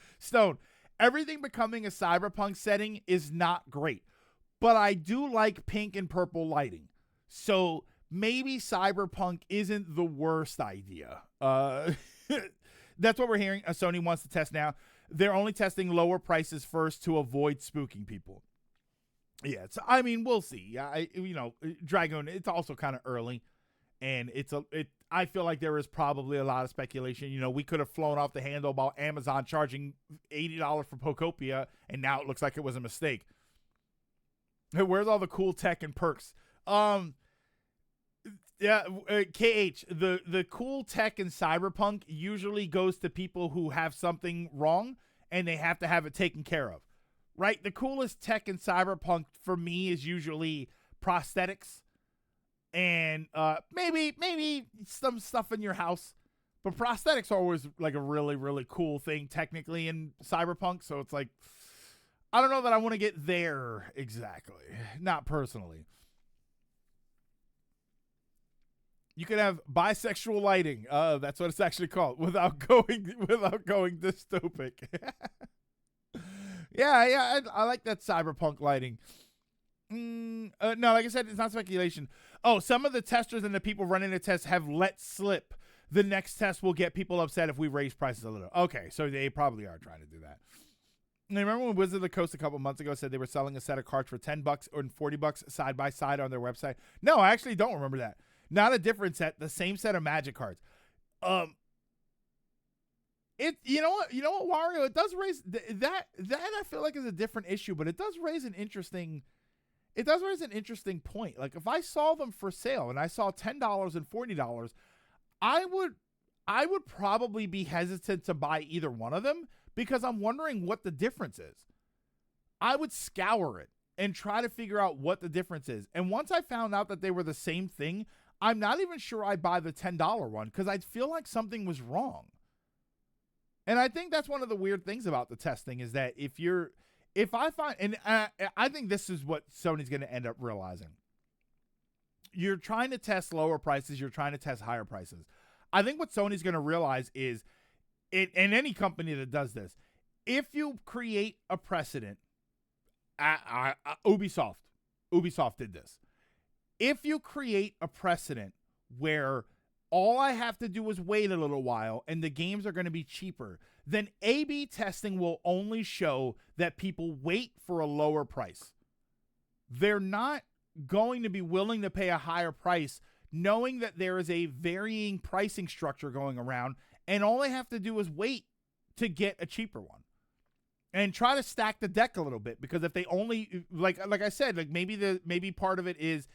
everything becoming a cyberpunk setting is not great. But I do like pink and purple lighting. So maybe cyberpunk isn't the worst idea. That's what we're hearing. Sony wants to test now. They're only testing lower prices first to avoid spooking people. Yeah, I mean, we'll see. Dragoon, it's also kind of early, and I feel like there is probably a lot of speculation. You know, we could have flown off the handle about Amazon charging $80 for Pokopia, and now it looks like it was a mistake. Where's all the cool tech and perks? KH, the cool tech in Cyberpunk usually goes to people who have something wrong and they have to have it taken care of, right? The coolest tech in Cyberpunk for me is usually prosthetics and maybe some stuff in your house. But prosthetics are always like a really, really cool thing technically in Cyberpunk. So it's like, I don't know that I want to get there exactly. Not personally. You can have bisexual lighting. That's what it's actually called, without going dystopic. Yeah, I like that cyberpunk lighting. No, like I said, it's not speculation. Oh, some of the testers and the people running the test have let slip the next test will get people upset if we raise prices a little. Okay, so they probably are trying to do that. And remember when Wizard of the Coast a couple months ago said they were selling a set of cards for $10 or $40 side by side on their website? No, I actually don't remember that. Not a different set, the same set of Magic cards. You know what, Wario? It does raise that I feel like is a different issue, but it does raise an interesting point. Like if I saw them for sale and I saw $10 and $40, I would probably be hesitant to buy either one of them because I'm wondering what the difference is. I would scour it and try to figure out what the difference is. And once I found out that they were the same thing, I'm not even sure I'd buy the $10 one because I'd feel like something was wrong. And I think that's one of the weird things about the testing is that I think this is what Sony's going to end up realizing. You're trying to test lower prices. You're trying to test higher prices. I think what Sony's going to realize is, and any company that does this, if you create a precedent, Ubisoft did this. If you create a precedent where all I have to do is wait a little while and the games are going to be cheaper, then A/B testing will only show that people wait for a lower price. They're not going to be willing to pay a higher price knowing that there is a varying pricing structure going around, and all they have to do is wait to get a cheaper one. And try to stack the deck a little bit, because if they only like I said, like maybe part of it is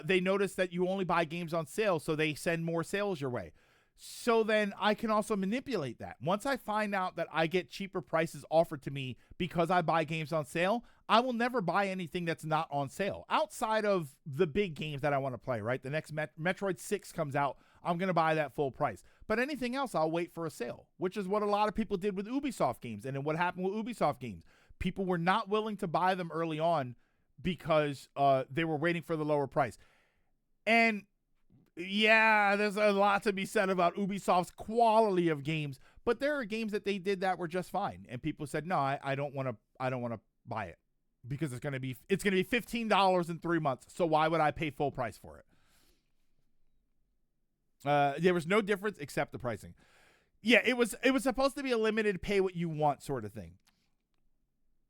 They notice that you only buy games on sale, so they send more sales your way. So then I can also manipulate that. Once I find out that I get cheaper prices offered to me because I buy games on sale, I will never buy anything that's not on sale outside of the big games that I want to play, right? The next Metroid 6 comes out, I'm going to buy that full price. But anything else, I'll wait for a sale, which is what a lot of people did with Ubisoft games. And then what happened with Ubisoft games? People were not willing to buy them early on because they were waiting for the lower price. And yeah, there's a lot to be said about Ubisoft's quality of games, but there are games that they did that were just fine, and people said, "No, I don't want to buy it because it's gonna be $15 in 3 months. So why would I pay full price for it?" There was no difference except the pricing. Yeah, it was supposed to be a limited pay what you want sort of thing.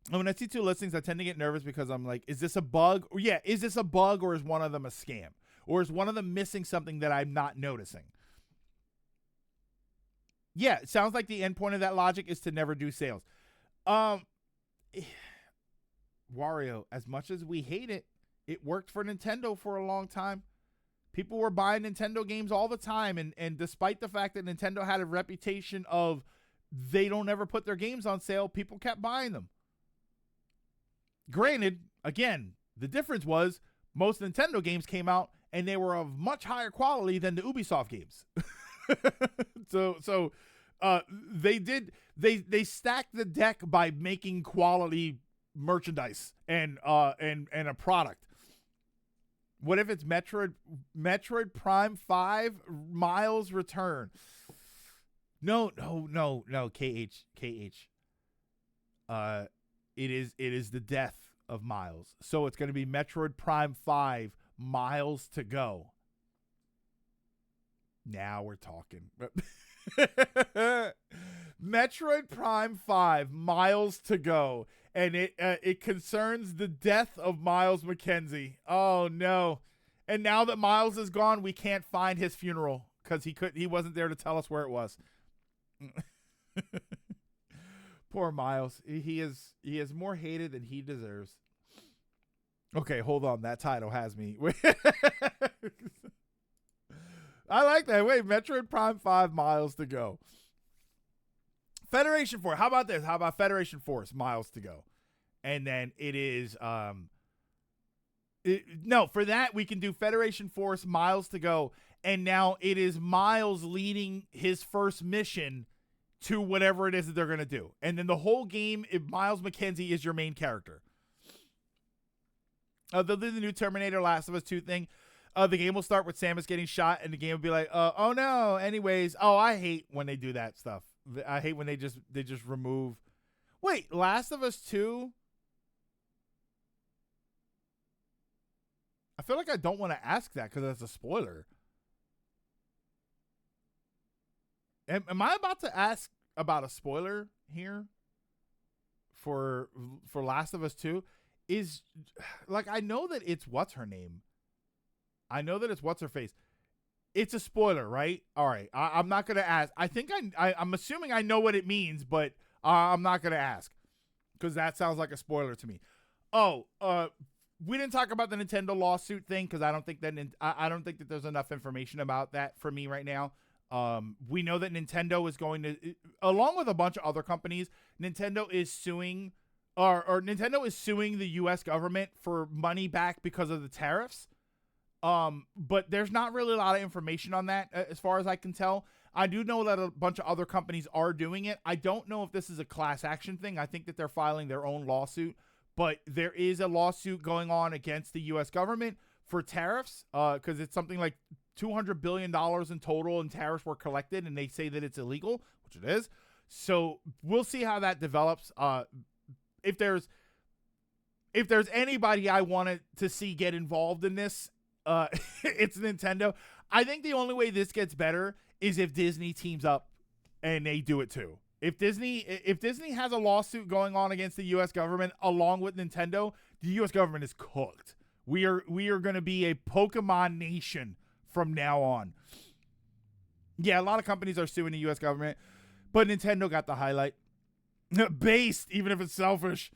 And when I see two listings, I tend to get nervous because I'm like, is this a bug? Or yeah, is this a bug or is one of them a scam? Or is one of them missing something that I'm not noticing? Yeah, it sounds like the end point of that logic is to never do sales. Wario, as much as we hate it, it worked for Nintendo for a long time. People were buying Nintendo games all the time, and despite the fact that Nintendo had a reputation of they don't ever put their games on sale, people kept buying them. Granted, again, the difference was most Nintendo games came out and they were of much higher quality than the Ubisoft games. So they stacked the deck by making quality merchandise and a product. What if it's Metroid Prime 5 Miles Return? No, KH. It is the death of Miles. So it's going to be Metroid Prime 5 Miles to Go. Now we're talking. Metroid Prime 5 Miles to Go, and it concerns the death of Miles McKenzie. Oh no. And now that Miles is gone, we can't find his funeral cuz he wasn't there to tell us where it was. Poor Miles. He is more hated than he deserves. Okay, hold on. That title has me. I like that. Wait, Metroid Prime 5 Miles to Go. Federation Force. How about this? How about Federation Force Miles to Go? And then it is no, for that we can do Federation Force Miles to Go, and now it is Miles leading his first mission to whatever it is that they're going to do. And then the whole game, if Miles McKenzie is your main character. They'll do the new Terminator Last of Us 2 thing. The game will start with Samus getting shot, and the game will be like, oh no, anyways. Oh, I hate when they do that stuff. I hate when they just remove. Wait, Last of Us 2? I feel like I don't want to ask that because that's a spoiler. Am I about to ask about a spoiler here for Last of Us 2? Is like, I know that it's what's her name. I know that it's what's her face. It's a spoiler, right? All right. I'm not gonna ask. I think I'm assuming I know what it means, but I'm not gonna ask because that sounds like a spoiler to me. Oh, we didn't talk about the Nintendo lawsuit thing because I don't think that there's enough information about that for me right now. We know that Nintendo is going to, along with a bunch of other companies, Nintendo is suing the U.S. government for money back because of the tariffs. But there's not really a lot of information on that as far as I can tell. I do know that a bunch of other companies are doing it. I don't know if this is a class action thing. I think that they're filing their own lawsuit, but there is a lawsuit going on against the U.S. government for tariffs, because it's something like $200 billion in total in tariffs were collected, and they say that it's illegal, which it is. So we'll see how that develops. If there's anybody I wanted to see get involved in this, it's Nintendo. I think the only way this gets better is if Disney teams up and they do it too. If Disney has a lawsuit going on against the U.S. government along with Nintendo, the U.S. government is cooked. We are going to be a Pokemon nation from now on. Yeah, a lot of companies are suing the U.S. government, but Nintendo got the highlight. Based, even if it's selfish.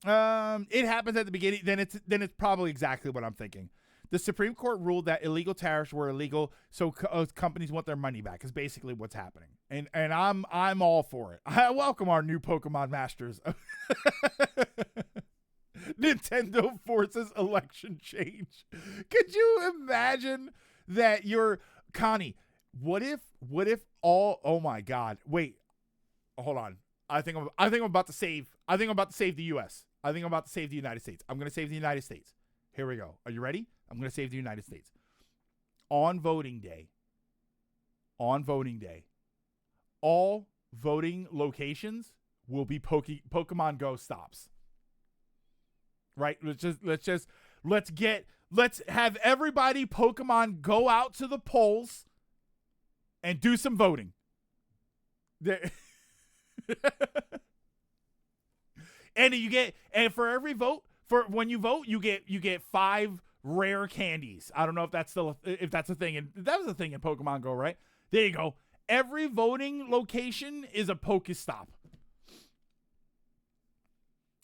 It happens at the beginning, then it's probably exactly what I'm thinking. The Supreme Court ruled that illegal tariffs were illegal, so companies want their money back. Is basically what's happening, and I'm all for it. I welcome our new Pokemon Masters. Nintendo forces election change. Could you imagine that you're Connie? What if all? Oh my God! Wait, hold on. I think I'm about to save the U.S. I think I'm about to save the United States. I'm going to save the United States. Here we go. Are you ready? I'm going to save the United States. On voting day, all voting locations will be Pokemon Go stops. Right? Let's have everybody Pokemon go out to the polls and do some voting. And for every vote, for when you vote, you get 5 rare candies. I don't know if that's a thing, and that was a thing in Pokemon Go, right? There you go. Every voting location is a Pokestop.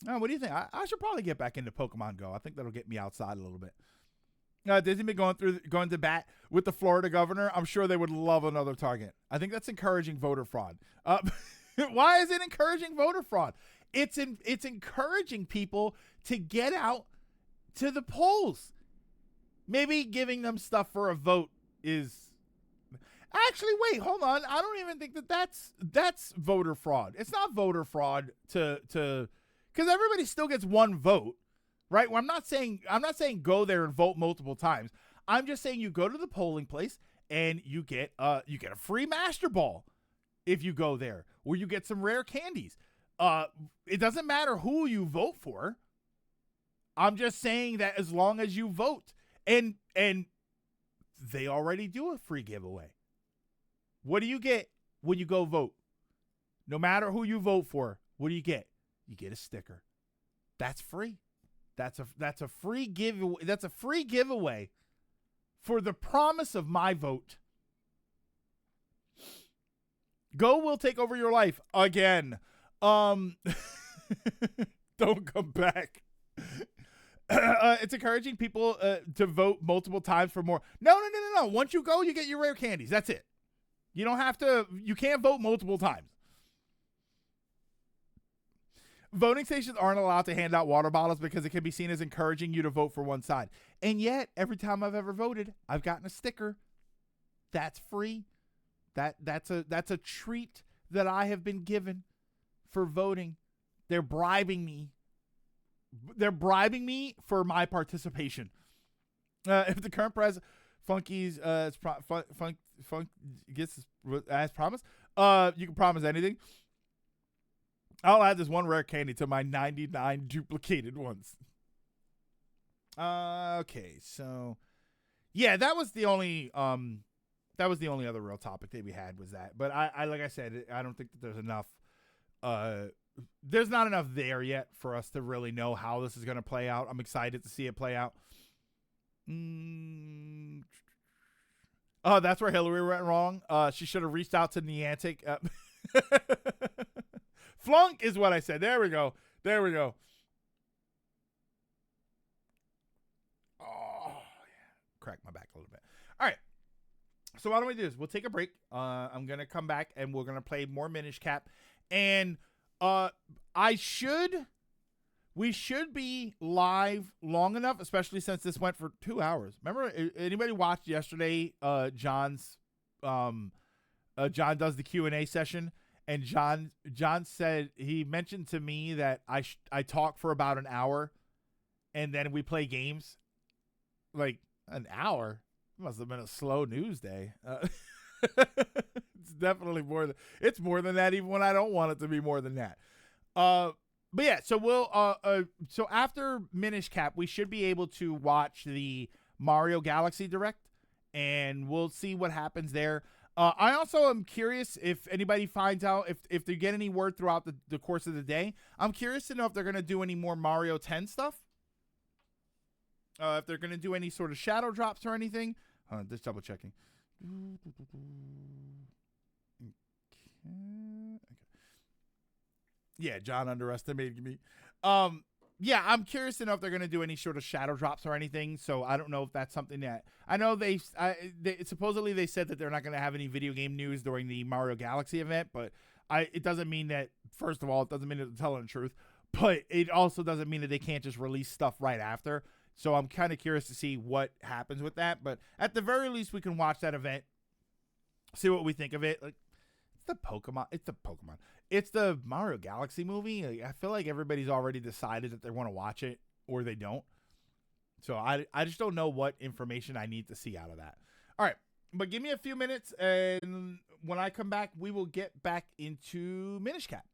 Oh, what do you think? I should probably get back into Pokemon Go. I think that'll get me outside a little bit. Disney been going to bat with the Florida governor. I'm sure they would love another target. I think that's encouraging voter fraud. Why is it encouraging voter fraud? It's encouraging people to get out to the polls. Maybe giving them stuff for a vote is actually, wait, hold on. I don't even think that's voter fraud. It's not voter fraud to because everybody still gets one vote, right? Well, I'm not saying go there and vote multiple times. I'm just saying you go to the polling place and you get a free Master Ball if you go there, or you get some rare candies. It doesn't matter who you vote for. I'm just saying that as long as you vote, and they already do a free giveaway. What do you get when you go vote? No matter who you vote for, what do you get? You get a sticker. That's free. That's a free giveaway. That's a free giveaway for the promise of my vote. Go will take over your life again. Don't come back. It's encouraging people to vote multiple times for more. No. Once you go, you get your rare candies. That's it. You don't have to. You can't vote multiple times. Voting stations aren't allowed to hand out water bottles because it can be seen as encouraging you to vote for one side. And yet, every time I've ever voted, I've gotten a sticker. That's free. That's a treat that I have been given for voting. They're bribing me. They're bribing me for my participation. If the current president, Funky's Funk gets as promised, you can promise anything. I'll add this one rare candy to my 99 duplicated ones. Okay, so yeah, that was the only other real topic that we had was that. But I like I said, I don't think that there's enough. There's not enough there yet for us to really know how this is going to play out. I'm excited to see it play out. Oh, that's where Hillary went wrong. She should have reached out to Niantic. Flunk is what I said. There we go. Oh, yeah. Crack my back a little bit. All right. So why don't we do this? We'll take a break. I'm going to come back and we're going to play more Minish Cap. And we should be live long enough, especially since this went for 2 hours. Remember, anybody watched yesterday? John does the Q&A session, and John said he mentioned to me that I talk for about an hour, and then we play games. Like an hour? It must have been a slow news day. It's definitely it's more than that, even when I don't want it to be more than that. But yeah, so we'll so after Minish Cap, we should be able to watch the Mario Galaxy Direct, and we'll see what happens there. I also am curious if anybody finds out if they get any word throughout the course of the day. I'm curious to know if they're going to do any more Mario 10 stuff. If they're going to do any sort of shadow drops or anything. Just double checking. Okay. Yeah, John underestimated me. Yeah, I'm curious to know if they're going to do any sort of shadow drops or anything. So I don't know if that's something that I know they supposedly they said that they're not going to have any video game news during the Mario Galaxy event, but it doesn't mean that. First of all, it doesn't mean that they're telling the truth, but it also doesn't mean that they can't just release stuff right after. So I'm kind of curious to see what happens with that. But at the very least, we can watch that event, see what we think of it. Like it's the Pokemon. It's the Mario Galaxy movie. Like, I feel like everybody's already decided that they want to watch it or they don't. So I just don't know what information I need to see out of that. All right, but give me a few minutes, and when I come back, we will get back into Minish Cap.